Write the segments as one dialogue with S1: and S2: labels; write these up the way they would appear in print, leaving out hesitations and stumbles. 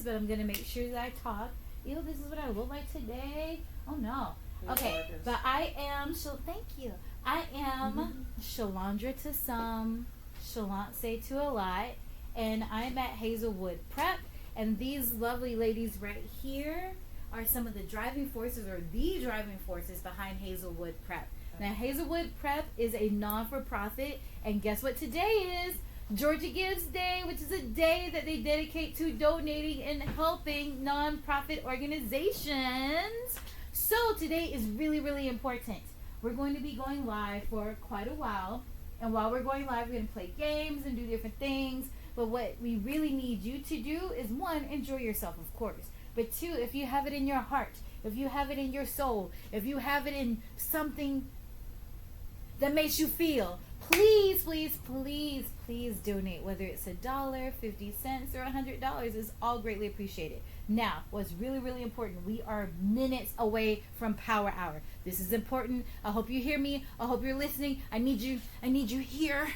S1: but I'm going to make sure that I talk. Ew, this is what I look like today. Oh, no. Okay, but I am, thank you. I am Shalandra to some, Shalance to a lot, and I'm at Hazelwood Prep, and these lovely ladies right here are some of the driving forces, or the driving forces behind Hazelwood Prep. Now, Hazelwood Prep is a non-for-profit, and guess what today is? Georgia Gives Day, which is a day that they dedicate to donating and helping non-profit organizations. So today is really, really important. We're going to be going live for quite a while, and while we're going live, we're going to play games and do different things. But what we really need you to do is, one, enjoy yourself, of course. But two, if you have it in your heart, if you have it in your soul, if you have it in something that makes you feel, please, please, please, please donate. Whether it's $1, 50 cents, or $100 is all greatly appreciated. Now, what's really, really important, we are minutes away from Power Hour. This is important. I hope you hear me. I hope you're listening. I need you here.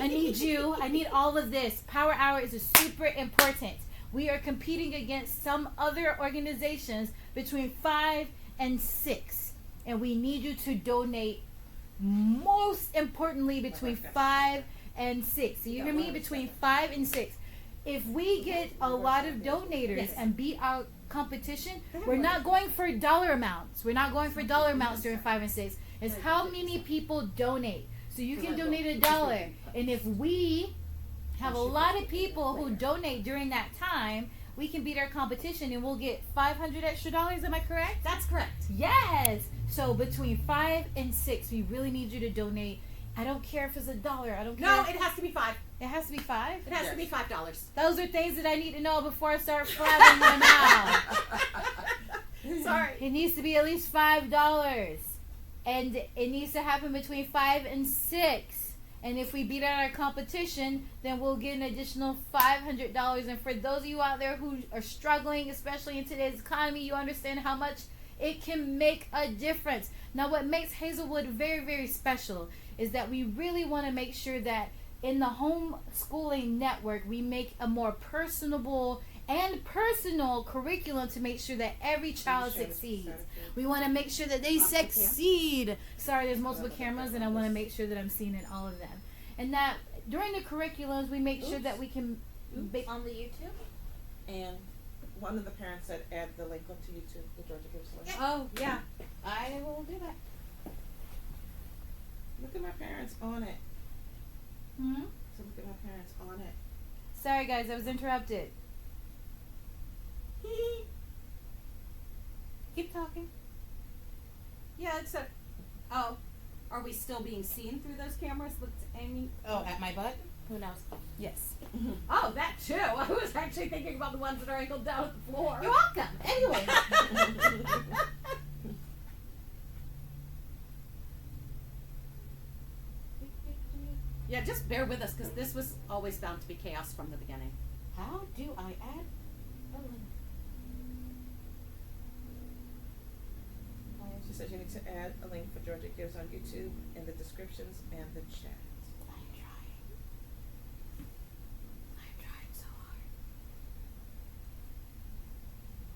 S1: I need you. I need all of this. Power Hour is super important. We are competing against some other organizations between 5 and 6. And we need you to donate, most importantly, between 5 and 6. So you hear me? Between 5 and 6. If we get a lot of donators and beat our competition, we're not going for dollar amounts. We're not going for dollar amounts during 5 and 6. It's how many people donate. So you can donate $1. And if we have a lot of people who donate during that time, we can beat our competition and we'll get $500 extra. Am I correct?
S2: That's correct.
S1: Yes. So between 5 and 6, we really need you to donate. I don't care if it's $1. I don't care.
S2: No, it has to be 5.
S1: It has to be 5?
S2: It has to be $5.
S1: Those are things that I need to know before I start flapping my mouth.
S2: Sorry.
S1: It needs to be at least $5. And it needs to happen between 5 and 6. And if we beat out our competition, then we'll get an additional $500. And for those of you out there who are struggling, especially in today's economy, you understand how much it can make a difference. Now, what makes Hazelwood very, very special is that we really want to make sure that in the homeschooling network, we make a more personable and personal curriculum to make sure that every child succeeds. We want to make sure that they succeed. Sorry, there's multiple cameras, and I want to make sure that I'm seeing in all of them. And that during the curriculums, we make sure that we can
S2: on the YouTube.
S3: And one of the parents said add the link onto YouTube, the Georgia Gives link.
S1: Oh, yeah. I will do that.
S3: Look at my parents on it.
S1: Hmm?
S3: So look at my parents on it.
S1: Sorry, guys, I was interrupted. Keep talking.
S2: Yeah, it's a. Oh, are we still being seen through those cameras? Let's Amy.
S1: Oh, at my butt?
S2: Who knows?
S1: Yes.
S2: Oh, that too. I was actually thinking about the ones that are angled down at the floor.
S1: You're welcome. Anyway.
S2: Yeah, just bear with us because this was always bound to be chaos from the beginning.
S1: How do I add a link?
S3: She said you need to add a link for Georgia Gives on YouTube in the descriptions and the chat.
S1: I'm trying so hard.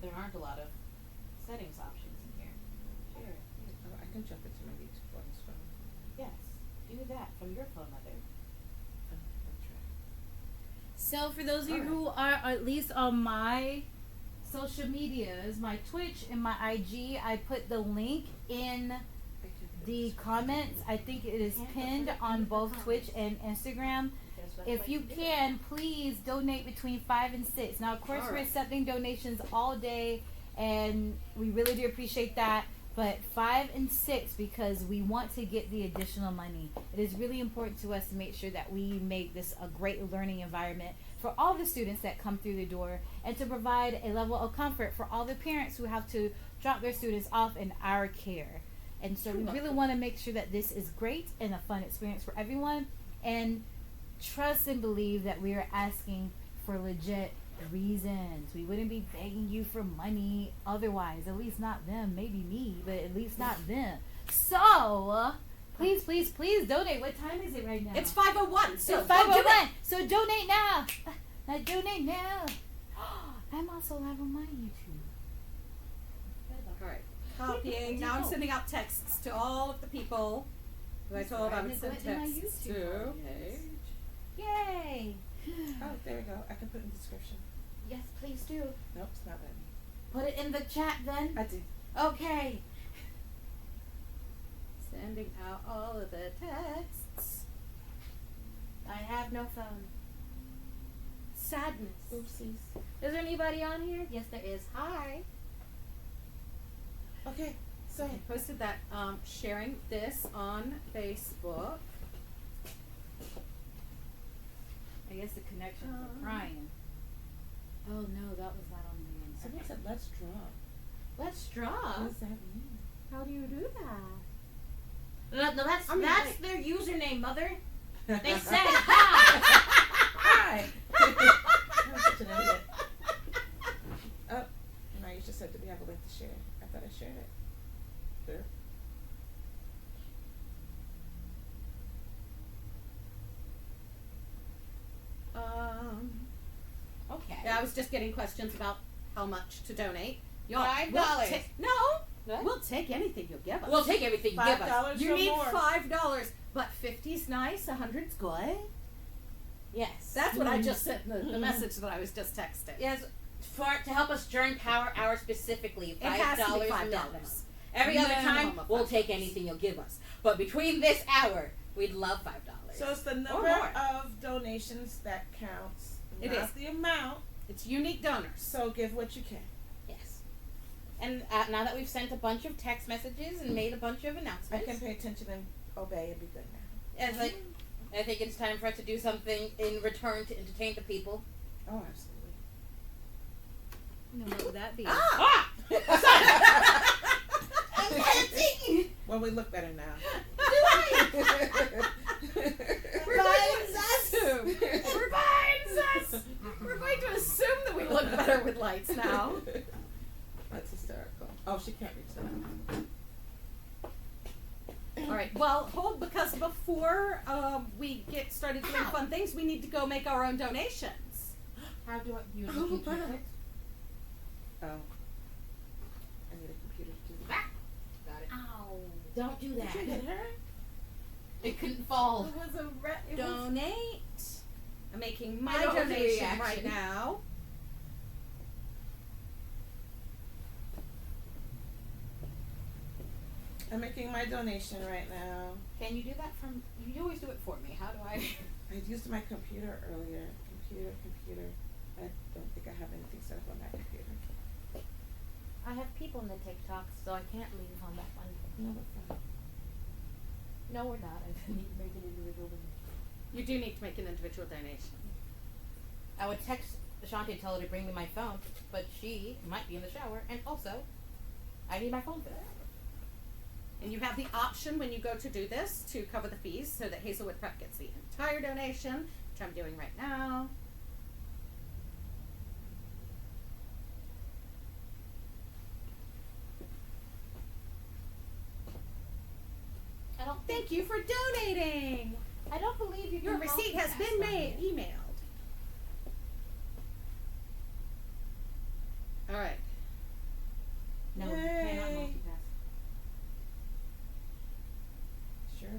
S1: There aren't a lot of settings options in here. Sure.
S3: Oh, I can jump into my YouTube on this phone.
S1: Yes. Do that from your phone, Mother.
S3: That's right.
S1: So for those of you who are at least on my social medias, my Twitch and my IG, I put the link in the comments. I think it is pinned on both Twitch and Instagram. If you can, please donate between 5 and 6. Now, of course, we're accepting donations all day, and we really do appreciate that. But 5 and 6, because we want to get the additional money. It is really important to us to make sure that we make this a great learning environment for all the students that come through the door, and to provide a level of comfort for all the parents who have to drop their students off in our care. And so we really want to make sure that this is great and a fun experience for everyone. And trust and believe that we are asking for legit reasons. We wouldn't be begging you for money otherwise. At least not them. Maybe me, but at least not them. So please, please, please donate. What time is it right now?
S2: It's 5:01. So
S1: it's 5:01. So donate now. Donate now. I'm also live on my YouTube.
S2: Alright. Copying. Now I'm sending out texts to all of the people who I told I would send texts to. Okay.
S1: Yay!
S3: Oh, there we go. I can put it in the description.
S1: Yes, please do.
S3: Nope, it's not letting me.
S1: Put it in the chat then.
S3: I did.
S1: Okay.
S2: Sending out all of the texts.
S1: I have no phone.
S2: Sadness.
S3: Oopsies.
S1: Is there anybody on here? Yes, there is. Hi.
S3: Okay, so
S2: I posted that sharing this on Facebook.
S1: I guess the connections are crying. Oh no, that was not on the
S3: someone said let's draw.
S1: Let's draw.
S3: What does that mean?
S2: How do you do that?
S1: No, that's
S2: I mean,
S1: that's
S2: like-
S1: their username, mother. They said hi.
S3: Hi. I'm such an idiot. Oh, no, you just said that we have a link to share. I thought I shared it. There.
S1: Okay.
S2: Yeah, I was just getting questions about how much to donate. Y'all,
S1: $5.
S2: we'll no,
S1: What?
S2: we'll take anything you'll give us.
S1: We'll take everything you give us.
S3: $5
S2: You
S3: or
S2: need
S3: more.
S2: $5, but 50's nice, 100's good.
S1: Yes.
S2: That's what I just said in the message that I was just texting.
S1: Yes. To help us during Power Hour specifically,
S2: It has to be
S1: $5
S2: $5.
S1: minimum. Every other time,
S2: Minimum of
S1: we'll
S2: $5.
S1: take anything you'll give us. But between this hour, we'd love $5.
S3: So it's the
S2: Or
S3: number
S2: more.
S3: of donations that counts,
S2: It
S3: not
S2: is.
S3: the amount.
S2: It's unique donors.
S3: So give what you can.
S1: Yes. And now that we've sent a bunch of text messages and made a bunch of
S3: I
S1: announcements,
S3: can pay attention and obey and be good now.
S1: it's like, I think it's time for us to do something in return to entertain the people.
S3: Oh, absolutely.
S2: No, what would that be?
S1: Ah!
S3: Well, we look better now.
S2: Reminds us. We're going to assume that we look better with lights now.
S3: That's hysterical. Oh, she can't reach that.
S2: All right. Well, hold, because before we get started doing fun things, we need to go make our own donations.
S1: How do I use
S3: Oh,
S1: YouTube?
S3: perfect. Oh. I need a computer to do that.
S1: Got it.
S2: Ow.
S1: Don't do that.
S3: Did you hit her?
S1: It couldn't fall.
S3: It was a
S2: Donate. I'm making my
S1: I don't have the
S2: donation
S1: reaction.
S2: right now.
S3: I'm making my donation right now.
S1: Can you do that from? You always do it for me. How do I?
S3: I used my computer earlier. Computer. I don't think I have anything set up on my computer.
S1: I have people in the TikTok, so I can't leave on that one.
S3: No, that's fine.
S1: No, we're not. I need to make an individual donation.
S2: You do need to make an individual donation.
S1: I would text Ashanti and tell her to bring me my phone, but she might be in the shower, and also, I need my phone for that.
S2: And you have the option when you go to do this to cover the fees so that Hazelwood Prep gets the entire donation, which I'm doing right now.
S1: I don't.
S2: Thank you for donating.
S1: I don't believe you.
S2: Your
S1: can
S2: receipt has
S1: multitask
S2: been
S1: on
S2: made,
S1: here.
S2: emailed. All right.
S1: No, you
S3: Yay.
S1: cannot multitask.
S3: Sure.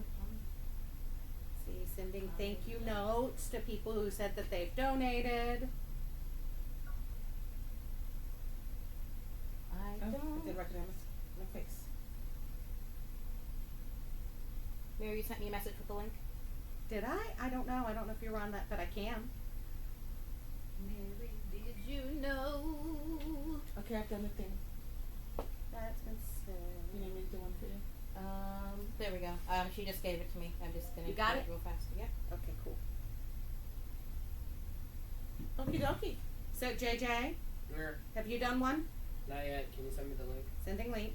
S2: See, sending thank you notes to people who said that they've donated.
S1: I
S3: Oh,
S1: don't.
S3: I did recognize my face.
S1: Mary, you sent me a message with the link.
S2: Did I? I don't know. I don't know if you're on that, but I can.
S1: Mary, did you know?
S3: Okay, I've done the thing.
S2: That's been said.
S3: You need me to do one for you?
S1: There we go. She just gave it to me. I'm just gonna
S2: You got
S1: do
S2: it?
S1: real fast. Yeah.
S2: Okay, cool.
S3: Okie dokie.
S2: So, JJ,
S4: Where?
S2: have you done one?
S4: Not yet. Can you send me the link?
S2: Sending link.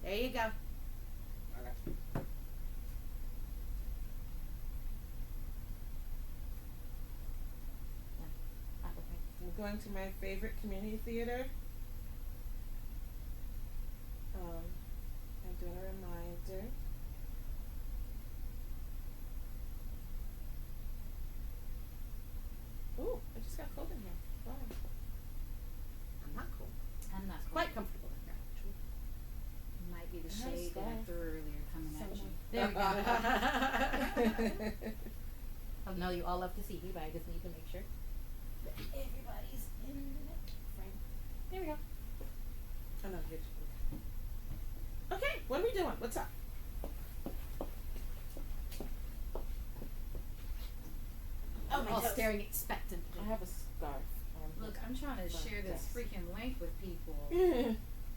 S2: There you go.
S4: Okay.
S1: Apple Pay.
S3: I'm going to my favorite community theater. I'm doing a reminder. Ooh, I just got cold in here. Wow.
S1: I know you all love to see me, but I just need to make sure that everybody's in the frame. There we go.
S3: I know you. Okay, what are we doing? What's up?
S1: Oh,
S2: All staring expectantly.
S3: I have a scarf.
S1: Look, I'm trying to share this freaking link with people.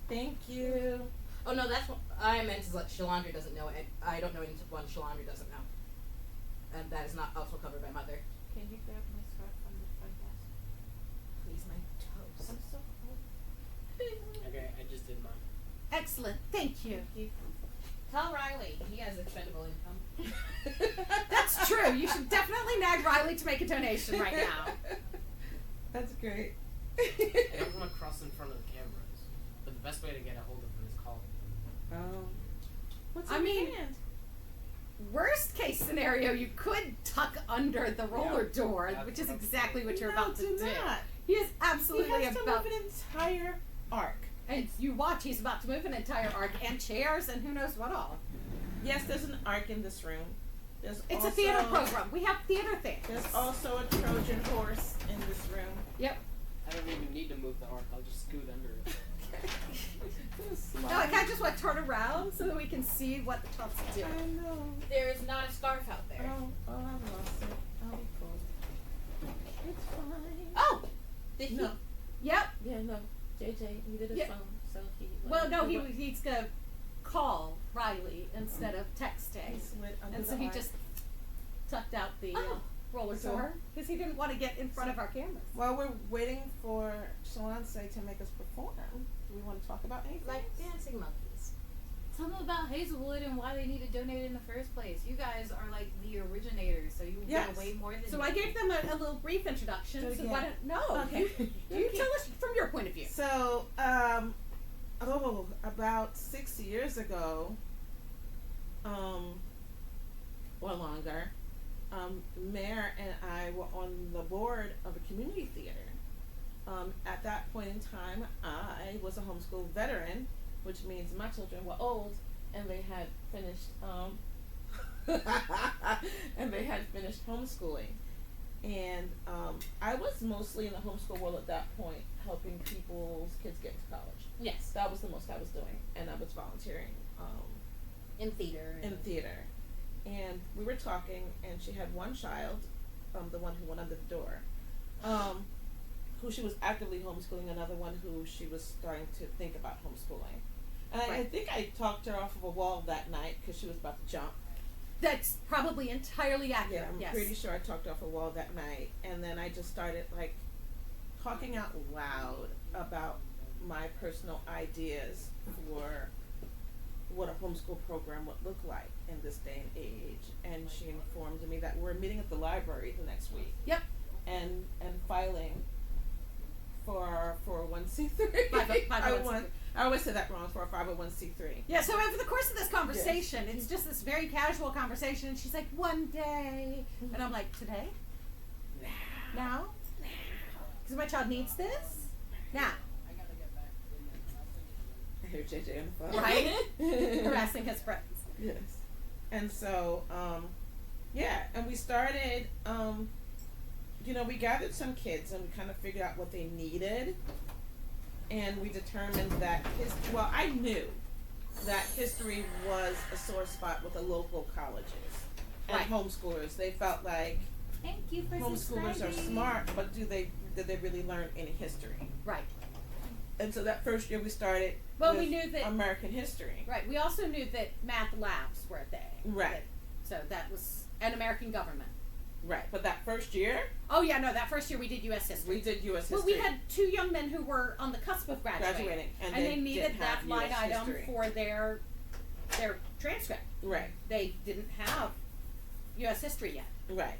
S3: Thank you.
S5: Oh no, that's what I meant is like Shalandra doesn't know it. I don't know anyone Shalandra doesn't know. And that is not also covered by Mother.
S3: Can you grab my scarf from the front desk?
S5: Please, my toes.
S3: I'm so cold.
S4: Okay, I just did mine.
S2: Excellent. Thank you.
S5: Tell Riley he has expendable income.
S2: That's true. You should definitely nag Riley to make a donation right now.
S3: That's great.
S4: I don't want to cross in front of the cameras, but the best way to get a hold of him is calling him.
S3: Oh. What's
S2: I
S3: in
S2: mean-
S3: your hand?
S2: Worst case scenario, you could tuck under the roller door, which is exactly what you're about to do.
S3: Not.
S2: He is absolutely
S3: He has to
S2: about
S3: move an entire arc.
S2: and you watch, he's about to move an entire arc and chairs and who knows what all.
S3: Yes, there's an arc in this room. There's
S2: It's
S3: also,
S2: a theater program. We have theater things.
S3: There's also a Trojan horse in this room.
S2: Yep.
S4: I don't even need to move the arc, I'll just scoot under it.
S2: No, I can't just like turn around so that we can see what the top's
S3: I
S2: doing.
S3: know.
S5: There is not a scarf out there.
S3: Oh, I've lost it. I'll be cold. It's fine.
S5: Oh! Did he?
S3: No.
S2: Yep.
S3: Yeah, no. JJ needed a
S2: Yeah.
S3: phone, so he.
S2: Well, no, he's gonna call Riley instead of texting,
S3: He slid under
S2: and
S3: the
S2: so he
S3: arc.
S2: just tucked out the
S5: Oh.
S2: roller
S3: So-
S2: door because he didn't want to get in front of our cameras.
S3: While we're waiting for Shalance to make us perform, do we want to talk about anything?
S5: Like dancing monkeys.
S1: Tell them about Hazelwood and why they need to donate in the first place. You guys are like the originators, so you
S3: Yes.
S1: get way more than
S2: So
S1: me.
S2: I gave them a little brief introduction.
S3: Do it
S2: So why
S3: again.
S2: don't no?
S3: Okay.
S2: You tell us from your point of view.
S3: So, about 6 years ago, or longer, Mayor and I were on the board of a community theater. At that point in time, I was a homeschool veteran, which means my children were old and they had finished, homeschooling. And I was mostly in the homeschool world at that point, helping people's kids get to college.
S5: Yes.
S3: That was the most I was doing, and I was volunteering
S5: In theater.
S3: in theater. And we were talking, and she had one child, the one who went under the door, who she was actively homeschooling, another one who she was starting to think about homeschooling. And I think I talked her off of a wall that night because she was about to jump.
S2: That's probably entirely accurate.
S3: Yeah, I'm
S2: yes.
S3: pretty sure I talked off a wall that night, and then I just started like talking out loud about my personal ideas for what a homeschool program would look like in this day and age. And she informed me that we're meeting at the library the next week.
S2: Yep.
S3: And filing for 401c3.
S2: 501c3.
S3: I always say that wrong, for a 501c3.
S2: Yeah, so over the course of this conversation, it's just this very casual conversation, and she's like, one day. And I'm like, today? Now? Because my child needs this? Now.
S4: I gotta get back in there.
S3: I hear JJ on the phone.
S2: Right? Harassing his friends.
S3: Yes. And so, and we started, we gathered some kids and we kind of figured out what they needed. And we determined that I knew that history was a sore spot with the local colleges and
S2: Right.
S3: homeschoolers. They felt like
S1: Thank you for
S3: homeschoolers are
S1: subscribing.
S3: smart, but did they really learn any history?
S2: Right.
S3: And so that first year we started
S2: Well,
S3: with
S2: we knew that.
S3: American history.
S2: Right. We also knew that math labs were a thing.
S3: Right.
S2: So that was an American government.
S3: Right. But that first year,
S2: Oh, yeah, no, that first year we did U.S. history.
S3: we did U.S. history.
S2: Well, we had two young men who were on the cusp of graduating.
S3: and
S2: they needed
S3: didn't
S2: that
S3: have
S2: line
S3: US
S2: item
S3: history.
S2: for their transcript.
S3: Right.
S2: They didn't have U.S. history yet.
S3: Right.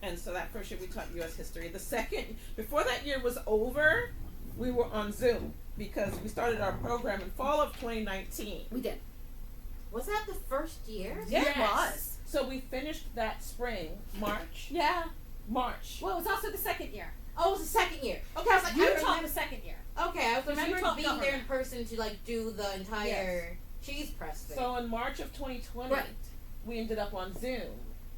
S3: And so that first year we taught U.S. history. The second, before that year was over, we were on Zoom because we started our program in fall of 2019.
S2: We did.
S5: Was that the first year?
S2: Yeah,
S3: Yes.
S2: it was.
S3: So we finished that spring, March.
S2: Yeah.
S3: March.
S2: Well, it was also the second year.
S5: Oh, it was the second year. Okay, I was like,
S2: You
S5: I
S2: taught
S5: remember.
S2: the second year.
S5: Okay, I was
S2: Because you
S5: remembering
S2: taught
S5: being there in
S2: government.
S5: person to like do the entire cheese press thing.
S3: So in March of 2020,
S2: Right.
S3: we ended up on Zoom,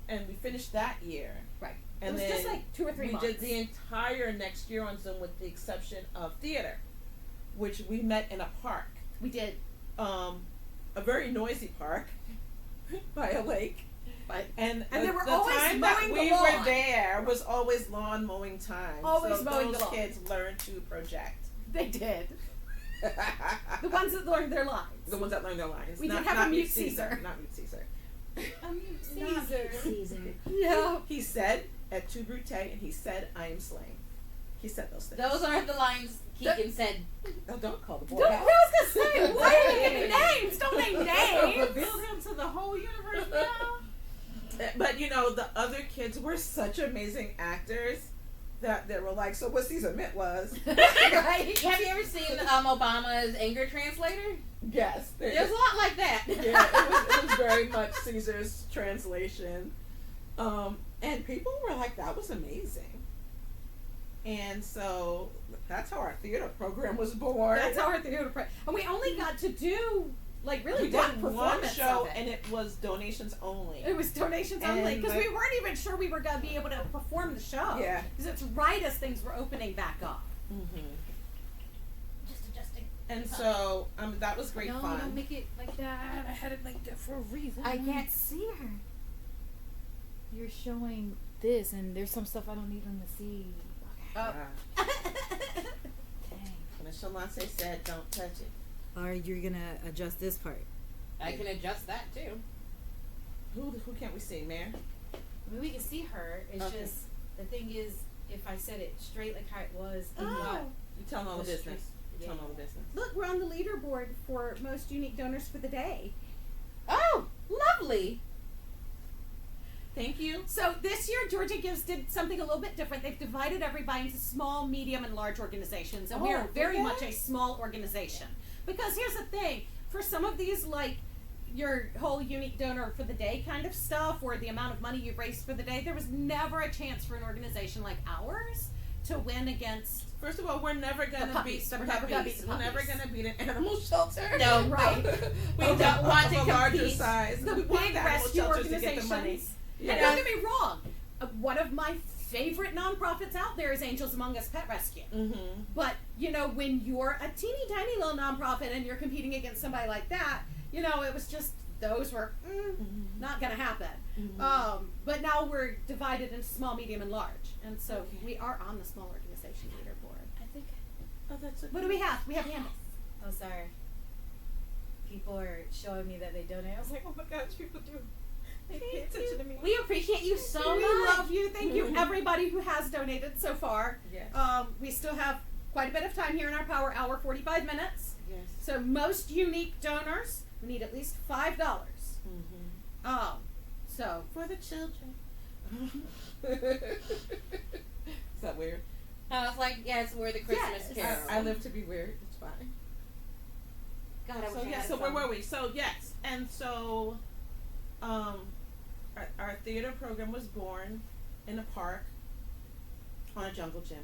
S3: and we finished that year.
S2: Right.
S3: And
S2: it was
S3: then
S2: just like 2 or 3
S3: we
S2: months.
S3: did the entire next year on Zoom, with the exception of theater, which we met in a park.
S2: We did.
S3: A very noisy park by a lake. And
S2: there were
S3: the
S2: always
S3: time that
S2: mowing
S3: we
S2: the
S3: were
S2: lawn.
S3: there was always lawn mowing time.
S2: Always
S3: so
S2: mowing the
S3: those
S2: lawn.
S3: kids learned to project.
S2: They did. The ones that learned their lines.
S3: The ones that learned their lines.
S2: We
S3: not,
S2: did have
S3: not
S2: a mute Caesar.
S3: Not mute Caesar.
S1: A mute Caesar.
S2: Yeah.
S3: He said et tu Brute, and he said I am slain. He said those things.
S5: Those aren't the lines Keegan said.
S3: Oh, don't call the boy
S2: Don't, I
S3: out.
S2: was gonna say, why are you giving names? Don't name names.
S4: Revealed him to the whole universe now.
S3: But you know, the other kids were such amazing actors that they were like, so what Caesar meant was,
S2: Right?
S5: Have you ever seen Obama's anger translator?
S3: yes.
S5: There's a lot like that.
S3: Yeah, it was very much Caesar's translation. And people were like, that was amazing. And so that's how our theater program was born.
S2: That's how our theater and we only got to do like really
S3: we
S2: one
S3: did one
S2: performance
S3: show,
S2: of it.
S3: and it was donations only.
S2: It was donations
S3: And
S2: only because
S3: like-
S2: we weren't even sure we were gonna be able to perform the show.
S3: Yeah.
S2: Because it's right as things were opening back up.
S3: Mm-hmm.
S1: Just adjusting.
S3: And so that was great
S1: No,
S3: fun.
S1: don't make it like that. I had it like that for a reason. I can't see her. You're showing this, and there's some stuff I don't need them to see.
S2: Oh.
S3: Yeah.
S1: Dang.
S3: When Shalance said, "Don't touch it."
S1: Or you're gonna adjust this part.
S5: I can adjust that too.
S3: Who can't we see, Mayor?
S1: I mean, we can see her. It's
S3: Okay.
S1: just the thing is, if I said it straight like how it was, and
S2: Oh.
S1: not
S3: You telling all the
S1: That's
S3: business. You telling all the business.
S2: Look, we're on the leaderboard for most unique donors for the day.
S5: Oh, lovely.
S3: Thank you.
S2: So this year, Georgia Gives did something a little bit different. They've divided everybody into small, medium, and large organizations, and we are
S3: Oh,
S2: very
S3: okay.
S2: much a small organization. Because here's the thing: for some of these, like your whole unique donor for the day kind of stuff, or the amount of money you've raised for the day, there was never a chance for an organization like ours to win against.
S3: First of all, we're never gonna
S2: puppies.
S3: beat the
S2: We're never gonna
S3: puppies.
S2: beat the
S3: We're never
S2: puppies.
S3: gonna beat an animal shelter.
S5: No,
S2: right.
S5: We
S3: Of
S5: don't want
S3: of
S5: to
S3: a larger
S5: compete.
S3: size.
S2: The
S3: We want
S2: big
S3: the animal
S2: rescue
S3: shelters to get the
S2: organizations.
S3: money.
S2: And don't get me wrong, one of my favorite nonprofits out there is Angels Among Us Pet Rescue.
S3: Mm-hmm.
S2: But, you know, when you're a teeny tiny little nonprofit and you're competing against somebody like that, you know, it was just, those were not going to happen.
S3: Mhm.
S2: But now we're divided into small, medium, and large. And so
S3: Okay.
S2: we are on the small organization leaderboard.
S1: I think.
S3: Oh, that's okay.
S2: What do we have? We have handles.
S1: Oh, sorry. People are showing me that they donate. I was like, oh my gosh, people do. They pay attention to me.
S5: We appreciate you so
S2: We
S5: much.
S2: love you. Thank you, everybody who has donated so far.
S3: Yes.
S2: We still have quite a bit of time here in our power hour, 45 minutes.
S3: Yes.
S2: So most unique donors, we need at least $5.
S3: Mm-hmm.
S2: So
S3: For the children. Is that weird?
S5: I was like, yes, we're the Christmas
S2: Yes.
S5: Carol.
S3: I live to be weird. It's fine.
S5: God, I wish
S3: So
S5: I
S3: yeah,
S5: had
S3: so where
S5: some.
S3: were we? So yes, and so, our theater program was born in a park, on a jungle gym.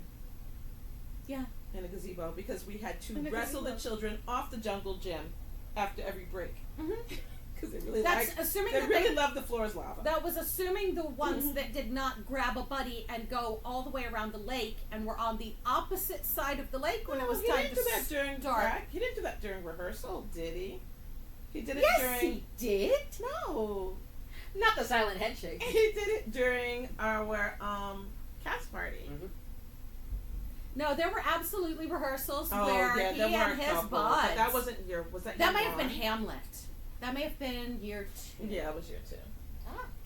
S2: Yeah.
S3: In a gazebo, because we had to
S2: In a
S3: wrestle the
S2: gazebo.
S3: children off the jungle gym after every break,
S2: mhm.
S3: because they really
S2: That's
S3: like
S2: assuming
S3: they
S2: that
S3: really
S2: they,
S3: love the floor is lava.
S2: that was assuming the ones
S3: Mhm.
S2: that did not grab a buddy and go all the way around the lake and were on the opposite side of the lake when it was
S3: he
S2: time
S3: didn't
S2: to
S3: do that during
S2: start.
S3: He didn't do that during rehearsal, did he? He did it
S2: Yes,
S3: during.
S2: he did.
S3: No,
S5: Not the silent head shake.
S3: he did it during our cast party.
S5: Mhm.
S2: No, there were absolutely rehearsals
S3: Oh
S2: where
S3: yeah,
S2: he
S3: there were
S2: and
S3: a
S2: his
S3: couple,
S2: buds.
S3: but that wasn't your. Was that?
S2: That
S3: your
S2: may have been
S3: one?
S2: Hamlet. That may have been year 2.
S3: Yeah, it was your too.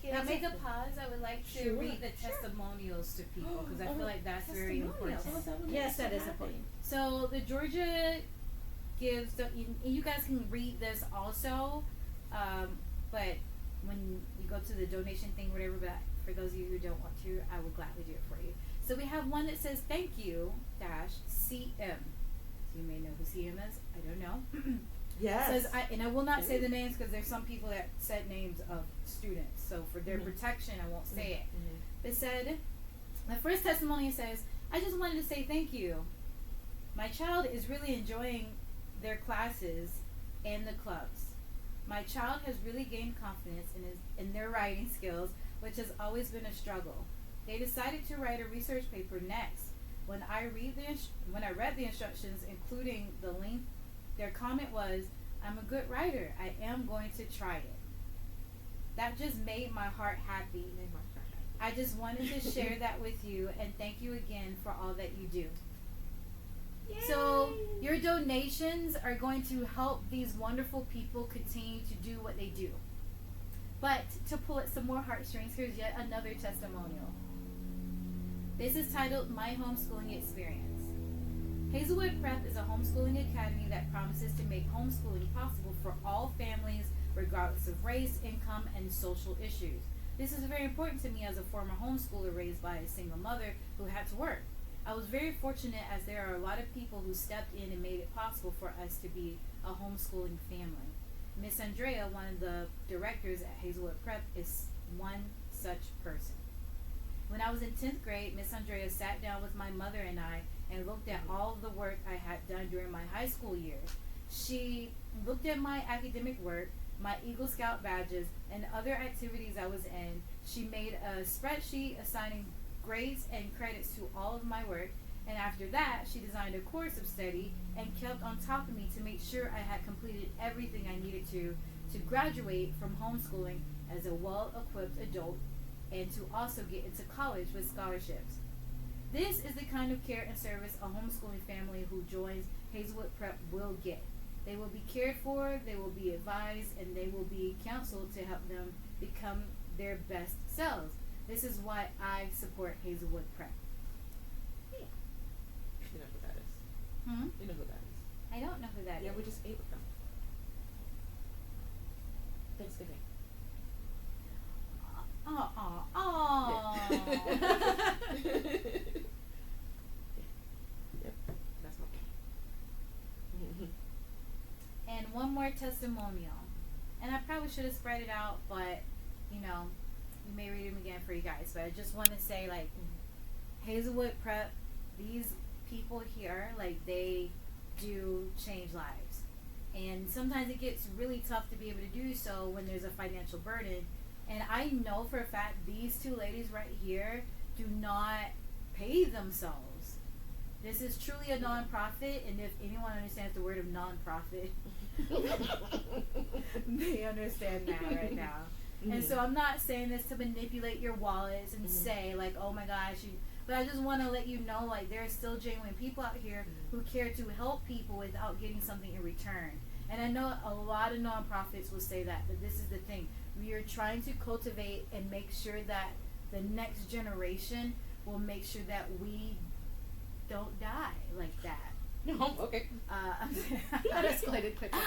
S1: Can
S2: That
S1: I make a
S2: makes-
S1: pause? I would like to
S2: Sure,
S1: read the
S2: sure.
S1: testimonials to people because I feel like that's very
S2: Testimonials.
S1: important.
S2: Yes, that is important.
S1: So the Georgia Gives, you guys can read this also, but when you go to the donation thing, whatever, but for those of you who don't want to, I will gladly do it for you. So we have one that says, thank you, CM. So you may know who CM is. I don't know.
S3: Yes.
S1: Says, and I will not say the names because there's some people that said names of students. So for their
S3: Mhm.
S1: protection, I won't say it.
S3: Mhm.
S1: It said, my first testimony says, I just wanted to say thank you. My child is really enjoying their classes and the clubs. My child has really gained confidence in their writing skills, which has always been a struggle. They decided to write a research paper next. When I read the instructions, including the link, their comment was, "I'm a good writer. I am going to try it." That just made my heart happy. I just wanted to share that with you, and thank you again for all that you do.
S2: Yay.
S1: So your donations are going to help these wonderful people continue to do what they do. But to pull at some more heartstrings, here's yet another testimonial. This is titled My Homeschooling Experience. Hazelwood Prep is a homeschooling academy that promises to make homeschooling possible for all families, regardless of race, income, and social issues. This is very important to me as a former homeschooler raised by a single mother who had to work. I was very fortunate as there are a lot of people who stepped in and made it possible for us to be a homeschooling family. Miss Andrea, one of the directors at Hazelwood Prep, is one such person. When I was in 10th grade, Miss Andrea sat down with my mother and I and looked at all of the work I had done during my high school years. She looked at my academic work, my Eagle Scout badges, and other activities I was in. She made a spreadsheet assigning grades and credits to all of my work, and after that, she designed a course of study and kept on top of me to make sure I had completed everything I needed to graduate from homeschooling as a well-equipped adult and to also get into college with scholarships. This is the kind of care and service a homeschooling family who joins Hazelwood Prep will get. They will be cared for, they will be advised, and they will be counseled to help them become their best selves. This is why I support Hazelwood Prep.
S3: You know who that is.
S1: Hmm?
S3: You know who that is.
S1: I don't know who that is.
S3: Yeah, we just ate with them. Thanksgiving. Yep, that's my point.
S1: And one more testimonial. And I probably should have spread it out, but, you know, we may read them again for you guys. But I just want to say, like, Hazelwood Prep, these people here, like, they do change lives. And sometimes it gets really tough to be able to do so when there's a financial burden. And I know for a fact these two ladies right here do not pay themselves. This is truly a nonprofit, and if anyone understands the word of nonprofit, they understand that right now. And so I'm not saying this to manipulate your wallets and say, like, oh my gosh, but I just want to let you know, like, there are still genuine people out here who care to help people without getting something in return. And I know a lot of nonprofits will say that, but this is the thing. We are trying to cultivate and make sure that the next generation will make sure that we don't die like that.
S5: No, okay. That escalated quickly.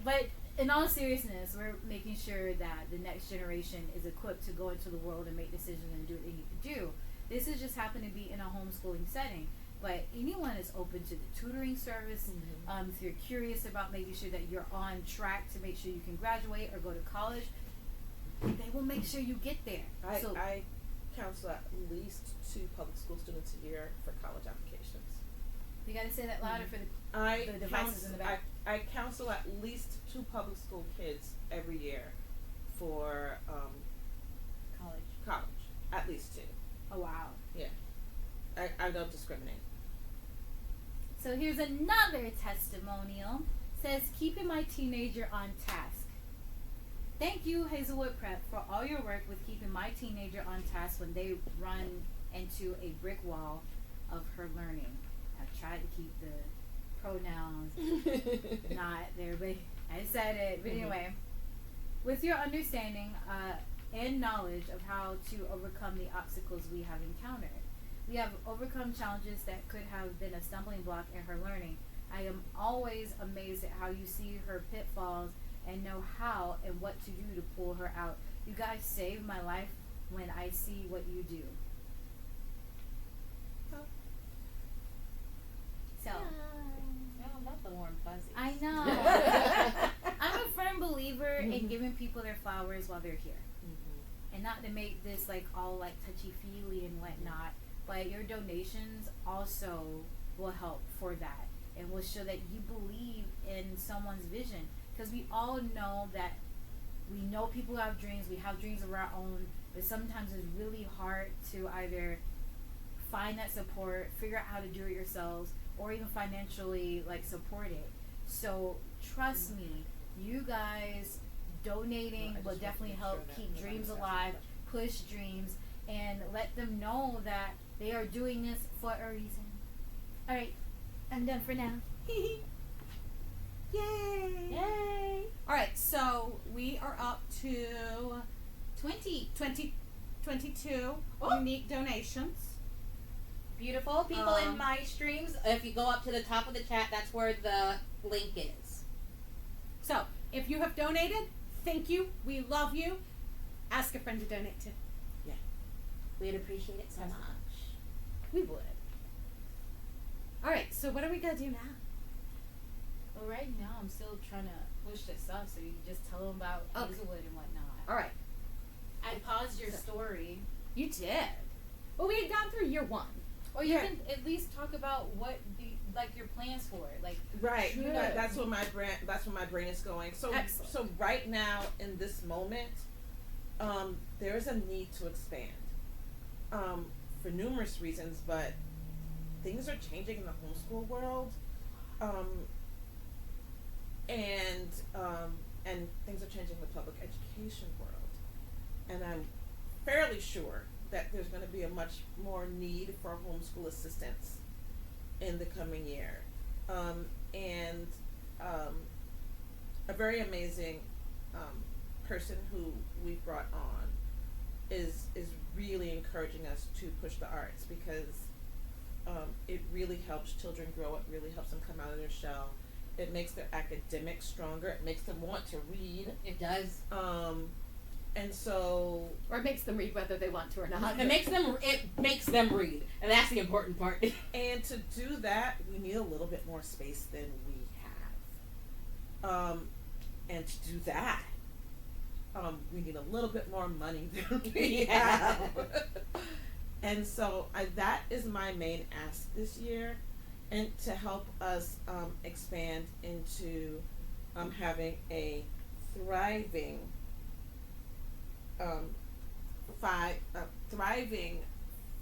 S1: But in all seriousness, we're making sure that the next generation is equipped to go into the world and make decisions and do what they need to do. This has just happened to be in a homeschooling setting. But anyone is open to the tutoring service. If you're curious about making sure that you're on track to make sure you can graduate or go to college, they will make sure you get there.
S3: I counsel at least 2 public school students a year for college applications.
S1: You got to say that louder for the devices in the back.
S3: I counsel at least 2 public school kids every year for college. At least 2.
S1: Oh, wow.
S3: Yeah. I don't discriminate.
S1: So here's another testimonial. It says, keeping my teenager on task. Thank you, Hazelwood Prep, for all your work with keeping my teenager on task when they run into a brick wall of her learning. I've tried to keep the pronouns not there, but I said it. But anyway, with your understanding and knowledge of how to overcome the obstacles we have encountered, we have overcome challenges that could have been a stumbling block in her learning. I am always amazed at how you see her pitfalls and know how and what to do to pull her out. You guys save my life when I see what you do. So,
S2: No, not the warm fuzzies.
S1: I know. I'm a firm believer in giving people their flowers while they're here. And not to make this like all like touchy-feely and whatnot, but your donations also will help for that and will show that you believe in someone's vision. because we all know that we know people have dreams. We have dreams of our own, but sometimes it's really hard to either find that support, figure out how to do it yourselves, or even financially like support it. So trust me, you guys donating will definitely help keep dreams alive, push dreams, and let them know that they are doing this for a reason. All right, I'm done for now.
S2: Yay!
S1: Yay!
S2: All right, so we are up to 22 unique donations.
S5: Beautiful people in my streams. If you go up to the top of the chat, that's where the link is.
S2: So, if you have donated, thank you. We love you. Ask a friend to donate too.
S5: We'd appreciate it so much.
S2: We would. All right, so what are we going to do now?
S1: Well, right now I'm still trying to push this up, so you can just tell them about Hazelwood and whatnot.
S2: All right.
S1: I paused your story.
S2: You did. Well, we had gone through year 1.
S1: Or you can at least talk about what your plans for it. Like,
S3: Right.
S1: Sure.
S3: That's what my brain is going. So
S2: Excellent.
S3: so right now in this moment, there's a need to expand. For numerous reasons, but things are changing in the homeschool world. And things are changing in the public education world. And I'm fairly sure that there's going to be a much more need for homeschool assistance in the coming year. A very amazing person who we've brought on is really encouraging us to push the arts, because it really helps children grow. It really helps them come out of their shell. It makes their academics stronger. It makes them want to read.
S5: It does.
S3: And so,
S2: Or it makes them read whether they want to or not.
S5: It makes them read, and that's the important part.
S3: and to do that, we need a little bit more space than we have. And to do that, we need a little bit more money than we have. And so that is my main ask this year, and to help us expand into having a thriving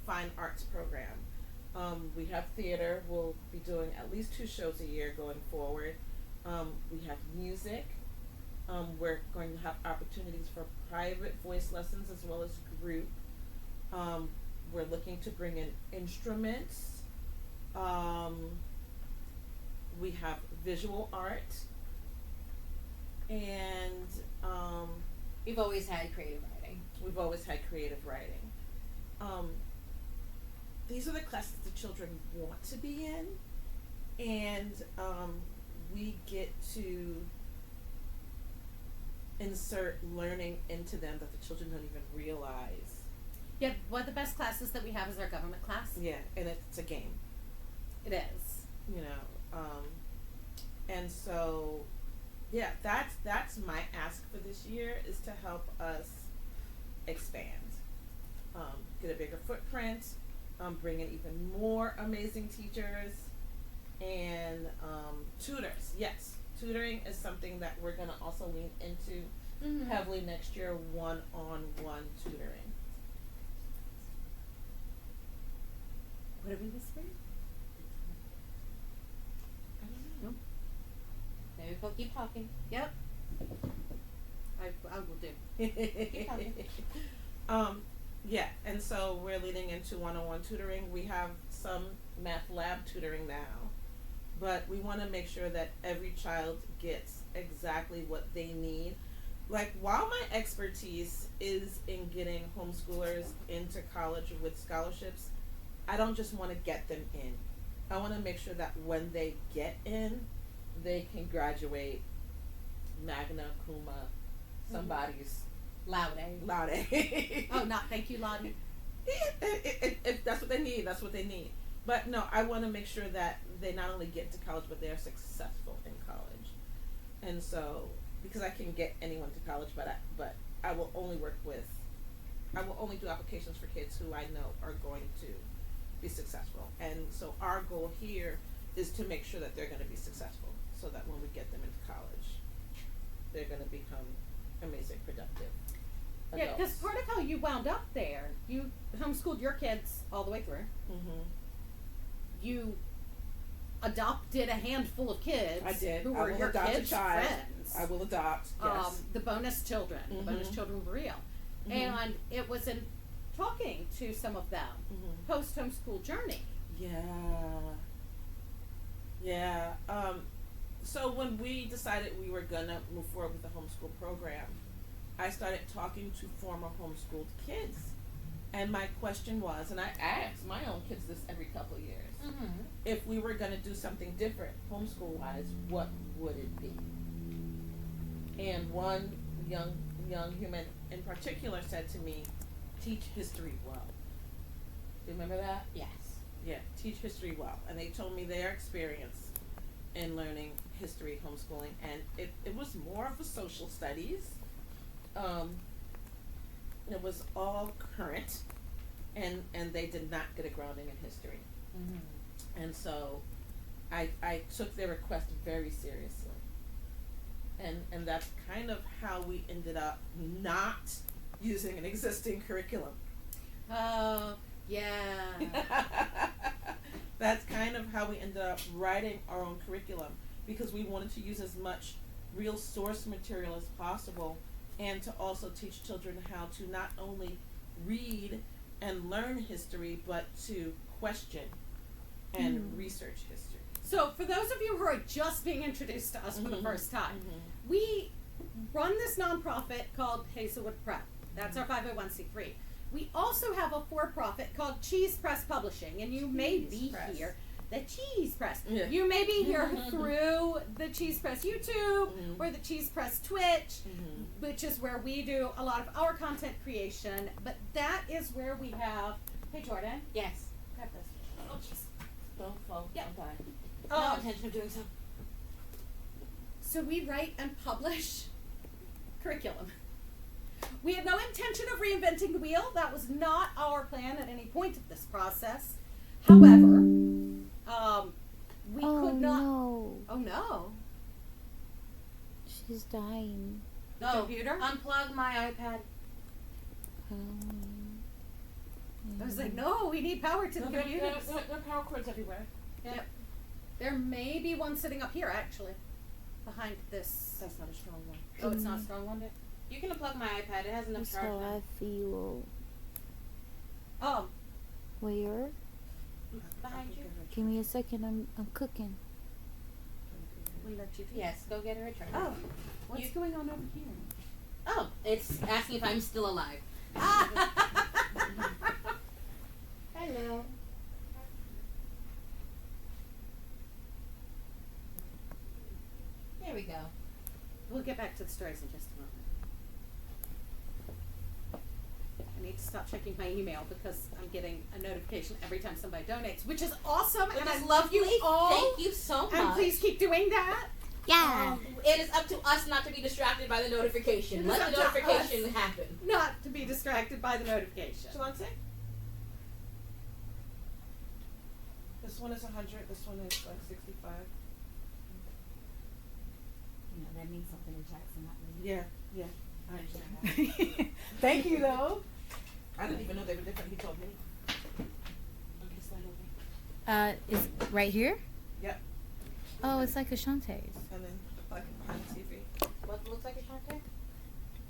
S3: fine arts program. We have theater. We'll be doing at least 2 shows a year going forward. We have music. We're going to have opportunities for private voice lessons as well as group. We're looking to bring in instruments. We have visual art. And
S5: We've always had creative writing.
S3: we've always had creative writing. These are the classes the children want to be in, and we get to insert learning into them that the children don't even realize.
S2: Yeah, one of the best classes that we have is our government class.
S3: Yeah, and it's a game,
S2: It is.
S3: you know. And so, yeah, that's my ask for this year, is to help us expand, get a bigger footprint, bring in even more amazing teachers, and tutors. Yes, tutoring is something that we're going to also lean into heavily next year, one-on-one tutoring.
S2: What are we whispering?
S3: I don't know.
S5: Maybe we'll keep talking.
S2: Yep. I will do.
S5: Keep talking.
S3: Yeah, and so we're leading into one-on-one tutoring. We have some math lab tutoring now, but we want to make sure that every child gets exactly what they need. Like, while my expertise is in getting homeschoolers into college with scholarships, I don't just want to get them in. I want to make sure that when they get in, they can graduate magna cum somebody's
S5: Loud, eh?
S3: laude.
S2: Oh, not thank you, Lottie.
S3: If that's what they need, that's what they need. But no, I want to make sure that they not only get to college, but they are successful in college. And so, because I can get anyone to college, but I will only do applications for kids who I know are going to be successful. And so our goal here is to make sure that they're going to be successful, so that when we get them into college, they're going to become amazing, productive adults.
S2: Yeah, because part of how you wound up there, you homeschooled your kids all the way through.
S3: Mm-hmm.
S2: You adopted a handful of kids.
S3: I did.
S2: Who
S3: I
S2: were
S3: will
S2: your
S3: adopt a
S2: kids'
S3: child.
S2: friends.
S3: I will adopt. Yes.
S2: The bonus children. The bonus
S3: Mhm.
S2: children were real.
S3: Mhm.
S2: And it was in talking to some of them
S3: Mhm.
S2: post homeschool journey.
S3: Yeah. Yeah. So when we decided we were gonna move forward with the homeschool program, I started talking to former homeschooled kids, and my question was, and I asked my own kids this every couple of years, if we were gonna do something different homeschool-wise, what would it be? And one young human in particular said to me, "Teach history well." Do you remember that?
S5: Yes.
S3: Yeah, teach history well. And they told me their experience in learning history homeschooling, and it was more of a social studies. It was all current, and they did not get a grounding in history. And so I took their request very seriously. And that's kind of how we ended up not using an existing curriculum.
S2: Oh, yeah.
S3: That's kind of how we ended up writing our own curriculum, because we wanted to use as much real source material as possible, and to also teach children how to not only read and learn history, but to question and research history.
S2: So, for those of you who are just being introduced to us for the first time, we run this nonprofit called Hazelwood Prep. That's our 501c3. We also have a for-profit called CheesePress Publishing, and you may be
S3: CheesePress.
S2: here. The CheesePress.
S3: Yeah.
S2: You may be here through the CheesePress YouTube or the CheesePress Twitch, which is where we do a lot of our content creation. But that is where we have. Hey, Jordan.
S5: Yes.
S2: Grab this.
S5: Oh, jeez.
S3: Don't fall.
S2: Yep.
S3: Don't die.
S5: No intention of doing so.
S2: So we write and publish curriculum. We have no intention of reinventing the wheel. That was not our plan at any point of this process. However, we could not.
S1: No.
S2: Oh no!
S1: She's dying.
S2: The computer.
S5: Unplug my iPad.
S2: I was like, no, we need power to the
S3: There
S2: computer.
S3: are power cords everywhere.
S2: Yep. There may be one sitting up here, actually, behind this.
S3: That's not a strong one.
S2: Oh, it's not a strong one.
S5: You can unplug my iPad. It has enough
S1: That's
S5: charge
S1: how
S5: now.
S1: I feel. Where?
S5: Behind you.
S1: Give me a second. I'm cooking.
S2: We let you do.
S5: Yes, go get her a charger.
S2: Oh, what's going on over here?
S5: Oh, it's asking if I'm still alive. Hello. There we go.
S2: We'll get back to the stories in just a moment. I need to stop checking my email because I'm getting a notification every time somebody donates, which is awesome, and I love you all.
S5: Thank you so much.
S2: And please keep doing that.
S1: Yeah.
S5: It is up to us not to be distracted by the notification.
S2: It is
S5: Let
S2: up
S5: the
S2: to
S5: notification
S2: us.
S5: happen.
S2: Not to be distracted by the notification.
S3: Shalante? This one is 100. This one is like 65.
S1: You know, that means something in Jackson, not me.
S3: Yeah. I understand. Thank you, though. I didn't even know they were different. He told me. Okay, slide over.
S1: Is right here?
S3: Yep.
S1: Oh, it's like Ashante's.
S3: And then the plug behind the TV.
S5: What looks like a Shantae?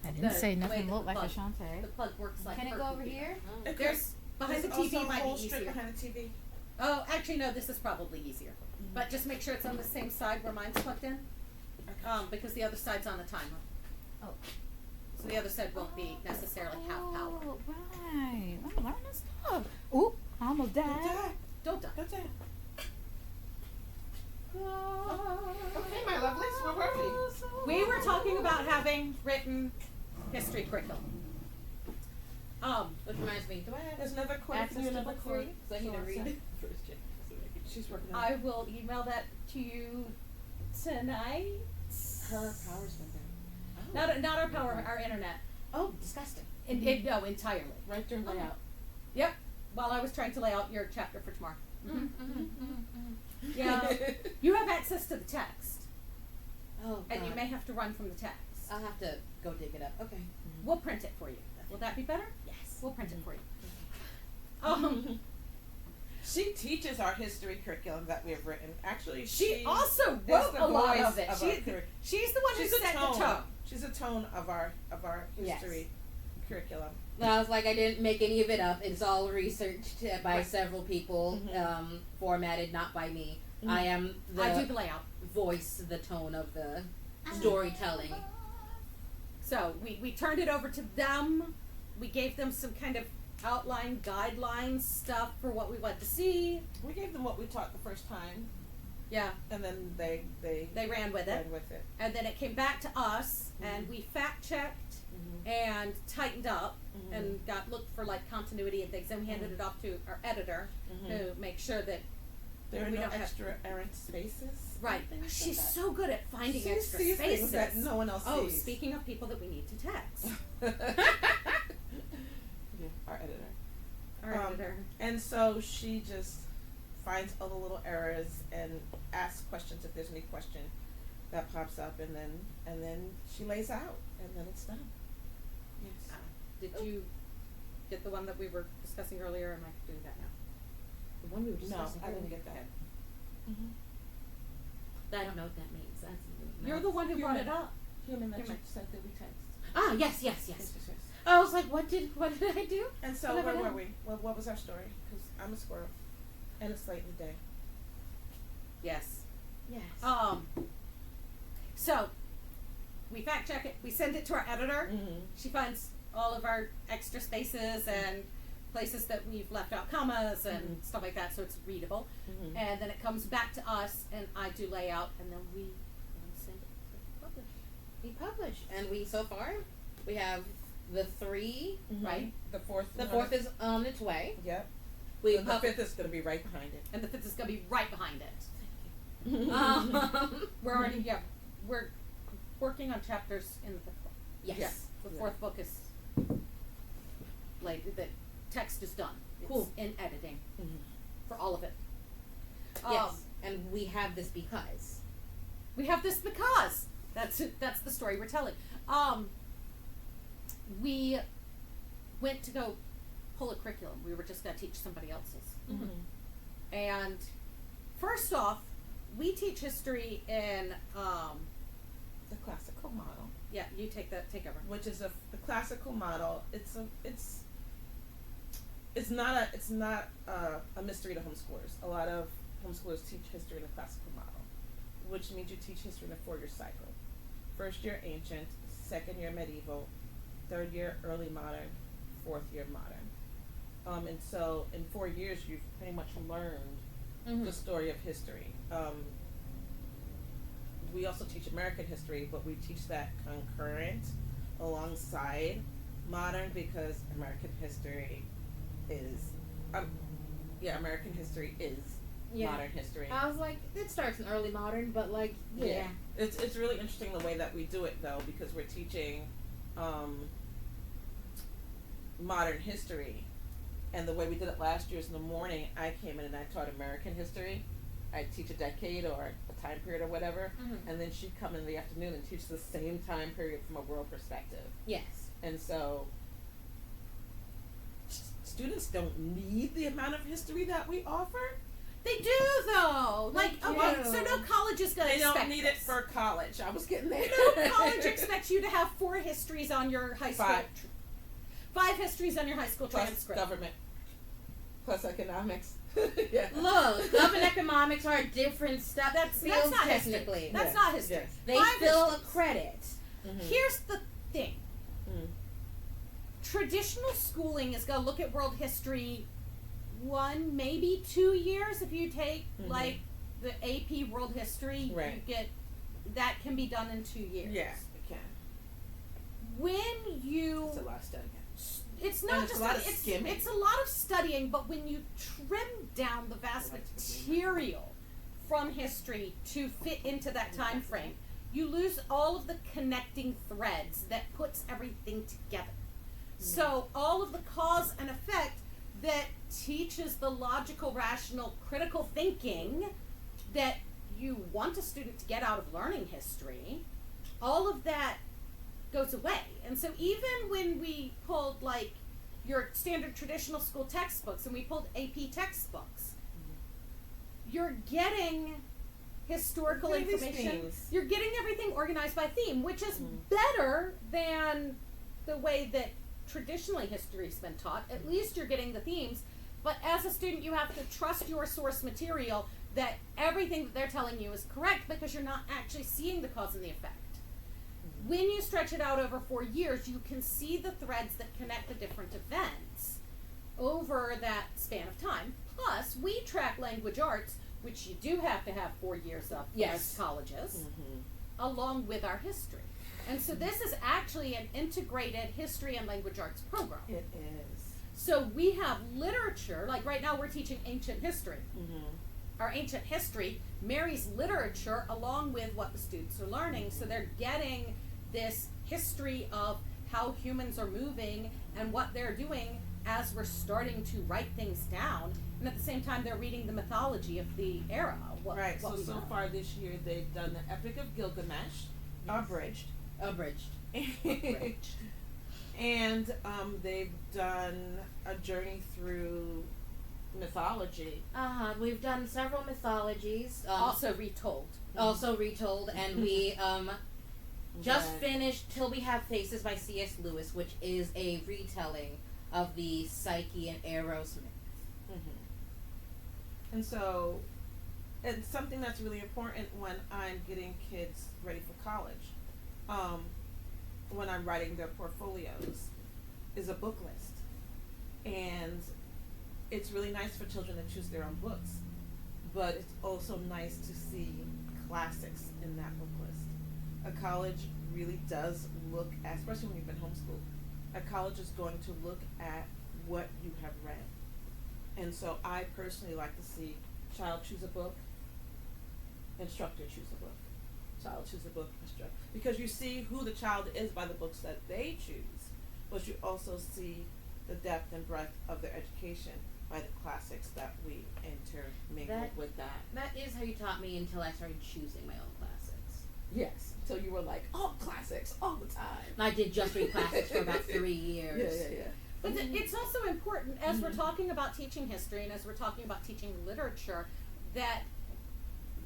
S1: I didn't
S2: The
S1: say
S2: way
S1: nothing
S2: that
S1: looked
S2: the
S1: like
S2: plug-
S1: Ashante.
S2: The plug works like
S1: Can it
S2: her
S1: go over
S2: computer.
S1: here?
S5: Oh.
S3: Okay.
S2: There's behind
S3: There's
S2: the TV
S3: also a
S2: might
S3: whole
S2: be
S3: strip
S2: easier.
S3: behind the TV.
S2: Oh, actually, no. This is probably easier. But just make sure it's on the same side where mine's plugged in, because the other side's on the timer.
S1: Oh.
S2: So the other side won't be necessarily half power.
S1: Oh, right. I'm learning stuff. Ooh, I almost died.
S2: Don't die.
S3: That's it. Okay, my lovelies, where were we?
S2: We were talking about having written history curriculum.
S5: Which reminds me, do I have
S3: There's another cord.
S5: access to
S3: Another
S5: book
S3: cord.
S5: three? Because I need to read first check.
S3: She's working on
S2: I
S3: it.
S2: will email that to you tonight.
S3: Her power's been down.
S2: Not our power, our internet.
S5: Oh, disgusting.
S2: No, entirely.
S3: Right during layout.
S2: Yep. While I was trying to lay out your chapter for tomorrow. Yeah. You have access to the text,
S5: Oh,
S2: and you
S5: God.
S2: may have to run from the text.
S5: I'll have to go dig it up. Okay.
S2: We'll print it for you. Will that be better?
S5: Yes.
S2: We'll print it for you.
S3: She teaches our history curriculum that we have written. Actually,
S2: She also
S3: is
S2: wrote
S3: the
S2: a lot
S3: voice
S2: of it.
S3: our curriculum.
S2: She's the one who
S3: She's a
S2: set the
S3: tone.
S2: tone.
S3: She's a tone of our
S5: Yes.
S3: history curriculum.
S5: I was like, I didn't make any of it up. It's all researched by
S2: Right.
S5: several people, formatted not by me. I am
S2: I do
S5: the
S2: the layout.
S5: voice, the tone of the storytelling.
S2: So we turned it over to them. We gave them some kind of outline, guidelines, stuff for what we wanted to see.
S3: We gave them what we taught the first time,
S2: Yeah,
S3: and then they
S2: ran with it.
S3: ran with it.
S2: And then it came back to us, and we fact checked and tightened up and looked for like continuity and things. And we handed it off to our editor to make sure that
S3: There are
S2: we
S3: no
S2: don't have-
S3: extra errant spaces.
S2: right.
S3: Things
S2: She's
S3: like
S2: so good at finding
S3: She
S2: extra
S3: sees things
S2: spaces.
S3: that no one else
S2: Oh,
S3: sees.
S2: speaking of people that we need to text,
S3: Yeah, our editor.
S2: our editor.
S3: And so she just finds all the little errors and asks questions if there's any question that pops up, and then she lays out, and then it's done. Yes.
S2: Did you get the one that we were discussing earlier? Am I doing that now?
S5: The one we were
S3: No,
S5: discussing.
S3: I didn't get that.
S5: I don't know what that means. That's
S2: You're the one who brought it up.
S3: Human that you
S2: Human.
S3: said that we text.
S5: Ah, yes, yes,
S3: Yes,
S5: yes.
S3: yes, yes.
S5: I was like, what did I do?
S3: And so
S5: What
S3: where
S5: have I
S3: were
S5: done?
S3: we? What was our story? Because I'm a squirrel, and it's late in the day.
S2: Yes.
S5: Yes.
S2: So we fact check it. We send it to our editor.
S3: Mm-hmm.
S2: She finds all of our extra spaces and places that we've left out commas and stuff like that, so it's readable.
S3: Mm-hmm.
S2: And then it comes back to us, and I do layout, and then we send it to publish.
S5: We publish, and we have the 3,
S2: Right.
S3: The fourth.
S5: The
S3: one
S5: 4th is on its way.
S3: Yep.
S5: We
S3: And the fifth is going to be right behind it.
S2: And the 5th is going to be right behind it.
S5: Um,
S2: We're already, we're working on chapters in the 5th book.
S5: yes.
S2: Yeah. The 4th book is, like, the text is done. It's
S5: Cool.
S2: in editing
S3: Mhm.
S2: for all of it.
S5: Yes. And we have this because.
S2: We have this because that's the story we're telling. We went to go pull a curriculum. We were just going to teach somebody else's.
S3: Mm-hmm.
S2: And first off, we teach history in
S3: The classical model,
S2: yeah. You take over.
S3: which is the classical model. It's not a mystery to homeschoolers. A lot of homeschoolers teach history in the classical model, which means you teach history in a 4-year cycle. First year ancient, second year medieval, third year early modern, fourth year modern. And so in 4 years you've pretty much learned the story of history. We also teach American history, but we teach that concurrent alongside modern, because American history is modern history.
S5: I was like, it starts in early modern, but like, yeah.
S3: It's really interesting the way that we do it though, because we're teaching modern history, and the way we did it last year is in the morning I came in and I taught American history. I'd teach a decade or a time period or whatever, and then she'd come in the afternoon and teach the same time period from a world perspective.
S5: Yes.
S3: And so students don't need the amount of history that we offer.
S2: They do though. Like,
S5: They
S2: okay,
S5: do.
S2: so no college is going to
S3: They
S2: expect
S3: don't need it
S2: this.
S3: for college. I was getting there.
S2: No college expects you to have 4 histories on your high school.
S3: 5.
S2: 5 histories on your high school
S3: Plus
S2: transcript.
S3: government. Plus economics. Yeah.
S5: Look, love and economics are different stuff.
S2: That's
S5: fields
S2: not history.
S5: technically.
S2: That's
S3: Yes,
S2: not history.
S3: yes.
S5: They
S2: 5
S5: fill a
S2: histories.
S5: credit.
S2: Here's the thing.
S3: Mm.
S2: Traditional schooling is going to look at world history 1, maybe 2 years. If you take like the AP world history,
S3: Right.
S2: you get that can be done in 2 years.
S3: Yeah, we can.
S2: When you
S3: It's a lot of studying.
S2: it's
S3: And
S2: not
S3: it's
S2: just
S3: a lot of
S2: it's
S3: skimming.
S2: it's a lot of studying, but when you trim down the vast material from history to fit into that time frame, you lose all of the connecting threads that puts everything together. So all of the cause and effect that teaches the logical, rational, critical thinking that you want a student to get out of learning history, all of that goes away. And so even when we pulled like your standard traditional school textbooks and we pulled AP textbooks, you're getting historical
S3: Getting these
S2: information.
S3: themes.
S2: You're getting everything organized by theme, which is better than the way that traditionally history's been taught. At least you're getting the themes. But as a student, you have to trust your source material that everything that they're telling you is correct because you're not actually seeing the cause and the effect. When you stretch it out over 4 years, you can see the threads that connect the different events over that span of time. Plus, we track language arts, which you do have to have 4 years of as colleges, along with our history. And so this is actually an integrated history and language arts program.
S3: It is.
S2: So we have literature, like right now we're teaching ancient history. Our ancient history marries literature along with what the students are learning. So they're getting this history of how humans are moving and what they're doing as we're starting to write things down. And at the same time, they're reading the mythology of the era.
S3: Right.
S2: what we
S3: So
S2: know.
S3: far this year, they've done the Epic of Gilgamesh, abridged. And they've done a journey through mythology.
S5: We've done several mythologies.
S2: Also retold.
S5: Also retold, and we just
S3: Right.
S5: finished Till We Have Faces by C.S. Lewis, which is a retelling of the Psyche and Eros myth.
S3: And so it's something that's really important when I'm getting kids ready for college. When I'm writing their portfolios, is a book list. And it's really nice for children to choose their own books, but it's also nice to see classics in that book list. A college really does look at, especially when you've been homeschooled, a college is going to look at what you have read. And so I personally like to see child choose a book, instructor choose a book, child choose a book, instructor. Because you see who the child is by the books that they choose, but you also see the depth and breadth of their education by the classics that we intermingle with that.
S5: That is how you taught me until I started choosing my own classics.
S3: Yes. So you were like, all classics, all the time.
S5: And I did just read classics for about 3 years.
S3: Yeah.
S2: But it's also important, as we're talking about teaching history and as we're talking about teaching literature, that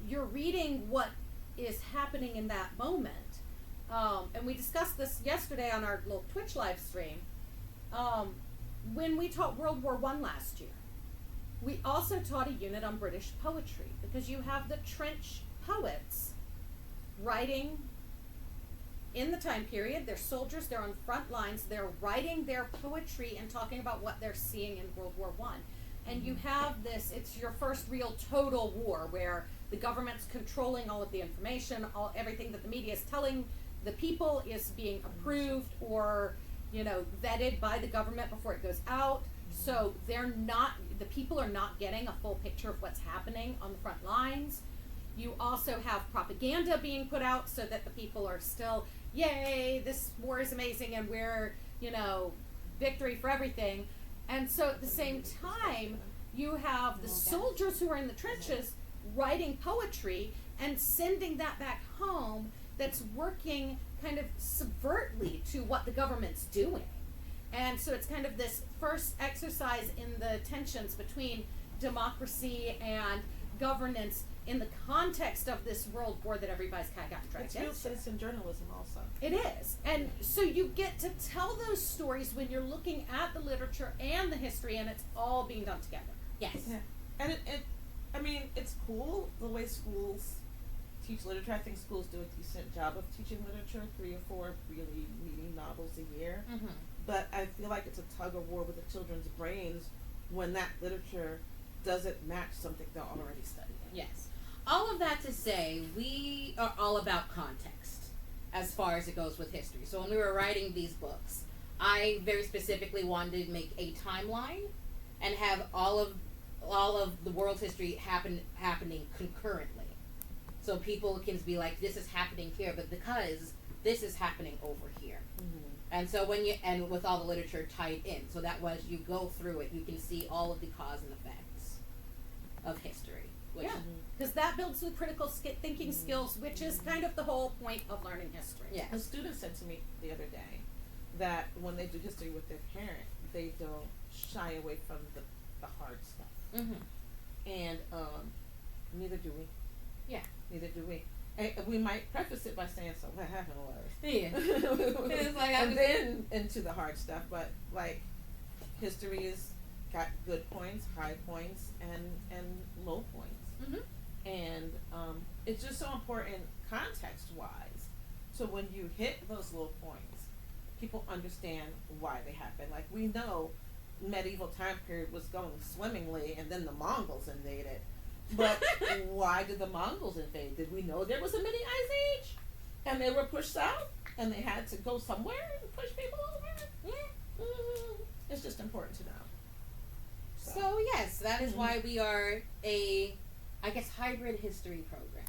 S2: you're reading what is happening in that moment. And we discussed this yesterday on our little Twitch live stream. When we taught World War I last year, we also taught a unit on British poetry, because you have the trench poets writing in the time period. They're soldiers, they're on front lines, they're writing their poetry and talking about what they're seeing in World War I. And you have this, it's your first real total war where the government's controlling all of the information, everything that the media is telling the people is being approved or, vetted by the government before it goes out. So the people are not getting a full picture of what's happening on the front lines. You also have propaganda being put out so that the people are still, yay, this war is amazing and we're, victory for everything. And so at the same time, you have the soldiers who are in the trenches writing poetry and sending that back home that's working kind of subvertly to what the government's doing. And so it's kind of this first exercise in the tensions between democracy and governance in the context of this world war that everybody's kind of gotten dragged
S3: It's real
S2: into.
S3: citizen journalism also.
S2: It is. And so you get to tell those stories when you're looking at the literature and the history, and it's all being done together.
S5: Yes.
S3: Yeah. And it's cool the way schools teach literature. I think schools do a decent job of teaching literature, 3 or 4 really meaty novels a year.
S5: Mm-hmm.
S3: But I feel like it's a tug of war with the children's brains when that literature doesn't match something they're already studying.
S5: Yes. All of that to say, we are all about context as far as it goes with history. So when we were writing these books, I very specifically wanted to make a timeline and have all of the world's history happening concurrently. So people can be like, this is happening here, but because this is happening over here.
S3: Mm-hmm.
S5: And so with all the literature tied in, so that was, you go through it, you can see all of the cause and effects of history. Which
S2: Yeah. Because that builds the critical thinking skills, which is kind of the whole point of learning history.
S5: Yeah.
S3: A student said to me the other day that when they do history with their parent, they don't shy away from the hard stuff. And neither do we.
S5: Yeah.
S3: Neither do we. And we might preface it by saying, so what happened was.
S5: Yeah. It's like
S3: and then into the hard stuff, but like history is got good points, high points, and low points. And it's just so important context-wise. So when you hit those low points, people understand why they happen. Like we know medieval time period was going swimmingly, and then the Mongols invaded. But why did the Mongols invade? Did we know there was a mini ice age, and they were pushed south, and they had to go somewhere and push people over? Yeah. It's just important to know.
S5: So yes, that is why we are a, I guess, hybrid history program.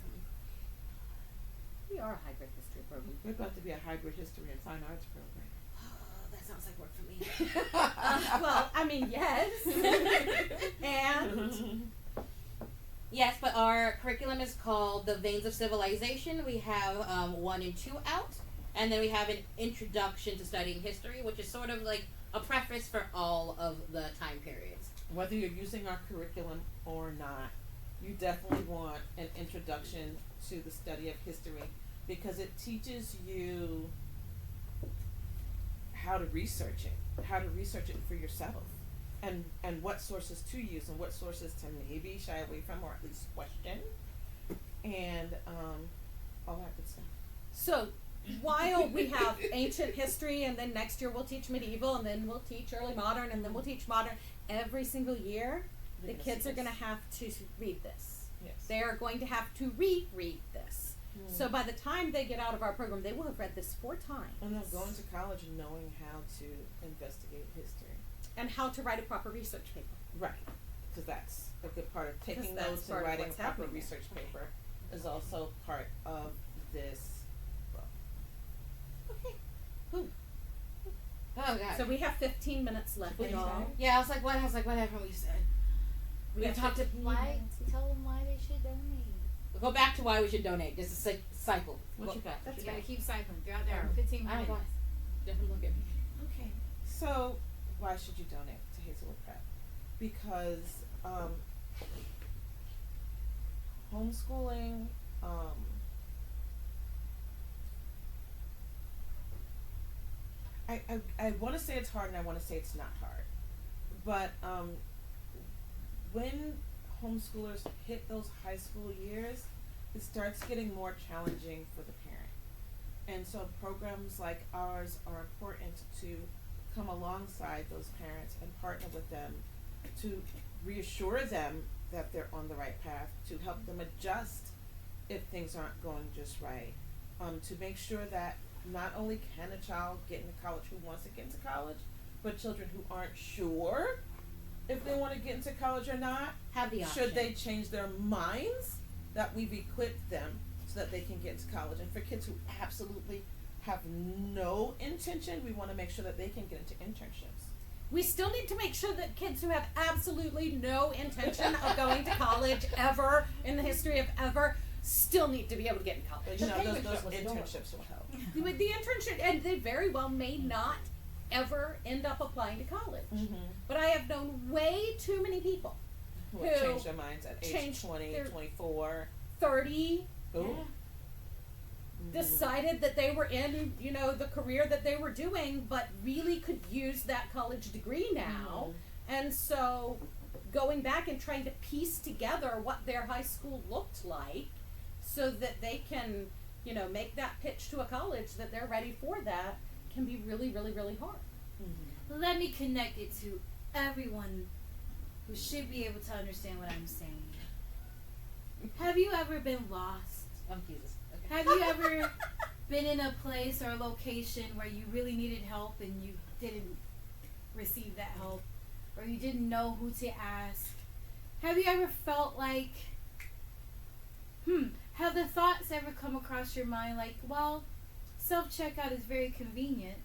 S2: We are a hybrid history program.
S3: We're about to be a hybrid history and fine arts program.
S5: Oh, that sounds like work for me.
S2: Well, I mean, yes. And
S5: Yes, but our curriculum is called The Veins of Civilization. We have 1 and 2 out, and then we have an introduction to studying history, which is sort of like a preface for all of the time periods.
S3: Whether you're using our curriculum or not, you definitely want an introduction to the study of history because it teaches you how to research it for yourself, and what sources to use and what sources to maybe shy away from or at least question, and all that good stuff.
S2: so while we have ancient history, and then next year we'll teach medieval, and then we'll teach early modern, and then we'll teach modern, every single year the kids are going to have to read this.
S3: Yes.
S2: They are going to have to reread this. So by the time they get out of our program, they will have read this 4 times.
S3: And they'll go into college knowing how to investigate history.
S2: And how to write a proper research paper.
S3: Right. Because that's a good part of taking
S2: 'Cause that's
S3: notes and
S2: part of
S3: writing a
S2: what's
S3: proper
S2: happening there.
S3: research paper is also part of this book.
S2: Okay.
S5: Oh god.
S2: So we have 15 minutes left,
S3: Should we
S2: y'all.
S3: start?
S5: yeah, I was like, what haven't we said?
S2: We have
S5: talked to
S1: Why? Tell them why they should donate.
S5: We'll go back to why we should donate. This is a cycle.
S3: What you got?
S2: That's
S1: You
S2: right.
S1: gotta keep cycling throughout there. 15
S5: I don't
S1: minutes.
S5: know. Don't look at me.
S3: Okay. So, why should you donate to Hazelwood Prep? Because homeschooling, I want to say it's hard and I want to say it's not hard. But when homeschoolers hit those high school years, it starts getting more challenging for the parent. And so programs like ours are important to come alongside those parents and partner with them to reassure them that they're on the right path, to help them adjust if things aren't going just right, to make sure that not only can a child get into college who wants to get into college, but children who aren't sure if they want to get into college or not,
S5: Have the option.
S3: should they change their minds, that we've equipped them so that they can get into college. And for kids who absolutely have no intention, we want to make sure that they can get into internships.
S2: We still need to make sure that kids who have absolutely no intention of going to college ever in the history of ever still need to be able to get in college.
S3: But you know,
S2: Okay?
S3: those
S5: was
S3: internships will help.
S2: With the internship, and they very well may not ever end up applying to college. But I have known way too many people,
S3: Who have
S2: Who
S3: changed their minds at age
S2: changed
S3: 20,
S2: their-
S3: 24.
S2: 30,
S3: Ooh.
S2: decided that they were in, you know, the career that they were doing, but really could use that college degree now. And so going back and trying to piece together what their high school looked like so that they can, you know, make that pitch to a college that they're ready for that can be really, really, really hard.
S1: Let me connect it to everyone who should be able to understand what I'm saying. Have you ever been lost?
S5: Jesus. Okay.
S1: Have you ever been in a place or a location where you really needed help and you didn't receive that help, or you didn't know who to ask? Have you ever felt like, have the thoughts ever come across your mind like, well, self-checkout is very convenient.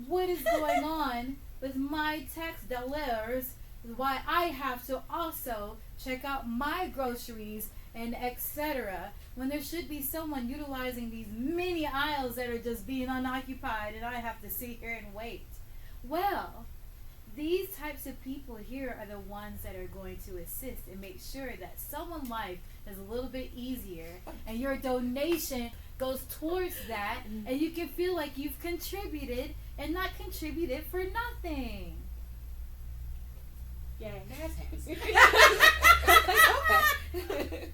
S1: What is going on with my tax dollars? Why I have to also check out my groceries, and etc. When there should be someone utilizing these many aisles that are just being unoccupied and I have to sit here and wait. Well, these types of people here are the ones that are going to assist and make sure that someone's life is a little bit easier, and your donation goes towards that, and you can feel like you've contributed and not contributed for nothing.
S5: Yeah, that's okay.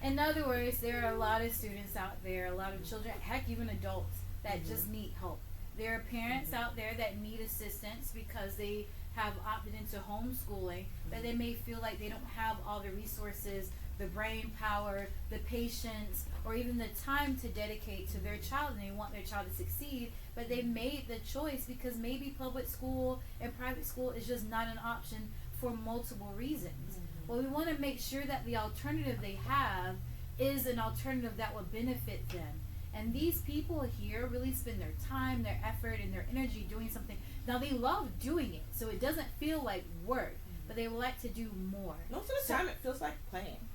S1: In other words, there are a lot of students out there, a lot of children, heck, even adults that just need help. There are parents out there that need assistance because they have opted into homeschooling, but they may feel like they don't have all the resources, the brain power, the patience, or even the time to dedicate to their child, and they want their child to succeed, but they made the choice because maybe public school and private school is just not an option for multiple reasons. Well, we want to make sure that the alternative they have is an alternative that will benefit them. And these people here really spend their time, their effort, and their energy doing something. Now, they love doing it, so it doesn't feel like work, but they would like to do more.
S3: Most of the time, it feels like playing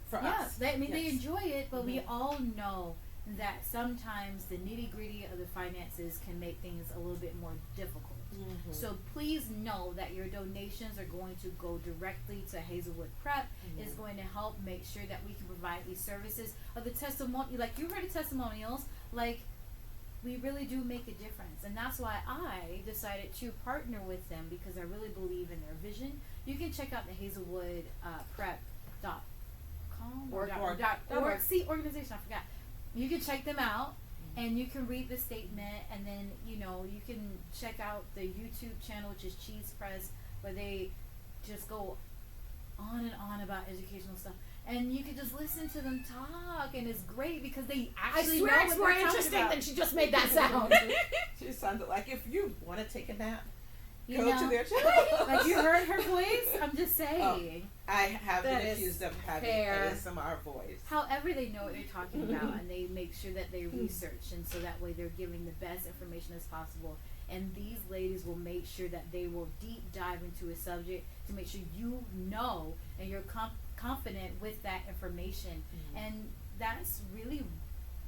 S3: for us.
S1: Yes, they
S3: Yes.
S1: enjoy it, but we all know that sometimes the nitty-gritty of the finances can make things a little bit more difficult. So please know that your donations are going to go directly to Hazelwood Prep. It's going to help make sure that we can provide these services. Of the testimony, like you heard of testimonials, like we really do make a difference, and that's why I decided to partner with them, because I really believe in their vision. You can check out the Hazelwood Prep.com or .org. See, organization, I forgot. You can check them out. And you can read the statement, and then, you know, you can check out the YouTube channel, which is CheesePress, where they just go on and on about educational stuff. And you can just listen to them talk, and it's great because they actually know
S2: it's
S1: what
S2: more
S1: they're talking
S2: interesting
S1: about.
S2: than she just made that sound.
S3: She sounded like, if you want to take a nap,
S1: You
S3: go
S1: know?
S3: to their channel.
S1: Like, you heard her voice? I'm just saying.
S3: I have
S2: That
S3: been
S2: is
S3: accused of having
S2: fair.
S3: ASMR voice.
S1: However, they know what they're talking about, and they make sure that they research, and so that way they're giving the best information as possible. And these ladies will make sure that they will deep dive into a subject to make sure you know and you're confident with that information. And that's really,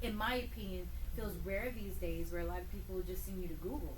S1: in my opinion, feels rare these days, where a lot of people just seem you to Google.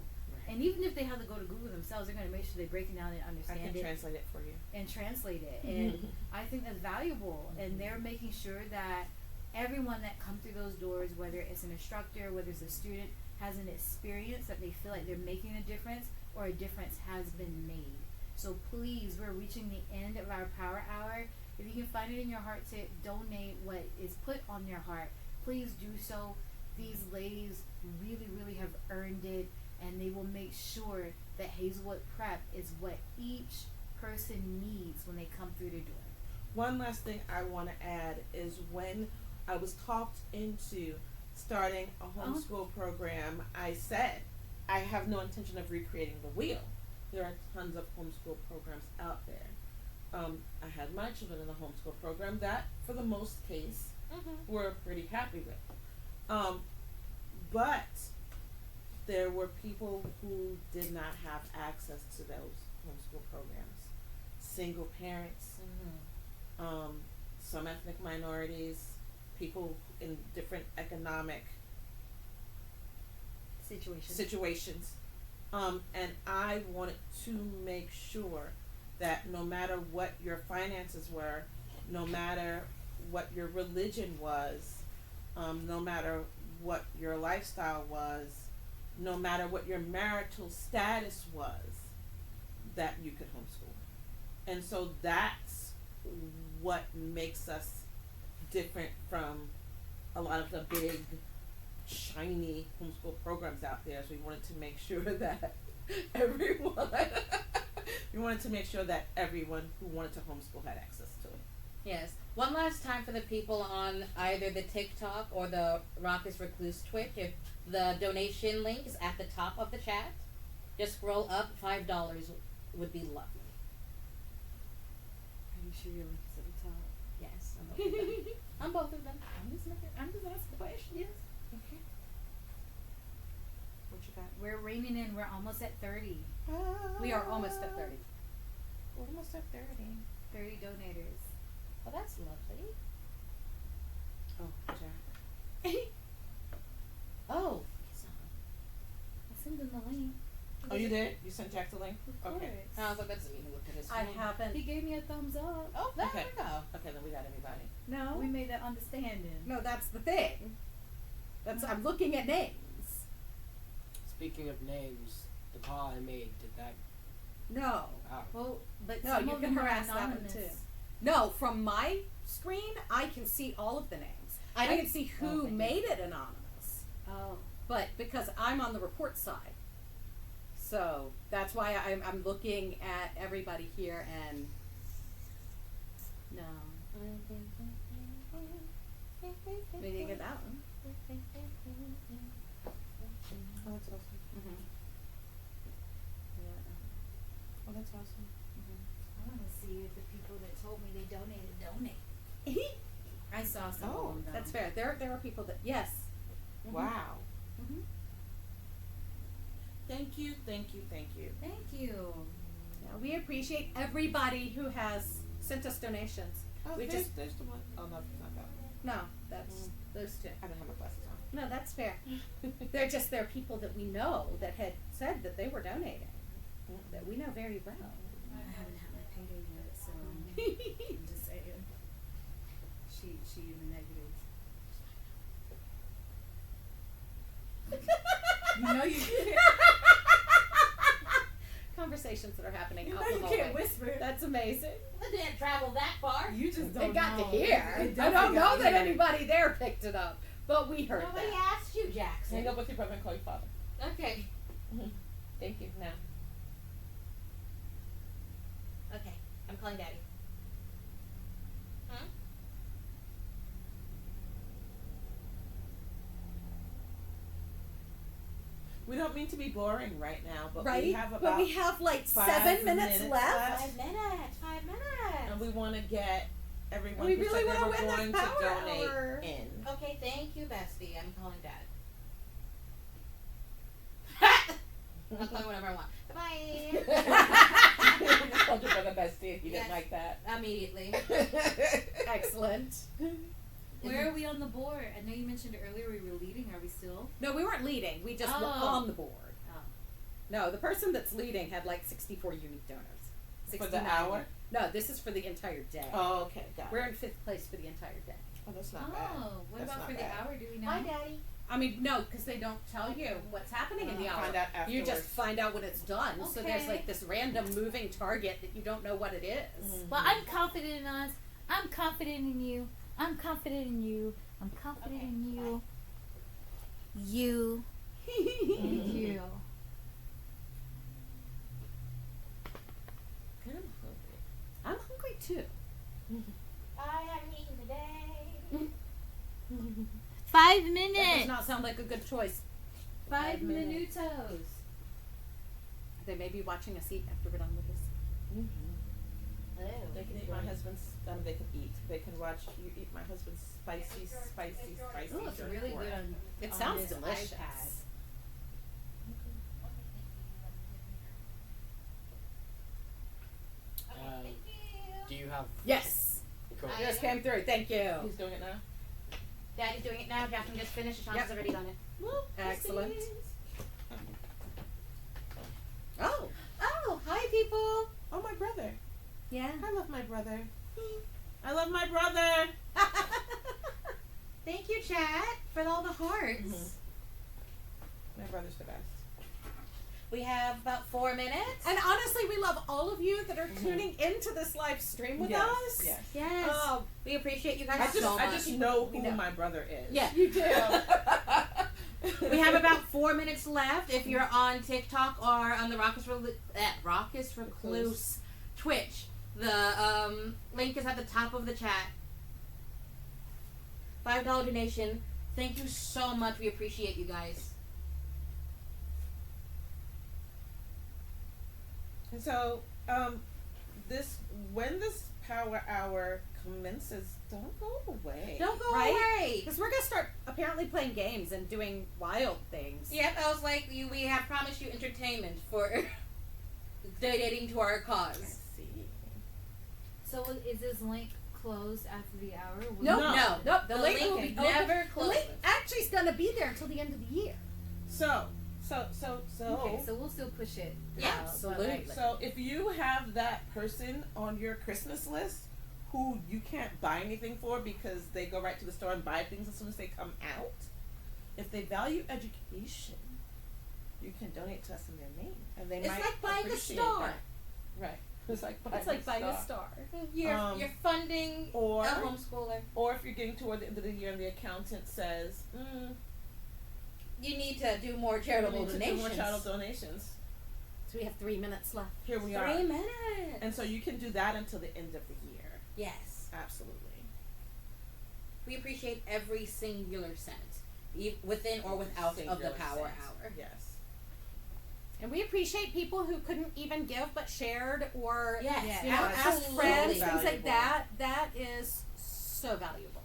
S1: And even if they have to go to Google themselves, they're going to make sure they break it down and
S3: I
S1: understand
S3: can
S1: it.
S3: translate it for you.
S1: And translate it. And I think that's valuable. And they're making sure that everyone that comes through those doors, whether it's an instructor, whether it's a student, has an experience that they feel like they're making a difference, or a difference has been made. So please, we're reaching the end of our power hour. If you can find it in your heart to donate what is put on your heart, please do so. These ladies really, really have earned it. And they will make sure that Hazelwood Prep is what each person needs when they come through the door.
S3: One last thing I want to add is, when I was talked into starting a homeschool program, I said I have no intention of recreating the wheel. There are tons of homeschool programs out there. I had my children in a homeschool program that, for the most case, we're pretty happy with. But there were people who did not have access to those homeschool programs. Single parents, some ethnic minorities, people in different economic situations. And I wanted to make sure that no matter what your finances were, no matter what your religion was, no matter what your lifestyle was, no matter what your marital status was, that you could homeschool. And so that's what makes us different from a lot of the big, shiny homeschool programs out there. So we wanted to make sure that everyone who wanted to homeschool had access to it.
S5: Yes. One last time for the people on either the TikTok or the Raucous Recluse Twitch, if the donation link is at the top of the chat, just scroll up. $5 would be lovely.
S1: Are you sure your link is at the top?
S5: Yes, on both of them. On both of them.
S1: I'm just asking questions.
S3: Okay. What you got?
S1: We're reining in. We're almost at 30.
S2: We are almost at 30.
S3: We're almost at 30.
S1: 30 donators.
S5: Well, that's lovely.
S3: Oh, Jack.
S5: Oh.
S1: I'll send them the link.
S3: Oh, you did? You sent Jack the link?
S1: Of
S3: Okay.
S1: course.
S5: I was like, that doesn't mean he looked at his
S2: I
S5: phone.
S2: haven't.
S1: He gave me a thumbs up.
S5: Oh, there
S3: Okay.
S5: we go.
S3: Okay, then we got everybody.
S2: No.
S1: We made that understanding.
S2: No, that's the thing. I'm looking at names.
S4: Speaking of names, the call I made, did that
S2: No.
S4: out?
S1: Well, but
S2: No,
S1: some
S2: you
S1: of
S2: can
S1: them are
S2: harass that one
S1: anonymous.
S2: too. No, from my screen, I can see all of the names. I can see who
S5: Okay.
S2: made it anonymous.
S1: Oh.
S2: But because I'm on the report side, so that's why I'm looking at everybody here and no. Maybe you get that one.
S3: Oh, that's awesome.
S2: Mm-hmm. Yeah.
S3: Oh, that's awesome.
S1: I want to see if the people that told me they donated donate. I saw some
S3: Oh,
S1: of them. Though.
S2: That's fair. There are people that yes. Mhm.
S3: Wow.
S2: Mhm.
S3: Thank you, thank you, thank you.
S1: Thank you.
S2: Yeah, we appreciate everybody who has sent us donations.
S3: Oh,
S2: We
S3: there's,
S2: just-
S3: there's the one. Oh, no, not that one.
S2: No, that's those two.
S3: I don't have my glasses on.
S2: No, that's fair. They're people that we know that had said that they were donating. That we know very well.
S1: I haven't had my payday yet, so I'm just saying. She in the negative. You know you can't.
S2: Conversations that are happening
S1: You
S2: out
S1: know
S2: in
S1: you
S2: the
S1: can't
S2: hallway.
S1: whisper.
S2: That's amazing.
S5: I didn't travel that far.
S1: You just
S2: They
S1: don't
S2: got
S1: know.
S2: to hear.
S1: They
S2: I
S1: definitely
S2: don't know
S1: got
S2: that
S1: to hear.
S2: anybody there picked it up, but we heard
S5: Nobody
S2: that.
S5: asked you, Jackson.
S3: Hang up with your brother and call your father.
S5: Okay.
S3: Thank you. Now.
S5: Okay. I'm calling Daddy. Huh?
S3: We don't mean to be boring right now, but
S2: Right?
S3: we have about
S2: But we have like
S3: 5
S2: 7 minutes
S3: minutes
S2: left.
S5: 5 minutes. 5 minutes.
S3: and we want to get everyone
S2: We
S3: who
S2: really
S3: said they
S2: wanna
S3: were
S2: win this
S3: going to
S2: power
S3: donate
S2: hour.
S3: in.
S5: Okay, thank you, Bestie. I'm calling Dad. I'll call you whenever I want. Bye.
S3: You called your brother bestie and he didn't
S5: Yes.
S3: like that.
S5: Immediately.
S2: Excellent.
S1: Where are we on the board? I know you mentioned earlier we were leading. Are we still?
S2: No, we weren't leading. We just were
S1: Oh.
S2: on the board.
S1: Oh.
S2: No, the person that's leading had like 64 unique donors.
S3: For the
S2: 69.
S3: hour?
S2: No, this is for the entire day.
S3: Oh, okay, got
S2: We're
S3: it.
S2: in 5th place for the entire day.
S3: Oh, that's not bad.
S1: Oh, what
S3: That's
S1: about
S3: not
S1: for
S3: bad.
S1: the hour? Do we know?
S5: Bye, Daddy.
S2: I mean, no, because they don't tell you what's happening in the hour.
S3: Find out afterwards.
S2: You just find out when it's done. So there's
S1: Okay.
S2: like this random moving target that you don't know what it is.
S3: Mhm.
S1: Well, I'm confident in us. I'm confident in you. I'm confident in you. I'm confident
S5: Okay,
S1: in you. You.
S3: Mhm.
S1: You.
S3: Kind of hungry.
S2: I'm hungry too.
S5: I haven't eaten today.
S1: 5
S2: That does
S1: minutes.
S2: not sound like a good choice.
S1: 5
S3: minutes.
S1: minutos.
S2: They may be watching us eat after we're done with this.
S5: Oh.
S3: They can eat my husband's. They can eat. They can watch you eat my husband's spicy.
S1: Oh, it's
S3: jerk
S1: really
S3: pork.
S1: good on.
S2: It
S1: on
S2: sounds
S1: this
S2: delicious.
S1: iPad.
S4: Do you have?
S2: Yes.
S4: Cool.
S5: I-
S2: Yours came through. Thank you.
S3: He's doing it now.
S5: Daddy's doing it now. Jackson just finished. Sean's
S2: Yep.
S5: already done it.
S2: Excellent.
S3: Besties.
S2: Oh.
S5: Oh, hi, people.
S3: Oh, my brother.
S2: Yeah.
S3: I love my brother. I love my brother.
S5: Thank you, chat, for all the hearts.
S3: Mhm. My brother's the best.
S5: We have about 4 minutes.
S2: And honestly, we love all of you that are tuning into this live stream with
S3: Yes,
S2: us.
S3: yes.
S5: Yes.
S2: Oh,
S5: We appreciate you guys
S3: I
S5: so much.
S3: just know
S2: We
S3: who
S2: know.
S3: my brother is.
S2: yeah, you do.
S5: We have about 4 minutes left. If you're on TikTok or on the Raucous Recluse Twitch, the link is at the top of the chat. $5 donation. Thank you so much. We appreciate you guys.
S3: And so, when this power hour commences, don't go away.
S5: Don't go
S2: Right?
S5: away.
S2: Because we're gonna start apparently playing games and doing wild things.
S5: Yep, I was like, we have promised you entertainment for donating to our
S3: I
S5: cause.
S3: see.
S1: So is this link closed after the hour?
S2: Nope.
S3: No.
S2: Nope. The
S5: The
S2: link
S5: link
S2: will be
S5: never
S2: open. The
S5: closes.
S2: link actually is going to be there until the end of the year.
S3: So.
S1: Okay, so we'll still push it.
S5: Yeah,
S1: throughout, but,
S5: absolutely.
S1: like,
S3: So if you have that person on your Christmas list who you can't buy anything for because they go right to the store and buy things as soon as they come out, if they value education, you can donate to us in their name, and they
S5: It's
S3: might
S5: like buying a
S3: appreciate
S5: star.
S3: that. Right. It's like buying,
S2: It's like buying a star.
S5: You're funding
S3: Or
S5: a homeschooler.
S3: or if you're getting toward the end of the year and the accountant says,
S5: You need to do more charitable
S3: we need to do
S5: donations.
S3: more charitable donations.
S2: So we have 3 minutes left.
S3: Here we
S5: 3
S3: are.
S5: minutes.
S3: And so you can do that until the end of the year.
S5: Yes.
S3: Absolutely.
S5: We appreciate every singular cent, within or without of the
S3: Singular
S5: power
S3: cent.
S5: hour.
S3: Yes.
S2: And we appreciate people who couldn't even give but shared or
S5: Yes,
S2: you know, asked
S5: absolutely.
S2: friends, things like
S3: Valuable.
S2: that. That is so valuable.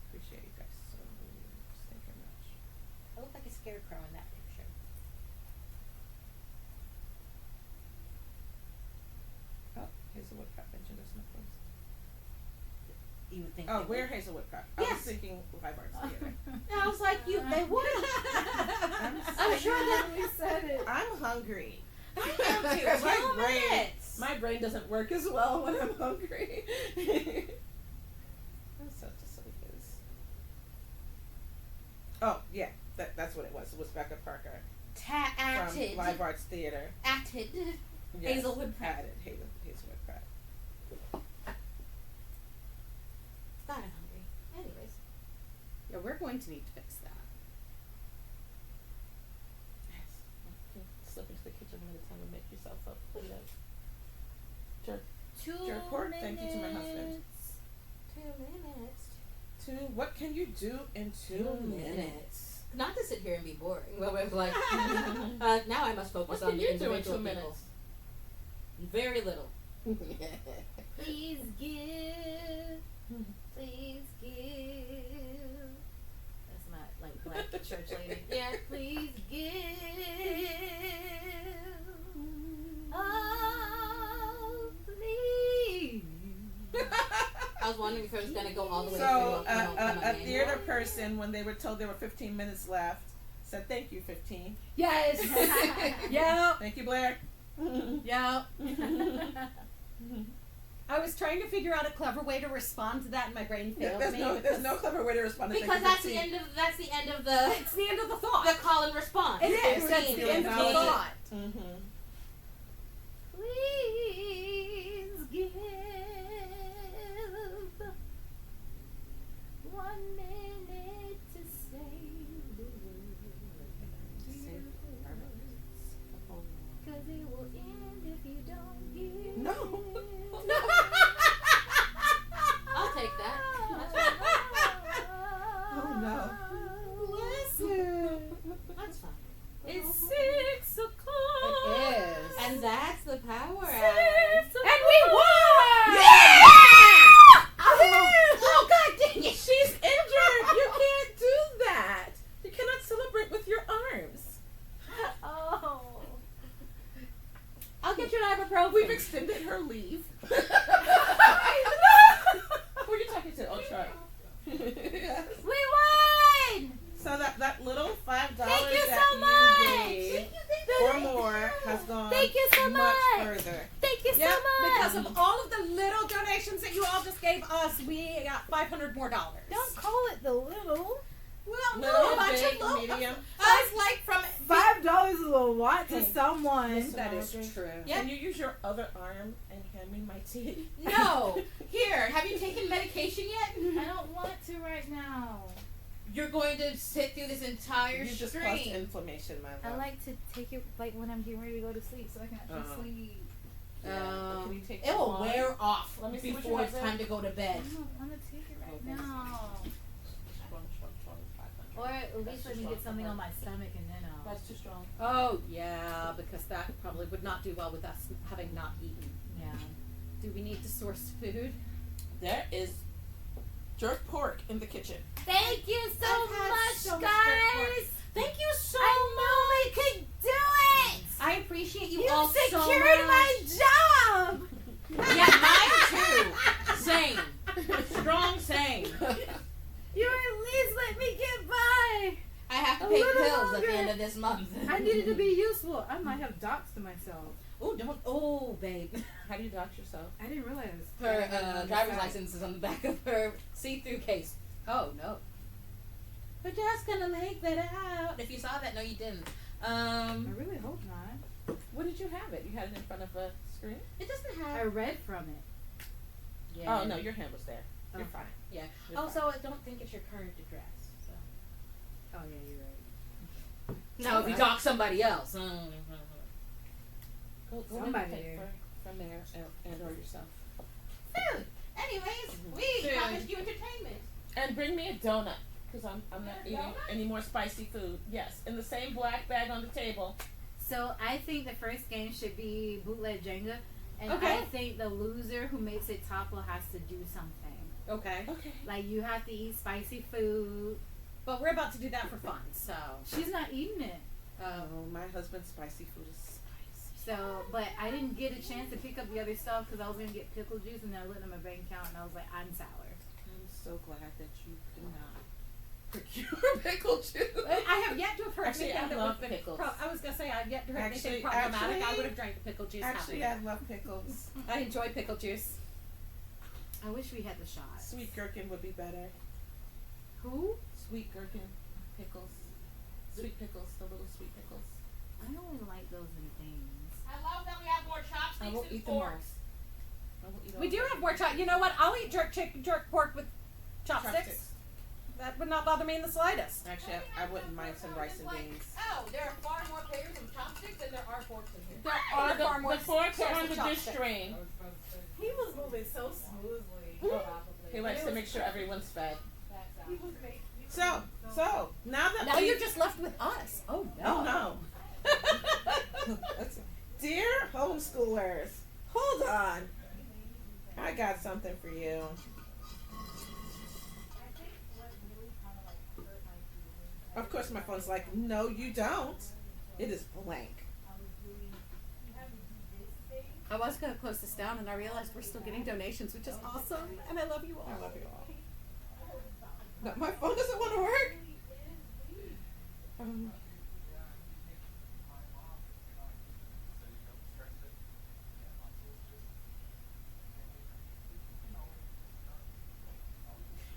S3: Appreciate you guys so much. Thank you very much.
S5: I look like a scarecrow in that picture.
S3: Oh, Hazelwood Crap mentioned us in the post.
S5: You would think.
S3: Oh,
S5: they
S3: we're
S5: would.
S3: Hazelwood Crap. I was
S5: Yes.
S3: thinking Live Arts Theater.
S5: I was like, they would. I'm sure that
S1: we said it.
S3: I'm hungry.
S5: I am too.
S3: my
S5: 2
S3: brain,
S5: minutes.
S3: my brain doesn't work as well when I'm hungry. That's such a silly goose. Oh yeah, that's what it was. It was Becca Parker
S5: Atted.
S3: from Live Arts Theater.
S5: Atted.
S3: Yes,
S5: Hazelwood Crap.
S3: added Hazelwood Crap.
S5: God, I'm hungry. Anyways.
S2: Yeah, we're going to need to fix that.
S3: Yes. Okay. Slip into the kitchen one at a time and make yourself up. Put it up. Jerk.
S1: 2
S3: Jerk pork,
S1: minutes.
S3: thank you to my husband.
S5: 2 minutes.
S3: What can you do in 2 minutes?
S5: Not to sit here and be boring. But we're like, now I must focus
S3: What
S5: on
S3: can
S5: the
S3: you do in
S5: individual
S3: 2
S5: people.
S3: minutes?
S5: Very little.
S1: Please give. Please give. That's my like black church lady. Yeah, please give. Oh, please.
S5: I was wondering if it was going to go all the way
S3: So
S5: through.
S3: a theater person, when they were told there were 15 minutes left, said, "Thank you, 15."
S2: Yes. Yep.
S3: Thank you, Blair.
S2: Yep. I was trying to figure out a clever way to respond to that, and my brain failed me.
S3: There's no clever way to respond to
S5: Because
S3: thank
S5: that's
S3: you,
S5: the
S3: 15.
S5: end of the
S2: It's the end of the thought.
S5: the call and response.
S2: It is. That's
S5: Routine.
S2: the end of the
S3: Acknowledge it.
S2: thought.
S3: Mm-hmm.
S1: Please give 1 minute to save the world. Cause it will end if you don't give.
S3: No.
S5: I'll take that.
S3: Oh no.
S2: Bless you.
S5: That's fine.
S1: It's 6 o'clock.
S2: It is.
S5: And that's the power
S1: 6
S5: hour.
S1: o'clock.
S2: And we won!
S3: Yeah!
S5: Oh, God dang it.
S3: She's injured. You can't do that. You cannot celebrate with your arms.
S1: Oh.
S5: I'll get you an ibuprofen.
S3: We've extended her leave. Who are you talking to? Oh, Charlie. Yes.
S1: We won!
S3: So that little $5
S1: Thank you
S3: that
S1: so much.
S3: you gave or more has gone
S1: Thank you so
S3: much
S1: much.
S3: further.
S1: Thank you
S2: Yep,
S1: so much.
S2: because of all of the little donations that you all just gave us, we got $500 more.
S1: Don't call it the little.
S2: Well, no,
S3: Little,
S2: a bunch
S3: big,
S2: of little.
S3: medium.
S2: I was like from
S1: $5 is a lot
S3: Hey,
S1: someone.
S3: listen,
S2: That is
S3: Audrey,
S2: true.
S3: Can you use your other arm and hand me my tea?
S5: No. Here, have you taken medication yet?
S1: I don't want to right now.
S5: You're going to sit through this entire
S3: You just caused
S5: stream.
S3: inflammation, my
S1: I
S3: love.
S1: like to take it like when I'm getting ready to go to sleep, so I can actually
S3: Uh-huh.
S1: sleep.
S3: Yeah. Can you take
S5: It will
S3: one?
S5: wear off
S3: Let me see what you
S5: before
S3: have
S5: it's
S3: there.
S5: time to go to bed.
S1: I don't want to take it right
S3: Okay.
S1: now. Or at least let me get something on my stomach and then I'll.
S3: That's too strong.
S2: Oh, yeah, because that probably would not do well with us having not eaten.
S1: Yeah.
S2: Do we need to source food?
S3: There is jerk pork in the kitchen.
S1: Thank you so
S2: I've had
S1: much,
S2: so much
S1: guys.
S5: Thank you so
S1: I
S5: much.
S1: knew we could do it.
S5: I appreciate you
S1: You
S5: all so
S1: secured
S5: much.
S1: my job.
S5: Yeah, I have to
S1: A
S5: pay
S1: little
S5: bills at the
S1: longer.
S5: end of this month.
S1: I needed to be useful. I might have doxed myself.
S5: Oh, don't. Oh, babe.
S3: How do you dox yourself?
S1: I didn't realize.
S5: Her driver's license is on the back of her see-through case. Oh, no. We're just gonna make that out. If you saw that, no, you didn't.
S1: I really hope not.
S3: What did you have it? You had it in front of a screen?
S5: It doesn't
S1: I
S5: have.
S1: read from it.
S5: Yeah.
S3: Oh, no, your hand was there. You're
S1: Oh.
S3: fine.
S5: Yeah.
S3: You're
S5: Oh,
S3: fine.
S5: so I don't think it's your current address. So.
S1: Oh yeah, you're right.
S5: Now, if you talk somebody else.
S3: Go
S1: Somebody
S3: take
S1: there.
S3: from there and or yourself.
S5: Food. Anyways, we
S3: Food.
S5: promised you entertainment.
S3: And bring me a donut, because I'm not eating any more spicy food. Yes, in the same black bag on the table.
S1: So I think the first game should be bootleg Jenga, and
S5: Okay.
S1: I think the loser who makes it topple has to do something.
S5: Okay.
S3: Okay.
S1: Like you have to eat spicy food.
S2: But we're about to do that for fun, so.
S1: She's not eating it.
S3: Oh, my husband's spicy food is spicy.
S1: So, but I didn't get a chance to pick up the other stuff because I was gonna get pickle juice, and then I looked at my bank account and I was like, I'm sour.
S3: I'm so glad that you did not procure pickle juice.
S2: I have yet to have heard
S3: Actually,
S2: anything
S3: I
S2: that
S3: love
S2: would have been
S3: pickles.
S2: I was gonna say I've yet to heard anything
S3: Actually-
S2: problematic. I
S3: actually-
S2: would have drank the pickle juice.
S3: Actually,
S2: happily.
S3: I love pickles.
S2: I enjoy pickle juice.
S1: I wish we had the shot.
S3: Sweet gherkin would be better.
S1: Who?
S3: Sweet gherkin pickles. Sweet pickles, the little sweet pickles.
S1: I don't like those in things.
S5: I love that we have more
S3: I
S5: chopsticks
S3: will
S5: and
S3: eat them all.
S5: forks.
S3: I will eat all
S2: We do
S3: of
S2: have
S3: them.
S2: more chop. You know what? I'll eat jerk pork with chopsticks. That would not bother me in the slightest.
S3: Actually, I wouldn't mind some rice and beans.
S5: Oh, there are far more pairs of chopsticks than there are forks in here.
S2: There are
S3: the,
S2: far more
S3: the forks are
S2: pairs
S3: on
S2: of
S3: the dish
S2: chopsticks.
S3: drain.
S6: He was moving so smoothly.
S3: He likes to make sure everyone's fed.
S6: He was making.
S3: So now that
S2: Now
S3: we-
S2: you're just left with us. Oh
S3: Oh
S2: no.
S3: no. Dear homeschoolers, hold on. I got something for you. Of course, my phone's like, no, you don't. It is blank.
S2: I was gonna close this down and I realized we're still getting donations, which is awesome. And I love you all.
S3: I love you all. No, my phone doesn't want to work.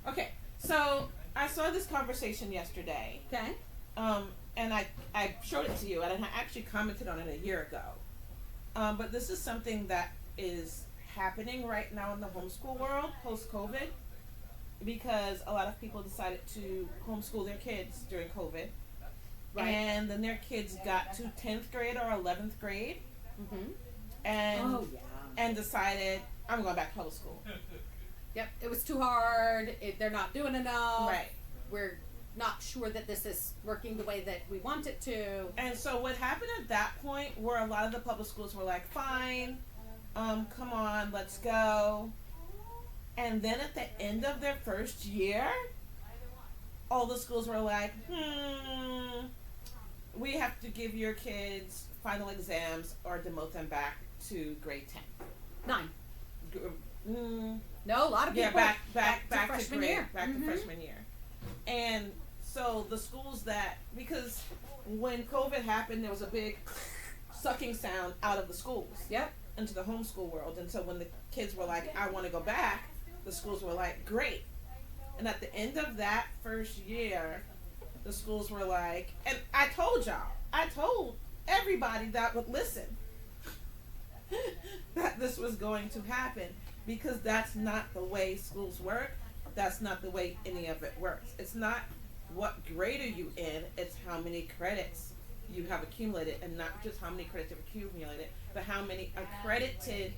S3: Okay, so I saw this conversation yesterday,
S2: Okay.
S3: and I showed it to you, and I actually commented on it a year ago. But this is something that is happening right now in the homeschool world post-COVID, because a lot of people decided to homeschool their kids during COVID,
S2: Right.
S3: and then their kids got to 10th grade or 11th grade,
S2: Mm-hmm.
S3: and
S2: Oh yeah.
S3: and decided I'm going back to public school.
S2: Yep. It was too hard. They're not doing enough.
S3: Right.
S2: We're not sure that this is working the way that we want it to.
S3: And so what happened at that point were a lot of the public schools were like, fine, come on, let's go. And then at the end of their first year, all the schools were like, we have to give your kids final exams or demote them back to grade 10.
S2: 9.
S3: Mm,
S2: No, a lot of
S3: yeah,
S2: people.
S3: back to
S2: freshman
S3: grade,
S2: year.
S3: back
S2: Mhm.
S3: to freshman year. And so the schools that, because when COVID happened, there was a big sucking sound out of the schools
S2: Yep.
S3: into the homeschool world. And so when the kids were like, I want to go back, the schools were like, great. And at the end of that first year, the schools were like, and I told everybody that would listen that this was going to happen, because that's not the way schools work. That's not the way any of it works. It's not what grade are you in, it's how many credits you have accumulated, and not just how many credits you've accumulated, but how many accredited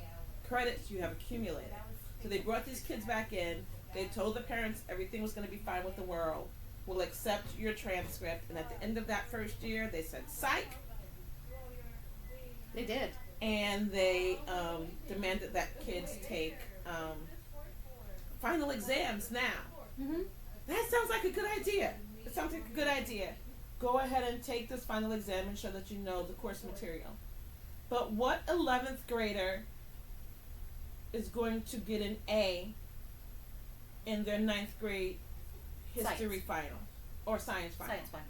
S3: credits you have accumulated. So they brought these kids back in, they told the parents everything was going to be fine with the world, we'll accept your transcript, and at the end of that first year, they said, psych,
S2: They did.
S3: and they demanded that kids take final exams now.
S2: Mm-hmm.
S3: That sounds like a good idea. It sounds like a good idea. Go ahead and take this final exam and show that you know the course material. But what 11th grader is going to get an A in their 9th grade history
S2: Science.
S3: final or science final?
S2: Science one.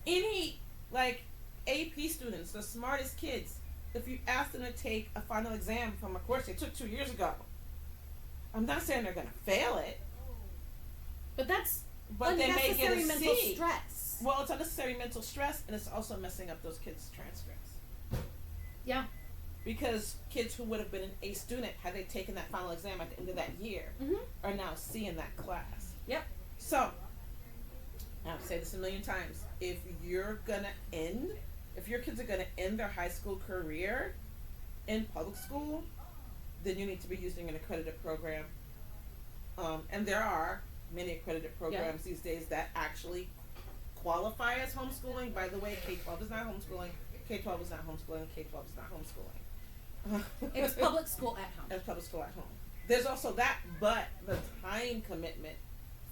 S3: any like AP students, the smartest kids, if you ask them to take a final exam from a course they took 2 years ago, I'm not saying they're gonna fail it,
S2: But that's
S3: but they may get
S2: unnecessary
S3: a
S2: mental
S3: C.
S2: stress.
S3: Well, it's unnecessary mental stress, and it's also messing up those kids' transcripts.
S2: Yeah.
S3: Because kids who would have been an A student had they taken that final exam at the end of that year
S2: Mm-hmm.
S3: are now C in that class.
S2: Yep.
S3: So, I've said this a million times. If your kids are gonna end their high school career in public school, then you need to be using an accredited program. And there are many accredited programs these days that actually qualify as homeschooling. By the way, K-12 is not homeschooling. K-12 is not homeschooling. K-12 is not homeschooling.
S2: It's public school at home.
S3: It's public school at home. There's also that, but the time commitment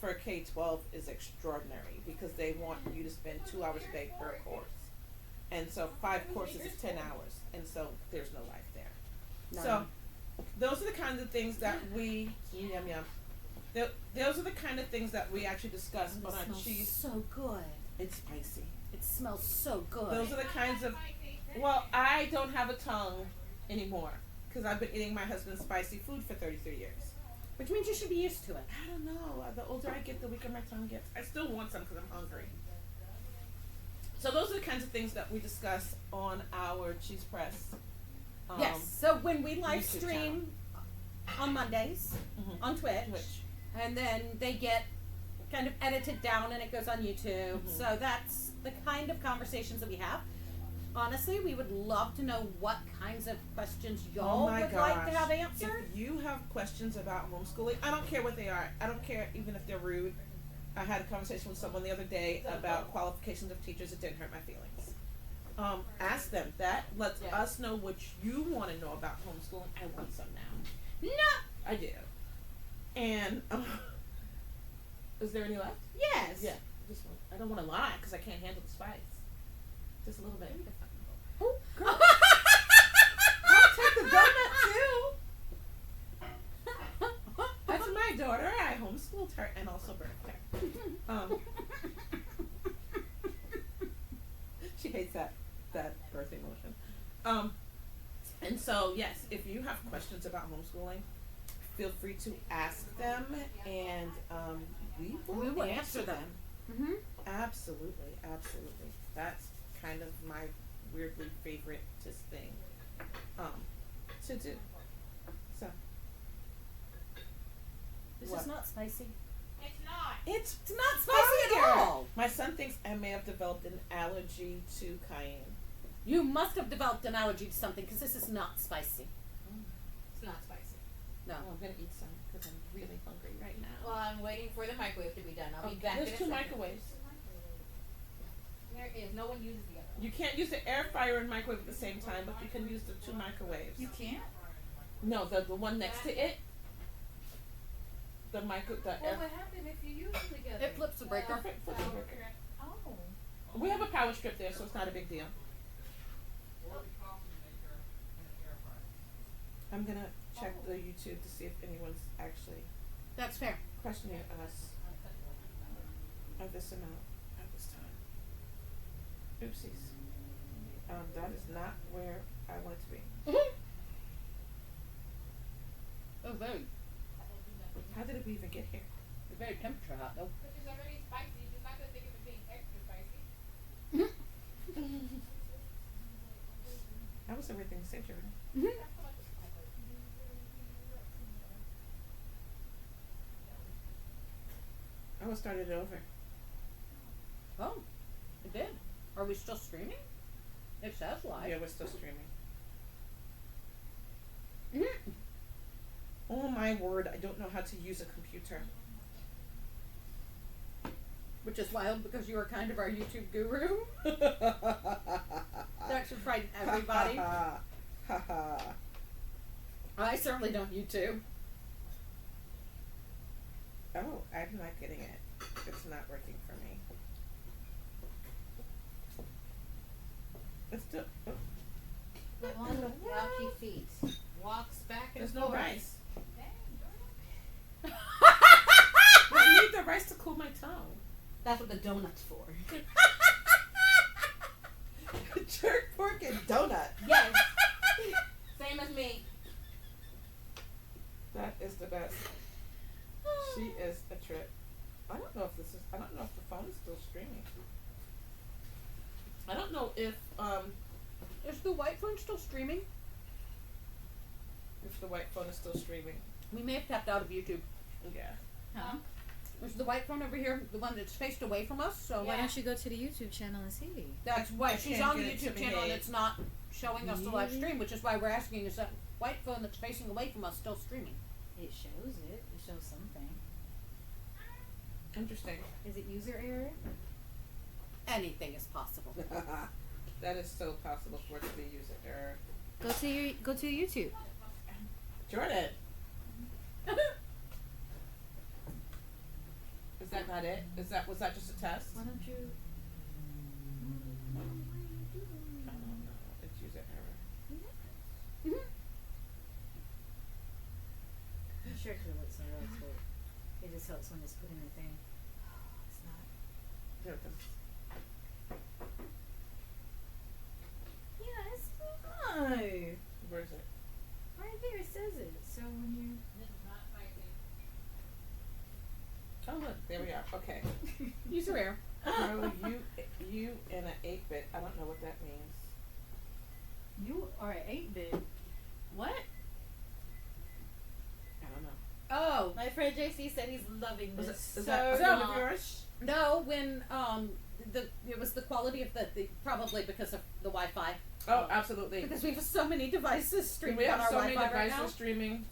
S3: for K-12 is extraordinary because they want you to spend 2 hours a day per course. And so 5 courses is 10 hours. And so there's no life there.
S2: None.
S3: So those are the kinds of things that we, yum yum. Those are the kind of things that we actually discuss
S2: It
S3: on our
S2: smells
S3: cheese.
S2: so good.
S3: It's spicy.
S2: It smells so good.
S3: Those are the kinds of, well, I don't have a tongue anymore because I've been eating my husband's spicy food for 33 years.
S2: Which means you should be used to it.
S3: I don't know. The older I get, the weaker my tongue gets. I still want some because I'm hungry. So those are the kinds of things that we discuss on our CheesePress.
S2: Yes. So when we live
S3: YouTube
S2: stream on Mondays
S3: Mhm.
S2: on Twitch,
S3: Twitch.
S2: and then they get kind of edited down and it goes on YouTube.
S3: Mhm.
S2: So that's the kind of conversations that we have. Honestly, we would love to know what kinds of questions y'all would like to have answered.
S3: If you have questions about homeschooling, I don't care what they are. I don't care even if they're rude. I had a conversation with someone the other day about qualifications of teachers. It didn't hurt my feelings. Ask them. That lets us know what you want to know about homeschooling. I want some now.
S2: No.
S3: I do. And is there any left?
S2: Yes.
S3: Yeah. Just one. I don't want to lie because I can't handle the spice. Just a little bit.
S2: Oh, girl.
S3: I'll take the donut too. That's my daughter. I homeschooled her and also birthed her. She hates that birthing motion. And so yes, if you have questions about homeschooling, feel free to ask them, and we will answer them.
S2: Mm-hmm.
S3: Absolutely, absolutely. That's kind of my weirdly favoriteest thing to do. So
S2: This
S3: What?
S2: is not spicy.
S3: it's
S2: It's not spicy
S3: fire.
S2: at all.
S3: My son thinks I may have developed an allergy to cayenne.
S2: You must have developed an allergy to something because this is not spicy.
S5: It's not spicy.
S2: No.
S3: Oh, I'm gonna eat some because I'm really hungry right now.
S5: Well, I'm waiting for the microwave to be done. I'll be back
S3: There's
S5: in a
S3: 2
S5: second.
S3: microwaves.
S5: There is. No one uses the other one.
S3: You can't use the air fryer and microwave at the same time, but you can use the 2 microwaves.
S1: You can't?
S3: No, the one next to it. The air.
S6: happened if you use them together?
S2: It flips the breaker.
S3: Flip the breaker.
S6: Oh.
S3: We have a power strip there, so it's not a big deal. I'm gonna check the YouTube to see if anyone's actually
S2: That's fair.
S3: questioning us of this amount at this time. Oopsies. That is not where I want it to be.
S2: Oh, very,
S3: How did we even get here?
S2: very temperature hot though.
S6: Which is already spicy, just not gonna think of it being extra spicy.
S3: That was the weird thing to say, Jordan. I will start it over.
S2: Oh, it did. Are we still streaming? It says live.
S3: Yeah, we're still streaming.
S2: Mhm.
S3: Oh my word, I don't know how to use a computer.
S2: Which is wild because you are kind of our YouTube guru. That should frighten everybody. I certainly don't YouTube.
S3: Oh, I'm not getting it. It's not working for me. Let's do it. Oh,
S5: The one with grouchy feet walks back and
S3: there's
S5: forth.
S3: no rice.
S6: Dang,
S3: I need the rice to cool my tongue.
S5: That's what the donut's for.
S3: Jerk pork and donut.
S5: Yes. Same as me.
S3: That is the best. She is a trip. I don't know if the phone is still streaming. I don't know if
S2: Is the white phone still streaming?
S3: the white phone is still streaming.
S2: We may have tapped out of YouTube.
S3: Yeah.
S1: Huh?
S2: There's the white phone over here, the one that's faced away from us. So
S1: Why don't you go to the YouTube channel and see?
S2: that's why
S3: I
S2: she's
S3: can't
S2: on the
S3: get it to
S2: YouTube channel and
S3: behave.
S2: it's not showing us the live
S1: Really?
S2: stream, which is why we're asking, is that white phone that's facing away from us still streaming?
S1: It shows it. It shows something.
S3: Interesting.
S1: Is it user error?
S2: Anything is possible.
S3: That is so possible for it to be user error.
S1: Go to YouTube.
S3: Jordan. Is that not it? Was that just a test?
S1: Why don't you?
S3: I don't know. It's user error.
S1: I'm sure it could look somewhere else, but it just helps when it's put in the thing. It's not.
S3: There it goes.
S1: Yeah, it's fine.
S3: Where is it?
S1: Right there, it says it. So when you.
S6: This is not spicy.
S3: Oh look, there we are. Okay.
S2: User error.
S3: Oh, you and an 8-bit. I don't know what that means.
S1: You are an 8-bit. What?
S3: I don't know.
S2: Oh,
S1: My friend JC said he's loving
S3: Is
S1: this.
S3: that a friend of yours?
S2: no, when it was the quality of the probably because of the Wi-Fi.
S3: Oh, absolutely.
S2: Because we have so many devices streaming
S3: We
S2: on
S3: have
S2: our
S3: so many
S2: Wi-Fi right
S3: devices
S2: now.
S3: streaming.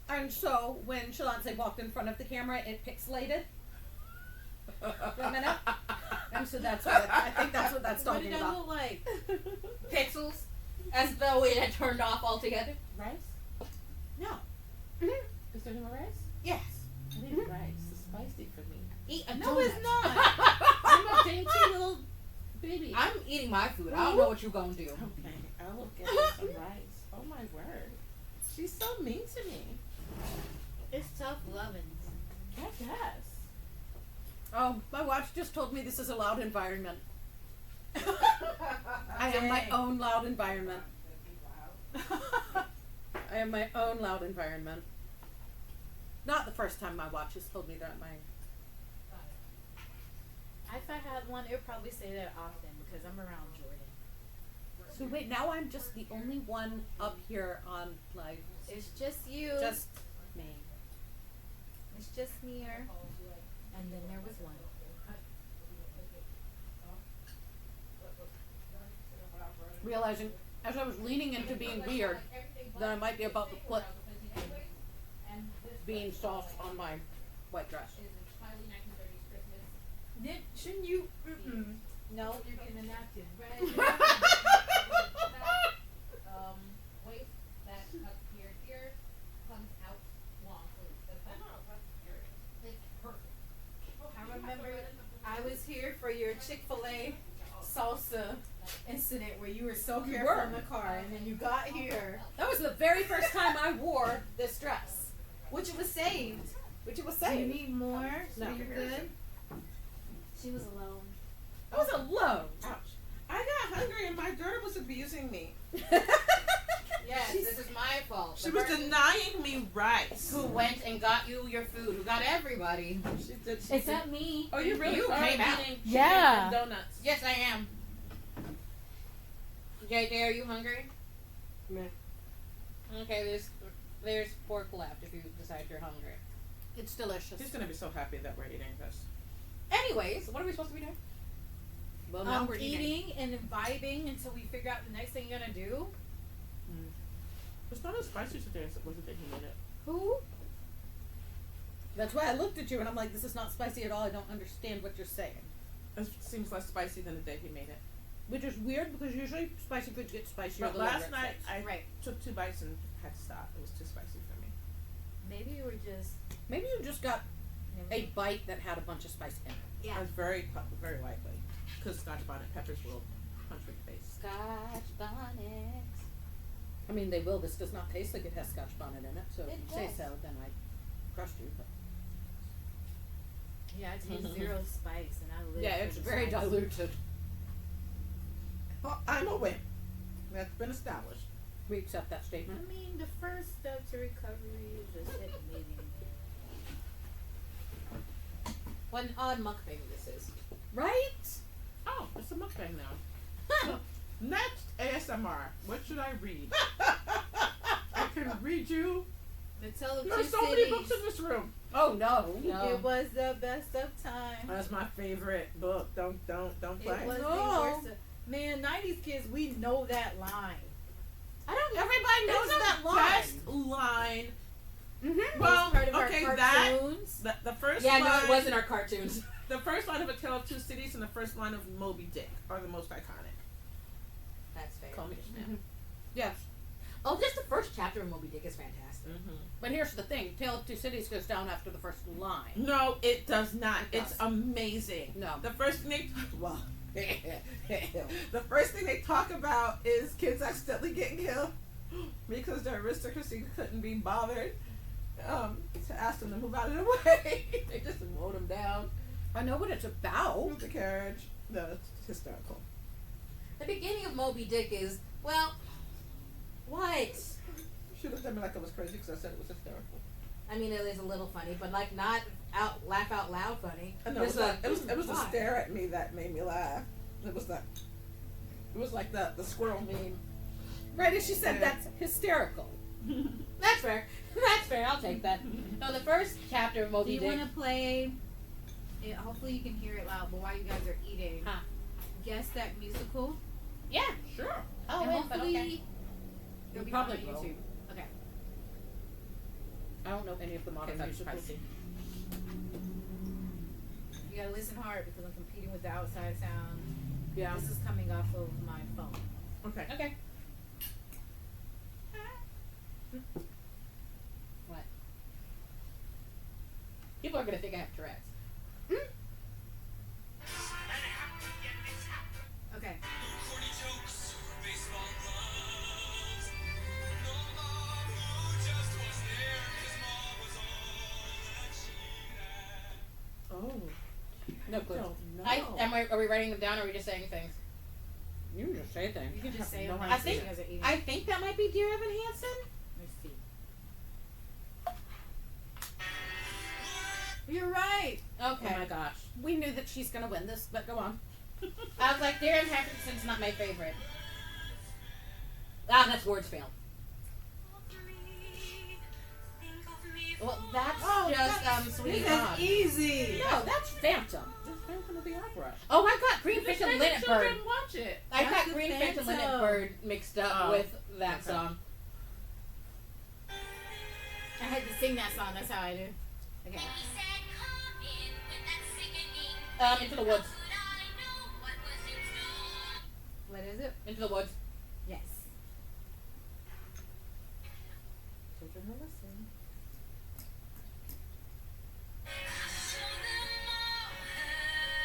S2: And so when Shalance walked in front of the camera, it pixelated for a minute. And so that's what I think that's what that's
S1: What
S2: talking
S1: did I
S2: about.
S1: look like?
S5: Pixels, as though it had turned off altogether.
S3: Rice?
S2: No.
S3: Is there any more rice?
S2: Yes.
S3: I need rice. It's spicy for me.
S5: Eat a
S1: No,
S5: donut.
S1: it's not. I'm a dainty little baby.
S5: I'm eating my food. I don't know what you gonna do.
S3: Okay, I will get you some rice. Oh my word. She's so mean to me.
S1: It's tough loving.
S3: I guess.
S2: Oh, my watch just told me this is a loud environment. I am my own loud environment. I am my own loud environment. Not the first time my watch has told me that.
S1: If I had one, it would probably say that often because I'm around Jordan.
S2: So wait, now I'm just the only one up here on live.
S1: It's just you.
S2: Just me.
S1: It's just me here. And then there was one.
S2: Realizing as I was leaning into being weird, that I might be about to put bean sauce on my white dress.
S1: Shouldn't you? No, you're getting a napkin.
S6: Waist that cuts here comes out long sleeve. It's perfect.
S1: I remember I was here for your Chick-fil-A salsa incident where you were so careful
S2: were.
S1: in the car, and then you got here,
S2: That was the very first time I wore this dress.
S1: which it was saved.
S2: Which it was
S1: Do you
S2: saying.
S1: need more?
S3: No,
S1: Are you
S3: here,
S1: good? She was alone.
S2: I was alone.
S3: Ouch. I got hungry and my daughter was abusing me.
S5: Yes, this is my fault.
S3: She
S5: The
S3: was
S5: person
S3: denying me rice.
S5: who went and got you your food, who got everybody.
S3: She did. She
S1: It's
S3: did.
S1: not me.
S3: Oh, you really
S5: You
S3: are
S5: came out.
S3: eating chicken
S1: Yeah.
S3: and donuts.
S5: Yes, I am. JJ, are you hungry?
S3: Meh.
S5: Okay, there's pork left if you decide you're hungry.
S2: It's delicious.
S3: She's gonna be so happy that we're eating this.
S5: Anyways, what are we supposed to be doing?
S2: Well, now we're
S1: Eating and vibing until we figure out the next thing you're gonna do.
S3: It's not as spicy today as it was the day he made it.
S1: Who?
S2: That's why I looked at you and I'm like, this is not spicy at all. I don't understand what you're saying.
S3: It seems less spicy than the day he made it.
S2: Which is weird because usually spicy foods get spicier.
S3: But
S2: the longer
S3: last
S2: it
S3: night
S2: sits.
S3: I
S1: Right.
S3: took 2 bites and had to stop. It was too spicy for me.
S1: Maybe you were just.
S2: Maybe you just got a bite that had a bunch of spice in it.
S3: I was very likely. Because Scotch bonnet peppers will punch me in the face.
S5: Scotch bonnets.
S2: I mean, they will. This does not taste like it has Scotch bonnet in it. So if
S5: It
S2: you say
S5: does.
S2: so, then I trust you. But
S1: Yeah, I taste zero spice, and I live.
S2: yeah,
S1: for
S2: it's
S1: the
S2: very
S1: spice.
S2: diluted.
S3: I'm a win. That's been established.
S5: We accept that
S1: I
S5: statement.
S1: mean, the first step to recovery is just admitting it.
S5: What an odd mukbang this is.
S2: Right?
S3: Oh, it's a mukbang now. Next, ASMR. What should I read? I can read you.
S1: The Tale of
S3: There are
S1: Two
S3: so many
S1: Cities.
S3: books in this room.
S2: Oh no.
S5: No.
S1: It was the best of times.
S3: That's my favorite book. Don't play.
S1: It was
S2: No.
S1: the worst. Man, 90s kids, we know that line.
S5: I don't.
S2: Everybody knows
S3: It's
S2: that
S3: the
S2: line.
S3: best line.
S2: Mm-hmm.
S3: Well,
S1: It's part of
S3: okay,
S1: our
S3: that
S1: cartoons.
S3: the first
S5: Yeah,
S3: line.
S5: no, it wasn't our cartoons.
S3: The first line of A Tale of Two Cities and the first line of Moby Dick are the most iconic.
S5: That's fair.
S3: Call me a snap.
S2: Yes.
S5: Oh, just the first chapter of Moby Dick is fantastic.
S3: Mm-hmm.
S2: But here's the thing. Tale of Two Cities goes down after the first line.
S3: No, it does not.
S2: It
S3: It's
S2: does.
S3: amazing.
S2: No.
S3: The first thing they well, the first thing they talk about is kids accidentally getting killed because the aristocracy couldn't be bothered to ask them to move out of the way. They just mowed them down
S2: I know what it's about.
S3: with the carriage. No, it's hysterical.
S5: The beginning of Moby Dick is, well, what?
S3: She looked at me like I was crazy because I said it was hysterical.
S5: I mean, it is a little funny, but like not laugh out loud funny.
S3: I know,
S5: Just
S3: it was the
S5: why?
S3: stare at me that made me laugh. It was like the squirrel meme.
S2: Right as she said,
S3: Yeah.
S2: that's hysterical.
S5: That's fair. That's fair. I'll take that. No, the first chapter of
S1: Do
S5: Moby
S1: you
S5: Dick.
S1: want to play? Hopefully you can hear it loud, but while you guys are eating,
S5: Huh.
S1: guess that musical.
S5: Yeah.
S3: Sure.
S5: Oh,
S1: and
S5: wait, but
S1: hopefully
S5: okay.
S1: it'll be
S2: Probably
S1: on
S2: will.
S1: YouTube. Okay.
S2: I don't know any of the modern
S3: Okay, that's
S2: musicals.
S3: spicy.
S1: You gotta listen hard because I'm competing with the outside sound.
S2: Yeah.
S1: This is coming off of my phone.
S3: Okay.
S5: Okay. What? People are gonna think I have Tourette's.
S1: Okay.
S3: Oh.
S5: No clue.
S3: Don't know.
S5: Are we writing them down or are we just saying things?
S2: You can just say things.
S1: You can just
S3: have
S1: say
S3: no
S1: them
S3: idea.
S1: as you guys are eating.
S5: I think that might be Dear Evan Hansen.
S1: Let's see. You're right.
S5: Okay.
S2: Oh my gosh. We knew that she's gonna win this, but go on.
S5: I was like, Dear Evan Hansen's not my favorite. Ah, that's Words Fail. Well, that's just Sweetie Todd.
S1: easy.
S2: No, that's Phantom. That's Phantom of the Opera.
S5: Oh, I got Green Fish and Linnet Bird.
S3: Children watch it.
S5: I
S1: That's
S5: got
S1: the
S5: Green Fish and Linnet
S1: Phantom.
S5: Bird mixed up
S3: Oh,
S5: with that
S3: okay.
S5: song.
S1: I had to sing that song. That's how I do. Okay.
S5: Into the Woods.
S1: What is it?
S5: Into the Woods.
S1: Yes.
S3: Children will listen.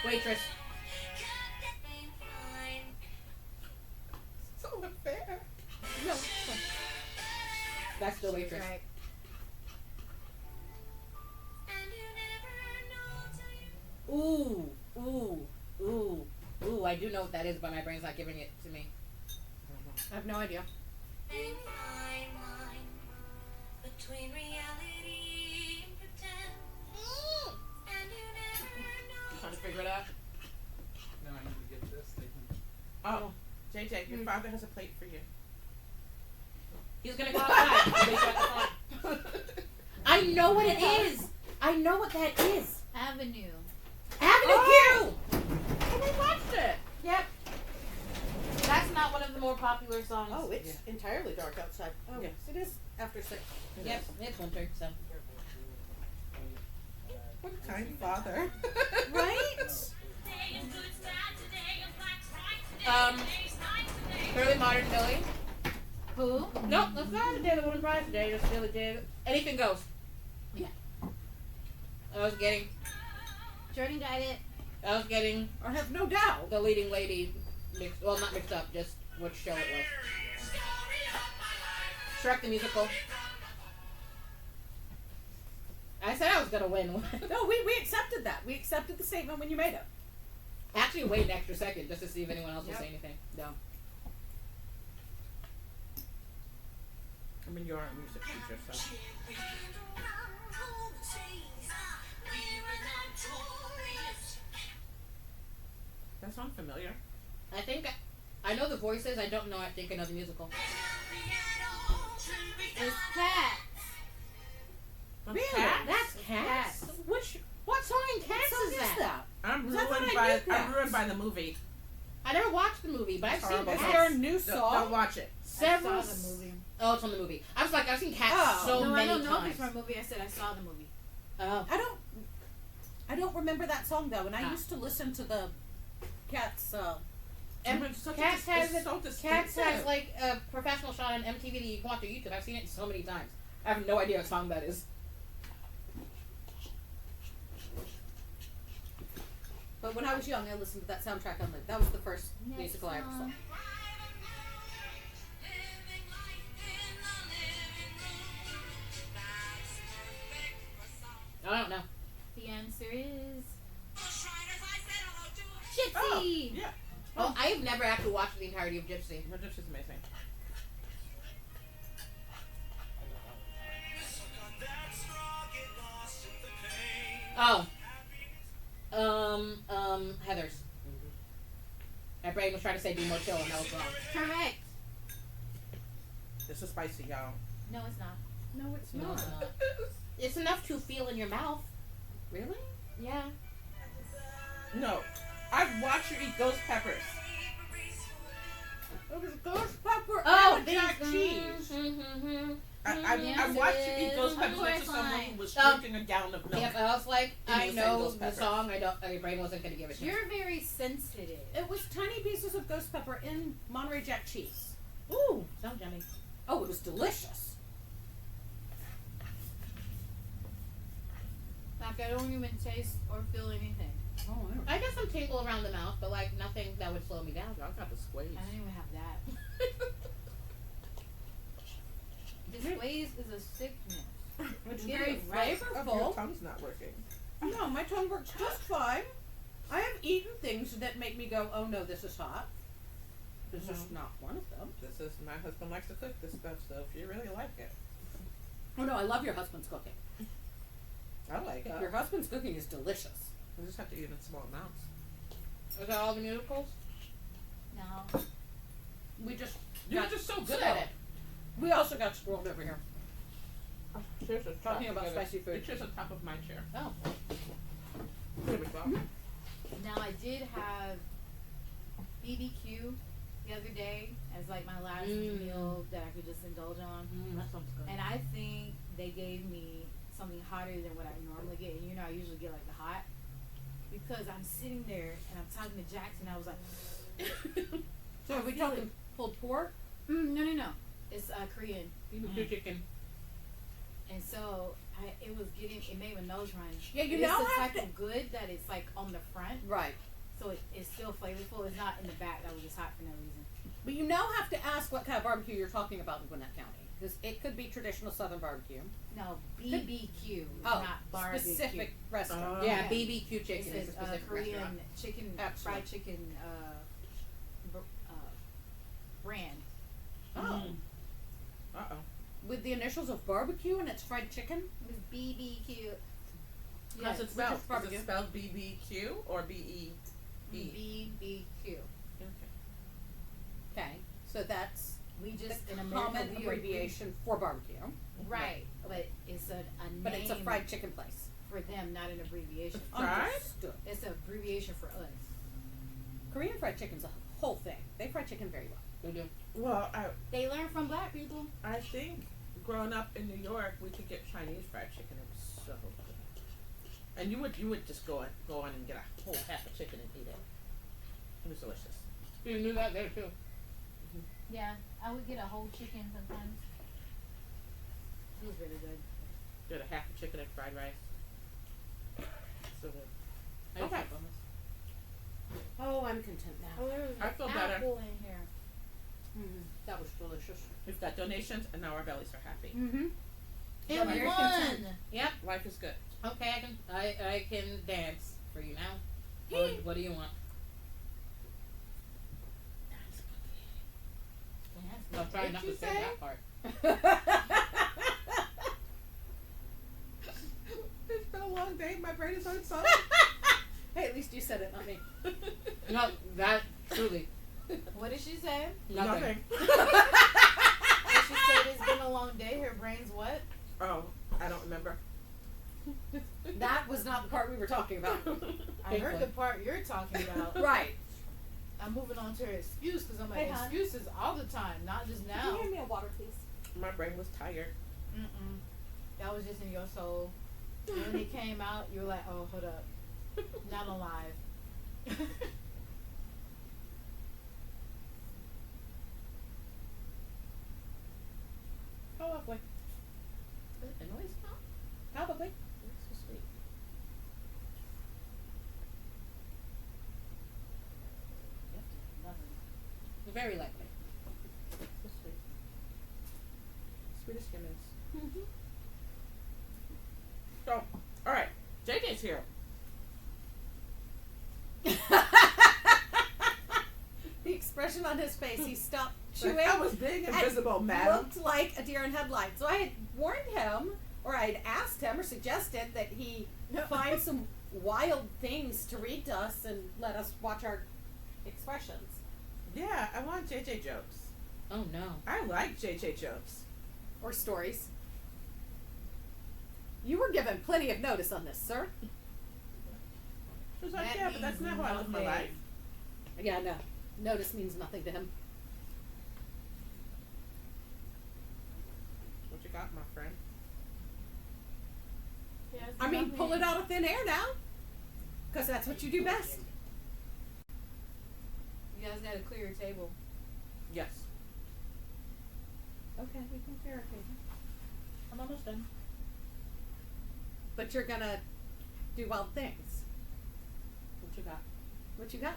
S5: Waitress.
S3: So unfair.
S5: No. That's the Waitress.
S1: Right.
S5: Ooh, ooh, ooh, ooh. I do know what that is, but my brain's not giving it to me.
S2: I have no idea.
S7: Between reality and pretend, and you never know.
S5: Trying to figure it out.
S4: No, I need to get this. They can...
S3: Oh, JJ, your father has a plate for you.
S5: He's gonna go outside. He'll be at the front. I know what it is. I know what that is.
S1: Avenue.
S5: Avenue
S3: Oh!
S5: Q.
S3: Oh, we watched it.
S5: Yep. That's not one of the more popular songs.
S2: Oh, it's entirely dark outside. Oh,
S3: Yes.
S2: it is after 6.
S5: Yep. It's winter, so.
S3: What a kind father.
S2: Right?
S5: Early modern Billy.
S1: Who?
S5: Nope, let's not have the day the woman cries today. Just Billy day. Anything goes.
S1: Yeah.
S5: I was getting
S2: I have no doubt.
S5: the leading lady mixed. Well, not mixed up. Just which show it was. Shrek the Musical. I said I was gonna win.
S2: No, we accepted that. We accepted the statement when you made it.
S5: Actually, wait an extra second just to see if anyone else will say anything. No.
S3: I mean, you're a music teacher, so. That sounds familiar.
S5: I think I know the voices. I don't know. I think I know the musical.
S1: It's Cats.
S3: Really?
S5: Cats? That's
S1: Cats.
S5: Cats. What song in Cats
S2: What
S5: is
S2: song
S5: that?
S3: I'm
S2: Was that
S3: ruined
S2: what I
S3: by
S2: knew that?
S3: I'm ruined by the movie.
S5: I never watched the movie, but I've
S3: It's
S5: seen
S3: horrible.
S2: Is
S5: Cats.
S2: there a new
S3: Don't
S2: song?
S3: watch it.
S5: Several.
S1: I saw the movie.
S5: Oh, it's on the movie. I was like, I've seen Cats
S2: Oh.
S5: so
S1: No, I
S5: many
S1: don't know if
S5: times.
S1: it's from a movie. I said I saw the movie.
S5: Oh.
S2: I don't remember that song though, and I
S5: Ah.
S2: used to listen to the Cats.
S5: And
S3: It's such
S5: Cats
S3: a,
S5: has
S3: it's so
S5: Cats
S3: distinctive.
S5: has like a professional shot on MTV that you can watch on YouTube. I've seen it so many times. I have no idea what song that is.
S2: But when I was young, I listened to that soundtrack on loop. That was the first
S1: Next
S2: musical I ever saw.
S1: song.
S5: I don't know.
S1: The answer is
S3: Oh,
S1: Gypsy.
S3: yeah.
S5: Oh, I've never actually watched the entirety of Gypsy.
S3: But this is amazing.
S5: Oh. Heather's. My brain was trying to say Be More Chill and that was wrong.
S1: Correct.
S3: This is spicy, y'all.
S1: No, it's not.
S2: No, it's
S5: No,
S2: not.
S5: it's not. It's enough to feel in your mouth.
S2: Really?
S5: Yeah.
S3: No. I've watched you eat ghost peppers.
S2: It was ghost pepper
S5: Oh,
S2: and jack cheese.
S3: I watched you eat ghost peppers
S1: Of
S3: next to
S1: course
S3: someone
S1: not.
S3: who was
S5: Oh.
S3: drinking a gallon of milk.
S5: Yep, I was like,
S3: Give me
S5: I
S3: the same
S5: know
S3: ghost
S5: the
S3: pepper.
S5: song. My brain wasn't going to give it to me.
S1: You're very sensitive.
S2: It was tiny pieces of ghost pepper in Monterey Jack cheese.
S5: Ooh, sounds yummy.
S2: Oh, it was delicious.
S1: Like I don't even taste or feel anything.
S2: Oh,
S5: I got some tingle around the mouth, but like nothing that would slow me down.
S3: Y'all got the squeeze.
S1: I don't even have that. This ways is a sickness.
S2: It's
S1: Get
S2: very
S1: it right.
S3: Your
S2: flavorful.
S3: tongue's not working.
S2: No, my tongue works just fine. I have eaten things that make me go, oh no, this is hot. This is not one of them.
S3: This is my husband likes to cook this stuff, so if you really like it,
S2: Oh no, I love your husband's cooking.
S3: I like it.
S2: Your husband's cooking is delicious.
S3: We just have to eat in small amounts.
S5: Is that all the musicals?
S1: No.
S2: We just
S3: You're
S2: got
S3: just so good
S2: spoiled.
S3: at it.
S2: We also got spoiled over here.
S3: Cheers is
S2: Talking
S3: top.
S2: about
S3: Give it-
S2: spicy food.
S3: It's just on top of my chair.
S5: Oh.
S3: There we go.
S1: Now I did have BBQ the other day as like my last meal that I could just indulge on.
S5: That sounds good.
S1: And I think they gave me something hotter than what I normally get. And you know I usually get like the hot. Because I'm sitting there and I'm talking to Jackson, I was like
S2: So are we talking pulled pork?
S1: no. It's Korean.
S5: BBQ chicken.
S1: And so it made my nose run.
S2: Yeah, you
S1: It's
S2: now
S1: the
S2: have
S1: type
S2: to.
S1: of good that it's like on the front.
S2: Right.
S1: So it's still flavorful. It's not in the back that was just hot for no reason.
S2: But you now have to ask what kind of barbecue you're talking about in Gwinnett County. Because it could be traditional Southern barbecue.
S1: No, BBQ,
S2: Oh,
S1: not barbecue.
S2: specific restaurant.
S5: Yeah,
S1: Yeah.
S5: BBQ chicken
S1: It's
S5: is a
S1: a
S5: specific
S1: Korean
S5: restaurant.
S1: chicken,
S2: Excellent.
S1: fried chicken brand.
S2: Oh.
S3: Uh-oh.
S2: With the initials of barbecue and it's fried chicken?
S1: It was BBQ.
S3: How's it
S2: which
S3: spelled?
S2: is
S3: Is
S2: barbecue.
S3: it spelled BBQ or B-E-E?
S1: BBQ.
S3: Okay.
S2: Okay. So that's
S1: We just
S2: the
S1: in America
S2: common
S1: we
S2: abbreviation for barbecue.
S1: right, but it's a name
S2: But it's a fried chicken place.
S1: for them, not an abbreviation.
S3: Fried?
S2: Understood.
S1: It's an abbreviation for us.
S2: Korean fried chicken's a whole thing. They fry chicken very well.
S5: We do.
S3: Well,
S1: They learn from black people.
S3: I think growing up in New York, we could get Chinese fried chicken. It was so good. And you would just go on and get a whole half a chicken and eat it. It was delicious.
S5: You knew that there too.
S1: Yeah, I would get a whole chicken sometimes. It was really good.
S3: Get a half a chicken and fried rice. So good.
S5: I
S3: Okay.
S5: used to hummus.
S2: Oh, I'm content now.
S1: there's
S3: I feel better.
S1: apple in here.
S2: That was delicious.
S3: We've got donations and now our bellies are happy.
S2: Mm-hmm.
S1: And we
S2: very
S1: won.
S2: content.
S5: Yep.
S3: Life is good.
S5: Okay, I can dance for you now. What do you want? I'm trying not to
S2: you
S5: say
S2: say?
S5: that part.
S2: It's been a long day. My brain is on salt. Hey, at least you said it, not me.
S5: No, that truly
S1: What did she say?
S5: nothing.
S1: When she said it's been a long day, her brain's what?
S3: Oh, I don't remember.
S2: That was not the part we were talking about.
S1: I heard the part you're talking about.
S2: Right.
S1: I'm moving on to her excuse because I'm like,
S2: Hey, hon.
S1: excuses all the time, not just
S2: Can
S1: now.
S2: you hand me a water, please?
S3: My brain was tired.
S1: Mm-mm. That was just in your soul. And when it came out, you were like, oh, hold up. Not alive.
S2: Oh, lovely. Is it a noise now? Probably.
S3: That's so sweet.
S5: Very likely.
S3: So sweet. Sweet as humans. So, all right. JJ's here.
S2: The expression on his face, he stopped
S3: Like,
S2: chewing.
S3: I was being
S2: and
S3: invisible, madam.
S2: Looked like a deer in headlights. So I had warned him, or I had asked him, or suggested that he find some wild things to read to us and let us watch our expressions.
S3: Yeah, I want JJ jokes.
S5: Oh no.
S3: I like JJ jokes.
S2: Or stories. You were given plenty of notice on this, sir.
S3: She was like,
S1: That
S3: yeah, but that's
S1: means
S3: not how I live my
S1: nothing.
S3: life.
S2: Yeah, no. Notice means nothing to him.
S3: What you got, my friend?
S2: I mean, pull it out of thin air now. Because that's what you do best.
S1: You guys gotta clear your table.
S3: Yes.
S2: Okay, we can clear our table.
S1: I'm almost done.
S2: But you're gonna do wild things.
S5: What you got?
S2: What you got?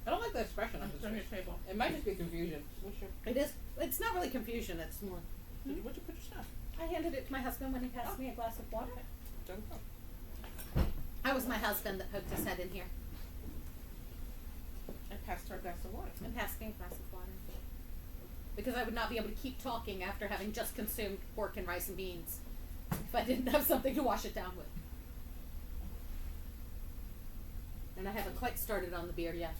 S5: I don't like the expression on his
S3: Turn your
S5: face.
S3: table.
S5: It might just be confusion.
S3: What's your,
S2: It is. It's not really confusion. It's more.
S3: what'd you put your stuff?
S2: I handed it to my husband when he passed me a glass of water.
S3: Don't go.
S2: That was my husband that poked his head in here
S3: I passed her a glass of water.
S2: and passed me a glass of water. Because I would not be able to keep talking after having just consumed pork and rice and beans if I didn't have something to wash it down with. And I haven't quite started on the beer yet.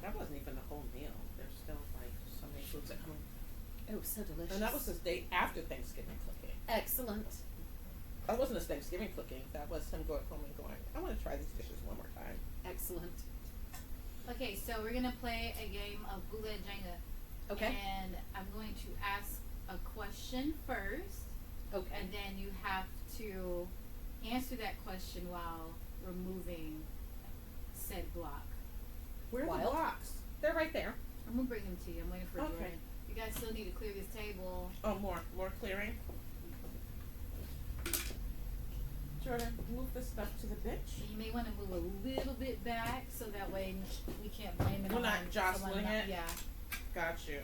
S3: That wasn't even the whole meal. There's still like so many foods that come.
S2: Oh, so delicious.
S3: And that was his day after Thanksgiving cooking.
S2: excellent.
S3: That wasn't his Thanksgiving cooking. That was him going home and going, I want to try these dishes one more time.
S2: Excellent.
S1: Okay, so we're gonna play a game of Gula Jenga.
S2: Okay.
S1: And I'm going to ask a question first,
S2: Okay.
S1: and then you have to answer that question while removing said block.
S3: Where are the
S2: Wild.
S3: blocks?
S2: They're right there.
S1: I'm gonna bring them to you. I'm waiting for
S3: Okay.
S1: Jordan. You guys still need to clear this table.
S3: Oh, more clearing. Jordan, move this stuff to the bench.
S1: You may want to move a little bit back so that way we can't blame it
S3: We're
S1: on
S3: not
S1: someone
S3: jostling
S1: not-
S3: it?
S1: Yeah.
S3: Got you.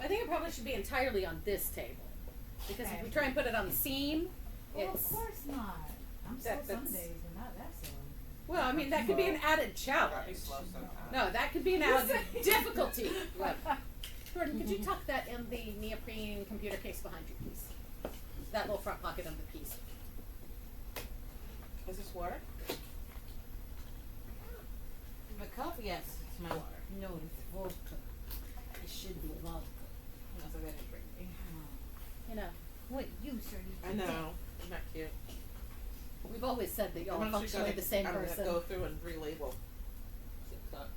S2: I think it probably should be entirely on this table. Because
S1: Okay.
S2: if we try and put it on the seam,
S1: Well, of
S2: it's...
S1: course not. I'm so
S2: That's-
S1: some days, but not that so.
S2: Well, I mean, that could be an added challenge. No, that could be an added difficulty. Right. Jordan, could you tuck that in the neoprene computer case behind you, please? That little front pocket of the piece.
S3: Is this water?
S1: The cup, yes, it's my water. No, it's vodka. It should be vodka. That's a better drink.
S2: You know,
S1: What use are you?
S3: I know. Isn't that cute?
S2: we've always said that y'all
S3: I'm
S2: are
S3: actually
S2: functionally the same
S3: I'm
S2: person.
S3: gonna go through and relabel some cups.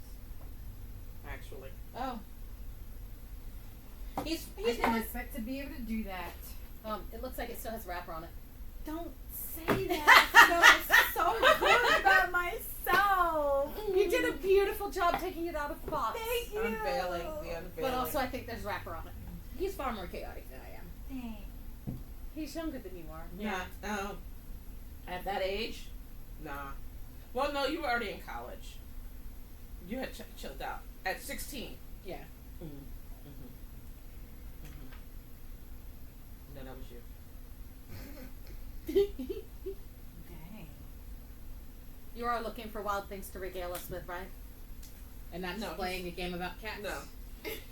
S3: Actually.
S2: Oh.
S1: I
S2: He's
S1: didn't
S2: not,
S1: expect to be able to do that.
S2: it looks like it still has wrapper on it.
S1: Don't say that. so good about myself.
S2: You did a beautiful job taking it out of the box.
S1: Thank you.
S3: Unveiling the unveiling.
S2: But also I think there's wrapper on it.
S5: He's far more chaotic than I am.
S1: Dang.
S2: He's younger than you are.
S3: Yeah. At that age, nah. Well, no, you were already in college. You had chilled out at 16.
S5: Yeah.
S3: Mm-hmm. No, that was you.
S1: Dang.
S2: You are looking for wild things to regale us with, right?
S5: And not just
S3: No.
S5: playing a game about cats.
S3: No.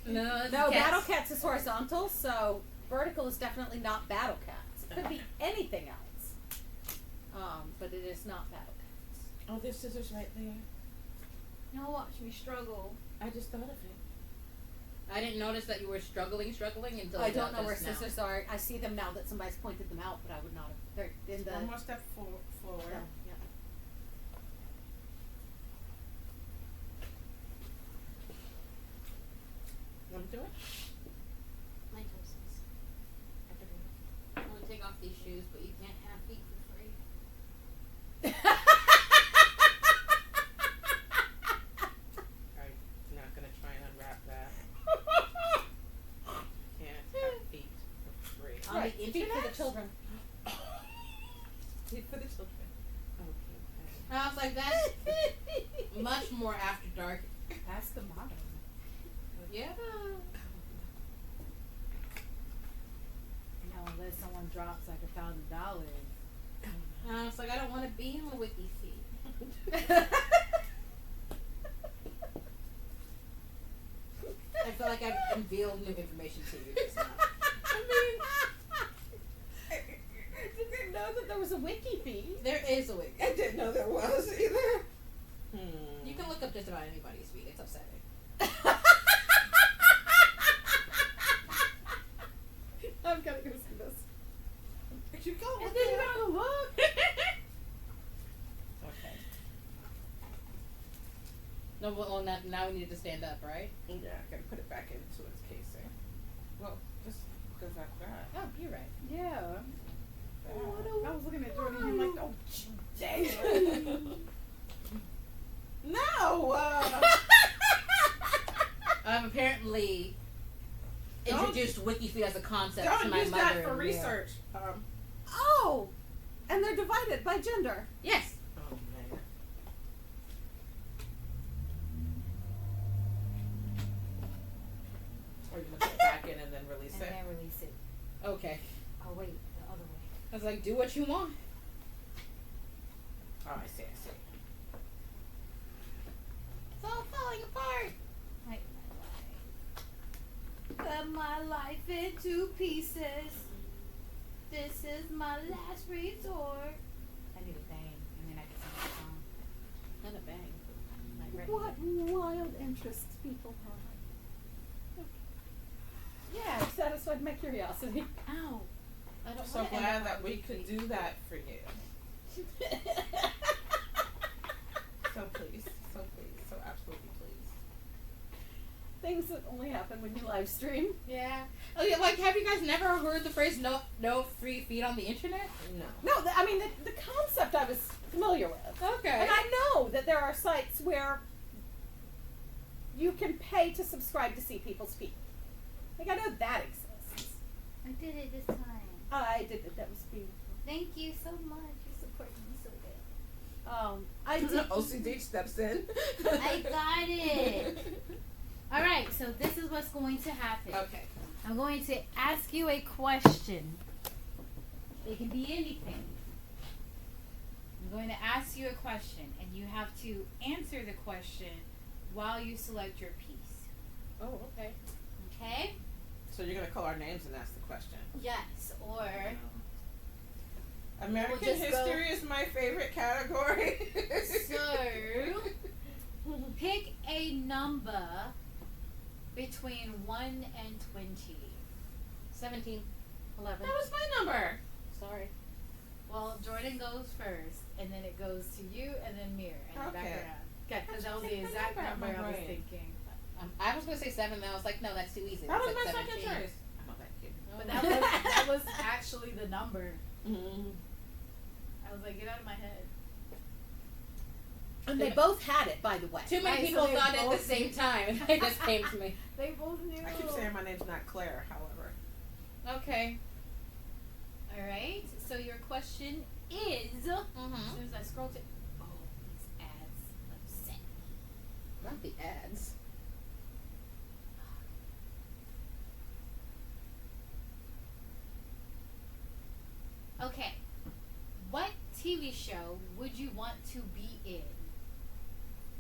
S5: No, it's
S2: No,
S5: cats.
S2: Battle Cats is horizontal, so vertical is definitely not Battle Cats. It could be anything else. But it is not Battle Cats.
S3: Oh, there's scissors right there.
S1: Now watch me struggle.
S3: I just thought of it.
S5: I didn't notice that you were struggling until
S2: I don't know where
S5: just now.
S2: scissors are. I see them now that somebody's pointed them out, but I would not have. They're in the.
S3: One more step forward.
S2: Yeah.
S3: You want me to do it?
S5: My toesies. I'm gonna take off these shoes, but you can't have feet for free.
S3: I'm not gonna try and unwrap that. Can't have feet for free.
S5: On
S2: Right,
S5: the
S2: feet for
S5: internet?
S2: the children.
S3: Feet for the children. Okay.
S5: I was like, that's much more after dark.
S2: That's the motto.
S5: Yeah.
S1: No, unless someone drops like $1,000.
S5: And I was like, I don't want to be on the wiki feed. I feel like I've unveiled new information to you just now.
S2: Didn't know that there was a wiki feed.
S5: There is a wiki.
S3: I didn't know there was either.
S5: You can look up just about anybody's feed. It's upsetting.
S2: I'm gonna go see this.
S3: You go.
S2: And then you're gonna look.
S3: Okay.
S5: No, well, now we need to stand up, right?
S3: Yeah, I gotta put it back into its casing. Well, just because like that.
S5: Oh, you're right.
S2: Yeah.
S3: that.
S2: I was looking at Jordan and I'm like, oh, dang.
S3: No!
S5: I've apparently
S3: Don't-
S5: introduced WikiFeed as a concept to
S3: Don't
S5: my
S3: use
S5: mother.
S3: that for
S5: and
S3: research.
S2: Oh! And they're divided by gender.
S5: Yes.
S3: Oh, man. Or you put it back in and then release
S1: And
S3: it.
S1: then release it.
S5: Okay.
S1: Oh, wait, the other way.
S5: I was like, do what you want.
S3: Oh, I see.
S5: It's all falling apart.
S1: Like my life. Cut my life into pieces. This is my last resort. I need a bang, and then I can sing the song.
S5: Not a bang.
S1: Like right
S2: What wild interests people have. Yeah, it satisfied my curiosity.
S1: Ow.
S5: I don't
S3: I'm so
S5: wanna end
S3: glad
S5: up
S3: that
S5: on
S3: we
S5: WikiFeed.
S3: could do that for you. So please, so absolutely please.
S2: Things that only happen when you live stream.
S5: Yeah. Oh, yeah, like, have you guys never heard the phrase no free feed on the internet?
S3: No.
S2: No, I mean, the concept I was familiar with.
S5: Okay.
S2: And I know that there are sites where you can pay to subscribe to see people's feed. Like, I know that exists.
S1: I did it this time.
S2: I did it. That was beautiful.
S1: Thank you so much. You support me so well.
S2: I did.
S3: OCD steps in.
S1: I got it. All right, so this is what's going to happen.
S3: Okay.
S1: I'm going to ask you a question. It can be anything. I'm going to ask you a question, and you have to answer the question while you select your piece.
S5: Oh, okay.
S1: Okay?
S3: So you're gonna call our names and ask the question.
S1: Yes, or
S3: American
S1: We'll just go-
S3: history is my favorite category.
S1: so pick a number between 1 and 20.
S5: 17.
S2: 11.
S3: That was my number.
S5: Sorry.
S1: Well, Jordan goes first, and then it goes to you, and then Mir, and then back
S3: Okay.
S1: around. Okay, because that was the
S3: Take my
S1: exact
S3: number out
S1: number
S3: my
S1: I was
S3: brain.
S1: thinking.
S5: I was going to say 7, and I was like, no, that's too easy.
S3: That
S5: It's
S3: was
S5: like
S3: my
S5: 17.
S3: second choice. I'm not that cute.
S1: But that was actually the number.
S3: Mm-hmm.
S1: I was like, get out of my head.
S2: And they both had it, by the way.
S5: Too many
S1: Right,
S5: people
S1: so they
S5: thought it at the
S1: both-
S5: same time, and it just came to me.
S1: They both knew.
S3: I keep saying my name's not Claire, however.
S5: Okay.
S1: All right. So your question is. As
S5: Mm-hmm.
S1: soon as I scroll to. Oh, these ads upset me.
S5: Not the ads.
S1: Okay. What TV show would you want to be in?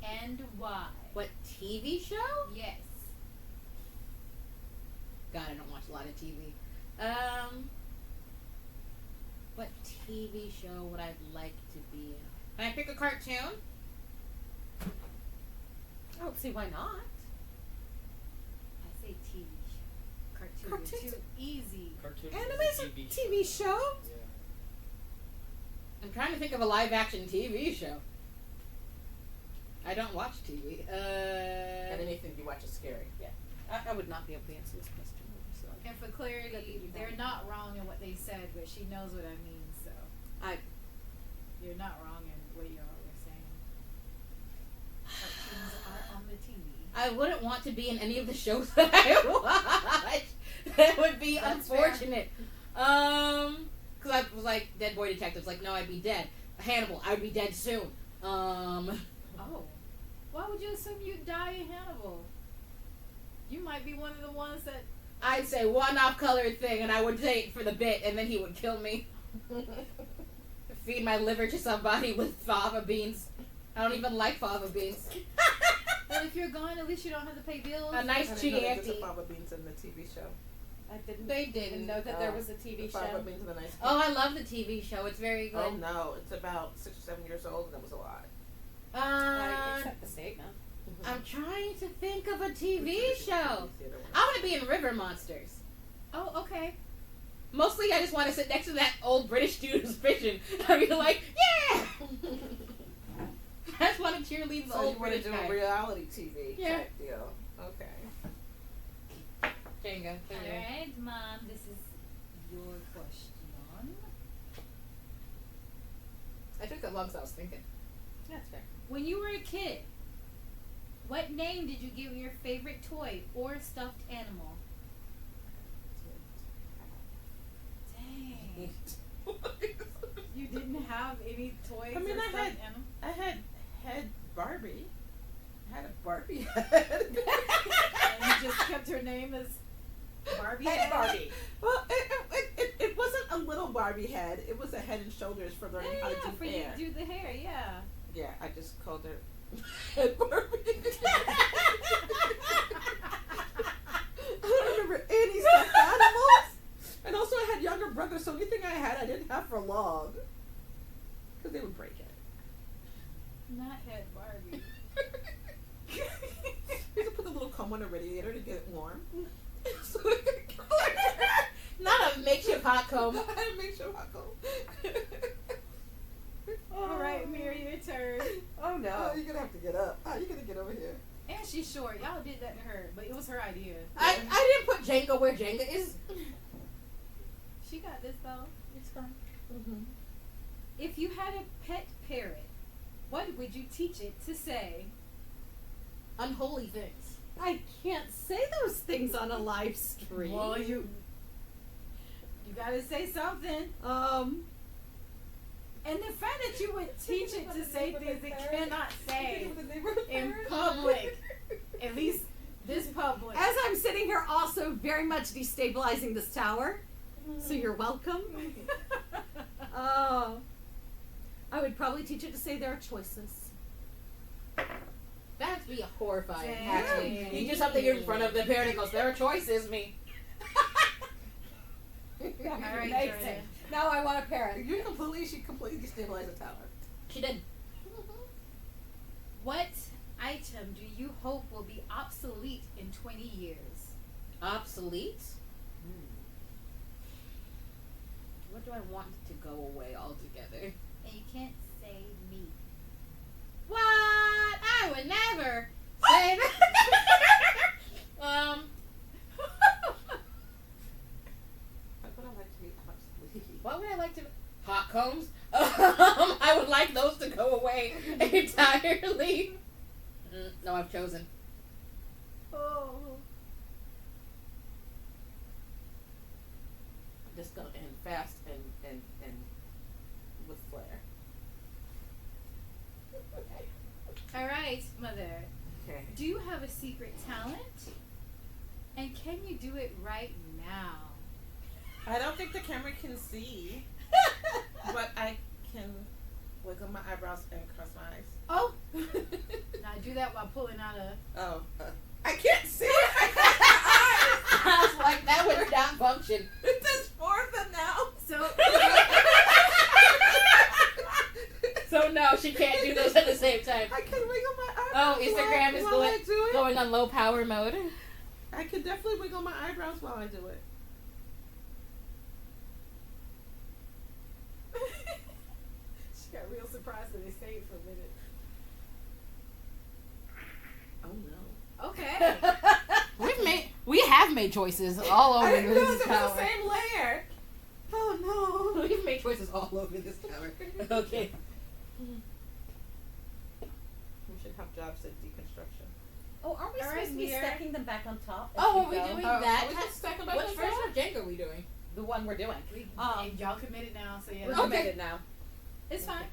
S1: And why?
S5: What TV show?
S1: Yes.
S5: God, I don't watch a lot of TV. What TV show would I like to be in? Can I pick a cartoon?
S2: I don't see why not.
S1: I say TV show. Cartoon.
S2: Cartoons-
S1: Too easy.
S4: Cartoon
S2: Anime's a TV show.
S4: Yeah.
S5: I'm trying to think of a live action TV show. I don't watch TV.
S3: And anything you watch is scary.
S2: I would not be able to answer this question. So.
S1: And for clarity, they're not wrong in what they said, but she knows what I mean, so. You're not wrong in what you're saying. Cartoons are on the TV.
S5: I wouldn't want to be in any of the shows that I watch. That would be
S2: That's
S5: unfortunate. Because I was like, Dead Boy Detectives, like, no, I'd be dead. Hannibal, I'd be dead soon.
S1: Oh. Why would you assume you'd die in Hannibal? You might be one of the ones that.
S5: I'd say one off-colored thing, and I would take for the bit, and then he would kill me. Feed my liver to somebody with fava beans. I don't even like fava beans.
S1: But if you're gone, at least you don't have to pay bills.
S5: A nice
S3: I didn't know there was
S5: Chianti.
S3: a fava beans in the TV show.
S2: I didn't.
S5: They didn't.
S2: know that there was a TV
S3: The fava
S2: show.
S3: beans and the nice.
S5: Oh, I love the TV show. It's very good.
S3: Oh no, it's about 6 or 7 years old, and it was a lot.
S2: I accept the statement.
S5: I'm trying to think of a TV show. I want to be in River Monsters.
S1: Oh, okay.
S5: Mostly, I just want to sit next to that old British dude who's fishing. I'd be like, yeah! I just want to cheerlead the
S3: So
S5: old
S3: you want to
S5: British
S3: do
S5: guy.
S3: a reality TV
S5: Yeah.
S3: type deal? Okay.
S5: Jenga.
S1: Alright, Mom, this is your question.
S5: I took that long because I was thinking.
S2: That's fair.
S1: When you were a kid, what name did you give your favorite toy or stuffed animal? Dang. You didn't have any toys
S3: I mean,
S1: or
S3: I
S1: stuffed
S3: had-
S1: animals?
S3: I had head Barbie. I had a Barbie head.
S1: And you just kept her name as Barbie?
S3: Head Barbie. Well, it wasn't a little Barbie head. It was a Head and Shoulders for learning how to do
S1: for
S3: hair.
S1: you to do the hair, yeah.
S3: Yeah, I just called her Head Barbie. I don't remember any stuffed animals. And also, I had younger brothers, so anything I had, I didn't have for long. Because they would break it.
S1: Not head Barbie.
S3: We used to put the little comb on the radiator to get it warm. So I could curl her hair.
S5: Not a makeshift hot comb.
S3: I had to make sure I go.
S1: Alright, Mary, your turn.
S2: Oh no.
S3: Oh, you're gonna have to get up. How are you gonna get over here?
S1: And she's short. Y'all did that to her, but it was her idea.
S5: I didn't put Jenga where Jenga is.
S1: She got this though.
S2: It's fine.
S3: Mm-hmm.
S1: If you had a pet parrot, what would you teach it to say?
S5: Unholy things.
S2: I can't say those things on a live stream.
S1: Well, you gotta say something. And the fact that you would teach it to say things it cannot say in public, at least this public.
S2: As I'm sitting here also very much destabilizing this tower, so you're welcome. I would probably teach it to say there are choices.
S5: That'd be horrifying,
S1: Dang.
S5: actually. You do something in front of the parent and goes, there are choices, me.
S1: Alright,
S2: Amazing.
S1: Jordan.
S2: Now I want a parrot.
S3: She completely destabilized the tower.
S5: She did.
S1: What item do you hope will be obsolete in 20 years?
S5: Obsolete? What do I want to go away altogether?
S1: And you can't say me.
S5: What? I would never say that.
S3: What would I like to be obsolete?
S5: What would I like to? Hot combs. I would like those to go away entirely. No, I've chosen.
S1: Oh.
S3: Just go in fast and with flair.
S1: All right, Mother.
S3: Okay.
S1: Do you have a secret talent? And can you do it right now?
S3: I don't think the camera can see, but I can wiggle my eyebrows and cross my eyes.
S1: Oh. Now do that while pulling out a.
S3: Oh, I can't see it.
S5: I was like, that would not function.
S3: There's four of them now.
S1: So.
S5: So no, she can't do those at the same time.
S3: I can wiggle my eyebrows.
S5: Oh, Instagram is
S3: while I do it.
S5: going on low power mode.
S3: I can definitely wiggle my eyebrows while I do it.
S2: She got real surprised when they stayed for a minute.
S3: Oh no.
S1: Okay.
S5: We have made choices all over
S3: I didn't know
S5: this
S3: it was
S5: tower.
S3: the same layer. Oh no.
S5: We've made choices all over this tower. Okay.
S3: We should have jobs at deconstruction.
S2: Oh, aren't we
S1: All
S2: supposed
S1: right,
S2: to be
S1: Mia.
S2: stacking them back on top? as
S5: Oh,
S2: we
S5: are we
S2: go?
S5: doing
S3: Oh,
S5: that?
S3: are we just stacking back
S5: Which
S3: on
S5: version
S3: top?
S5: of Jenga are we doing?
S2: The one we're doing.
S1: And y'all committed now, so yeah.
S2: We're
S5: Okay.
S2: committed now.
S1: It's fine.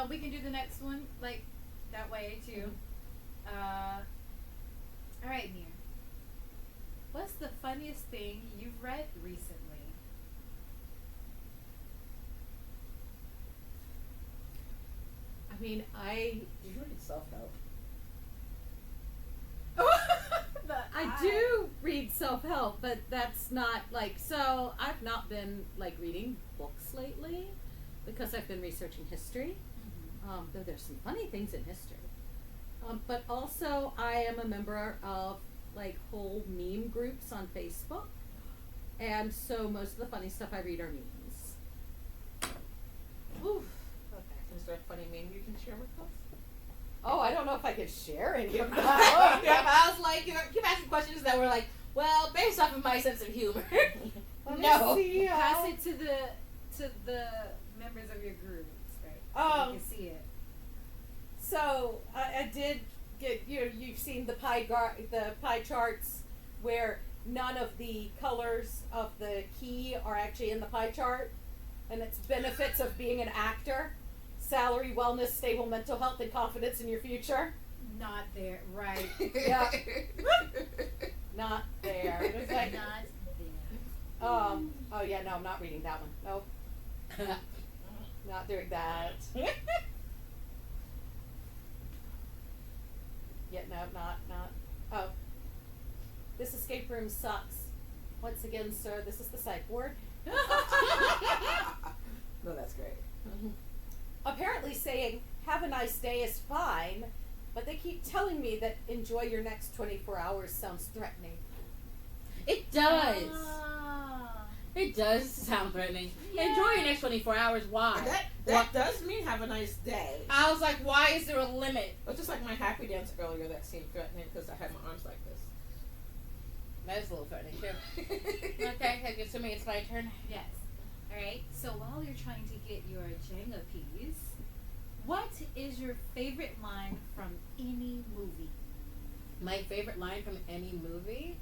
S1: We can do the next one like that way too. All right, Mia. What's the funniest thing you've read recently?
S2: I mean, I
S5: You read self-help.
S2: I do read self-help, but that's not like, so I've not been like reading books lately because I've been researching history. Though there's some funny things in history. But also I am a member of like whole meme groups on Facebook. And so most of the funny stuff I read are memes. Oof. Okay.
S3: Is there a funny meme you can share with us?
S2: Oh, I don't know if I could share any of that.
S5: I was like, you keep asking questions that were like, well, based off of my sense of humor. No.
S1: Pass it to the members of your group, right? So you can see it.
S2: So I did get you've seen the pie charts where none of the colors of the key are actually in the pie chart, and it's benefits of being an actor: salary, wellness, stable mental health, and confidence in your future.
S1: Not there, right?
S2: Yeah, not there. It's like,
S1: Not there.
S2: oh yeah, no, I'm not reading that one. Nope, not doing that. Yeah, no, not. Oh, this escape room sucks. Once again, sir, this is the psych ward.
S3: No, that's great.
S2: Apparently saying, have a nice day is fine, but they keep telling me that enjoy your next 24 hours sounds threatening.
S5: It does.
S1: Ah.
S5: It does sound threatening.
S1: Yeah.
S5: Enjoy your next 24 hours. Why?
S3: That does mean have a nice day.
S5: I was like, why is there a limit?
S3: But just like my happy dance earlier, that seemed threatening because I had my arms like this.
S5: That is a little threatening too. Okay, I guess to me it's my turn.
S1: Yes. All right. So while you're trying to get your Jenga piece, what is your favorite line from any movie?
S5: My favorite line from any movie?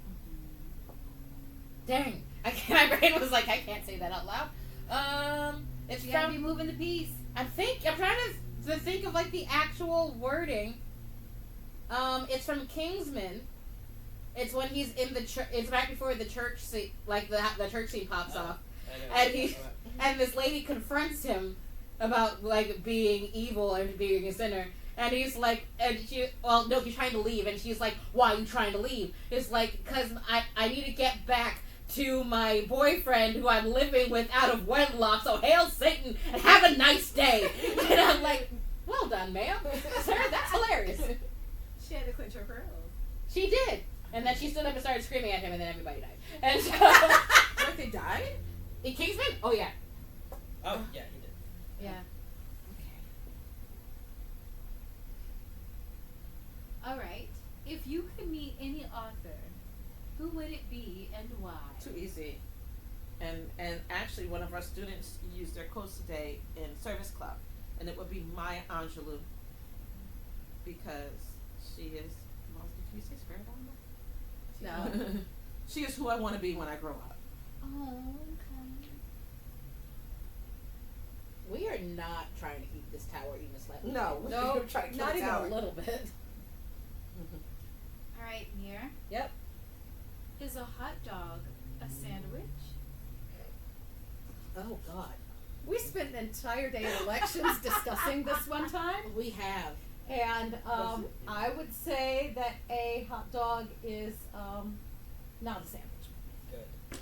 S5: Dang. My brain was like, I can't say that out loud. It's
S1: You gotta
S5: from.
S1: be moving the piece.
S5: I'm trying to think of like the actual wording. It's from Kingsman. It's when he's in the church. It's right before the church scene, like the church scene pops off, and this lady confronts him about like being evil and being a sinner. And he's like, he's trying to leave, and she's like, why are you trying to leave? It's like, because I need to get back to my boyfriend who I'm living with out of wedlock, so hail Satan and have a nice day. And I'm like, well done, ma'am. Sir, that's hilarious.
S2: She had to clench her pearls.
S5: She did. And then she stood up and started screaming at him, and then everybody died. And so,
S3: What, they died?
S5: in Kingsman? Oh, yeah.
S4: Oh, yeah, he did.
S1: Yeah. All right. If you could meet any author, who would it be and why?
S3: Too easy. And actually, one of our students used their codes today in service club, and it would be Maya Angelou, because she is. Well, can you say swear on that?
S2: No.
S3: She is who I want to be when I grow up.
S1: Oh, okay.
S5: We are not trying to keep this tower even slightly.
S3: No,
S2: No,
S3: we're trying to kill
S2: not
S3: the
S2: even
S3: tower.
S2: a little bit.
S1: All right, Mir.
S2: Yep.
S1: Is a hot dog a sandwich?
S5: Oh, God.
S2: We spent an entire day in elections discussing this one time,
S5: We have.
S2: and I would say that a hot dog is not a sandwich.
S4: Good.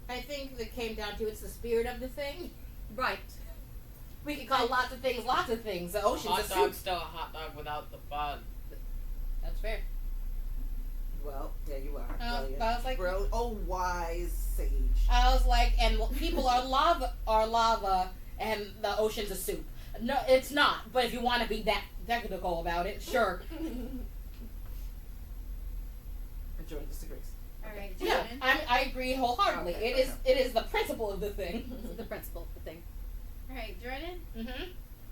S5: I think that came down to it's the spirit of the thing.
S2: Right.
S5: We can call lots of things lots of things. The ocean's a
S4: Hot
S5: soup.
S4: dog's still a hot dog without the bun.
S5: That's fair.
S3: Well, there you are.
S5: I
S3: Brilliant.
S5: was like,
S3: wise sage.
S5: I was like, and people are lava, and the ocean's a soup. No, it's not. But if you want to be that technical about it, sure.
S3: And Jordan disagrees.
S6: All right,
S5: Yeah,
S6: Jordan.
S5: I agree wholeheartedly.
S3: Okay,
S5: It is the principle of the thing.
S2: The principle of the thing.
S6: All right, Jordan.
S5: Mm-hmm.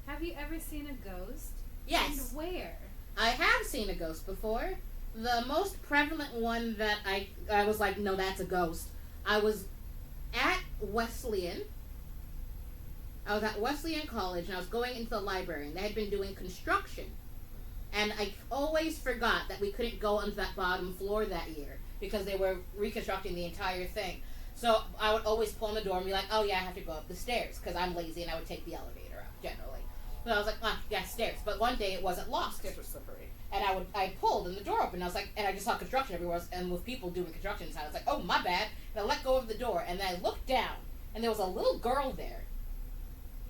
S6: Have you ever seen a ghost?
S5: Yes,
S6: And where?
S5: I have seen a ghost before. The most prevalent one that I was like, no, that's a ghost. I was at Wesleyan. I was at Wesleyan College, and I was going into the library, and they had been doing construction. And I always forgot that we couldn't go onto that bottom floor that year because they were reconstructing the entire thing. So I would always pull on the door and be like, oh yeah, I have to go up the stairs because I'm lazy and I would take the elevator up generally. So I was like, yeah, stairs. But one day it wasn't locked.
S3: Stairs were slippery.
S5: And I pulled and the door opened. I was like, and I just saw construction everywhere and with people doing construction inside. I was like, oh, my bad. And I let go of the door and then I looked down and there was a little girl there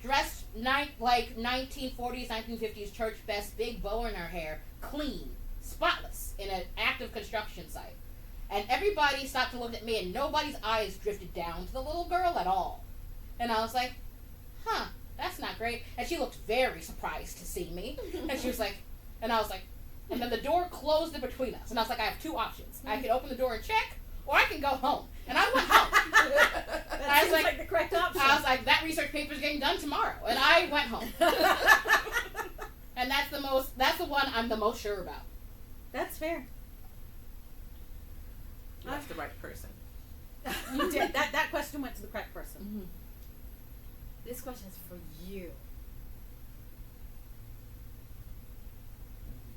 S5: dressed like 1940s, 1950s church best, big bow in her hair, clean, spotless, in an active construction site. And everybody stopped to look at me, and nobody's eyes drifted down to the little girl at all. And I was like, huh, that's not great. And she looked very surprised to see me. And she was like, and I was like, and then the door closed in between us. And I was like, I have two options. I can open the door and check, or I can go home. And I went home.
S2: That
S5: I was
S2: seems
S5: like-
S2: like the correct option.
S5: I was like, that research paper's getting done tomorrow. And I went home. And that's the one I'm the most sure about.
S2: That's fair.
S3: You asked the right person.
S2: You did. That question went to the correct person.
S6: This question is for you.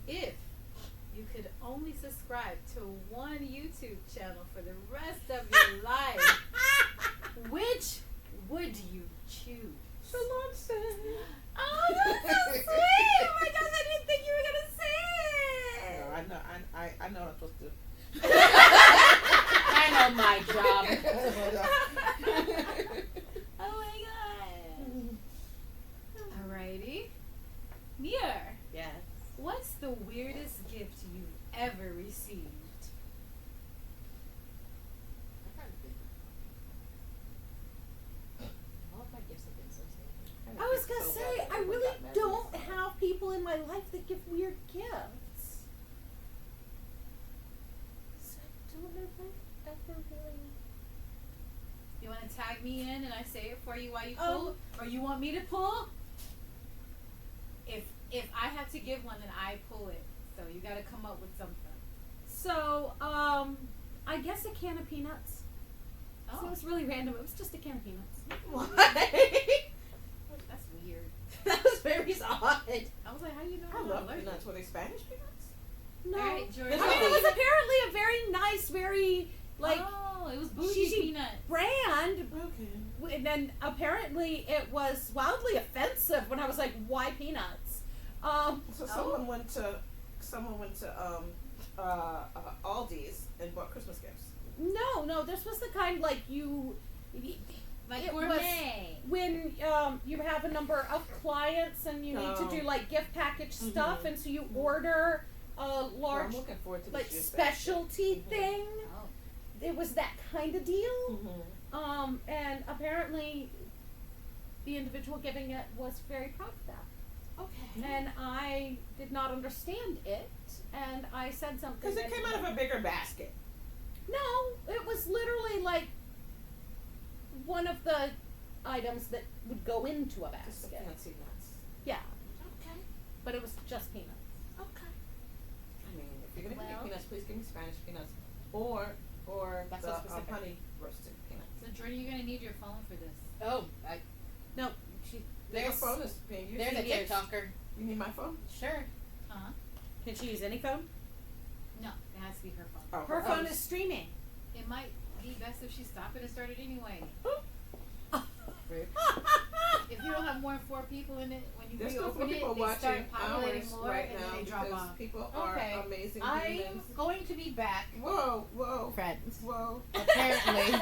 S6: If you could only subscribe to one YouTube channel for the rest of your life, which would you choose?
S3: Shalom said.
S6: Oh, that's so sweet! Oh my gosh, I didn't think you were gonna say it.
S3: No, I know. I know what I'm supposed to do.
S5: I know my job.
S6: Oh my god. Alrighty. Mir,
S2: Yes.
S6: what's the weirdest gift you've ever received?
S2: I was gonna say, I really don't have people in my life that give weird gifts. So I don't know if I've ever really.
S6: You want to tag me in and I say it for you while you
S2: Oh.
S6: pull, or you want me to pull? If I have to give one, then I pull it. So you got to come up with something.
S2: So, I guess a can of peanuts. So it was really random. It was just a can of peanuts.
S6: That's weird.
S5: That was very odd.
S6: I was like, how do you know?
S3: I
S6: I'm
S3: love
S6: allergic?
S3: peanuts. Were they Spanish peanuts?
S2: No.
S6: All right, Jordan.
S2: I mean, it was apparently a very nice, very, like,
S6: oh, it was bougie
S2: cheesy
S6: peanut.
S2: brand.
S3: Okay.
S2: And then apparently it was wildly offensive when I was like, why peanuts?
S3: So someone went to Aldi's and bought Christmas gifts.
S2: No, this was the kind like you.
S6: Like
S2: it was
S6: gourmet.
S2: when you have a number of clients and you need to do like gift package stuff, and so you order a
S3: Well,
S2: large
S3: I'm looking forward to
S2: like
S3: this year's basket.
S2: specialty thing.
S6: Oh.
S2: It was that kind of deal.
S3: Mhm.
S2: And apparently the individual giving it was very proud of that.
S3: Okay.
S2: And I did not understand it, and I said something.
S3: Because it came out of a bigger basket.
S2: No, it was literally like one of the items that would go into a
S3: Just the
S2: basket.
S3: fancy nuts.
S2: Yeah,
S3: Okay.
S2: but it was just peanuts.
S3: Okay. I mean, if you're gonna give
S6: Well-
S3: me peanuts, please give me Spanish peanuts, or
S5: That's
S3: the
S5: so specific.
S3: honey roasted peanuts.
S6: So Jordan, you're gonna need your phone for this.
S5: Oh,
S2: No,
S3: Your
S5: there's
S3: phone is being used.
S5: there's a
S2: Yes.
S5: TikToker.
S3: You need my phone?
S5: Sure.
S2: can she use any phone?
S6: No, it has to be her phone.
S3: Oh,
S2: Her phone is streaming.
S6: It might be best if she stopped it and started anyway.
S3: Rude.
S6: weren't 4 people in it when you
S3: There's still 4
S6: reopen
S3: people
S6: it. They
S3: watching
S6: start populating
S3: ours
S6: more
S3: right
S6: and
S3: now
S6: then they drop
S3: because
S6: off.
S3: people are
S2: Okay.
S3: amazing
S2: I'm
S3: humans.
S2: going to be back.
S3: Whoa.
S1: Friends.
S3: Whoa.
S1: Apparently,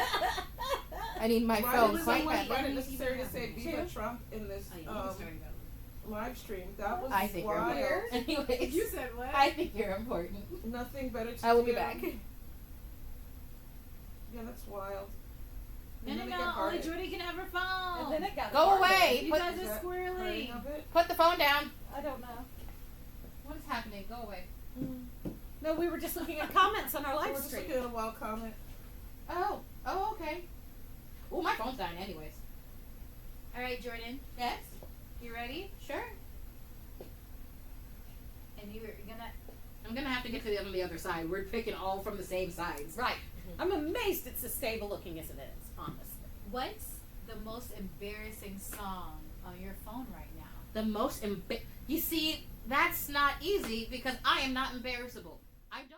S1: I need my
S3: Why
S1: phone
S3: did
S1: quite
S3: someone
S1: badly.
S3: find it necessary to say Viva
S2: Two.
S3: Trump in this
S5: Oh, yeah, you can start it
S3: live stream? That was
S1: I think you're
S3: wild.
S1: weird. Anyways,
S6: You said what?
S1: I think you're important.
S3: Nothing better to
S1: I will
S3: do.
S1: be back.
S3: Yeah, that's wild.
S6: No,
S3: And
S6: no,
S3: then it
S6: no.
S3: got
S6: Only
S3: harder.
S6: Jordy can have her
S2: And
S6: phone.
S2: then it got
S1: Go
S2: harder.
S1: away.
S6: You
S1: Put,
S6: guys
S3: Is
S6: are
S3: that
S6: squirrely.
S3: hurting of it?
S1: put the phone down.
S2: I don't know.
S5: What is happening? Go away.
S2: No, we were just looking at comments on our
S3: We're
S2: live
S3: just
S2: stream.
S3: looking at a wild comment.
S5: Oh, okay. Oh, my phone's dying anyways.
S6: All right, Jordan.
S5: Yes?
S6: You ready?
S5: Sure.
S6: And you're gonna.
S5: I'm gonna have to get to the other side. We're picking all from the same sides.
S2: Right. I'm amazed it's as stable looking as it is, honestly.
S6: What's the most embarrassing song on your phone right now?
S5: The most you see, that's not easy because I am not embarrassable. I don't.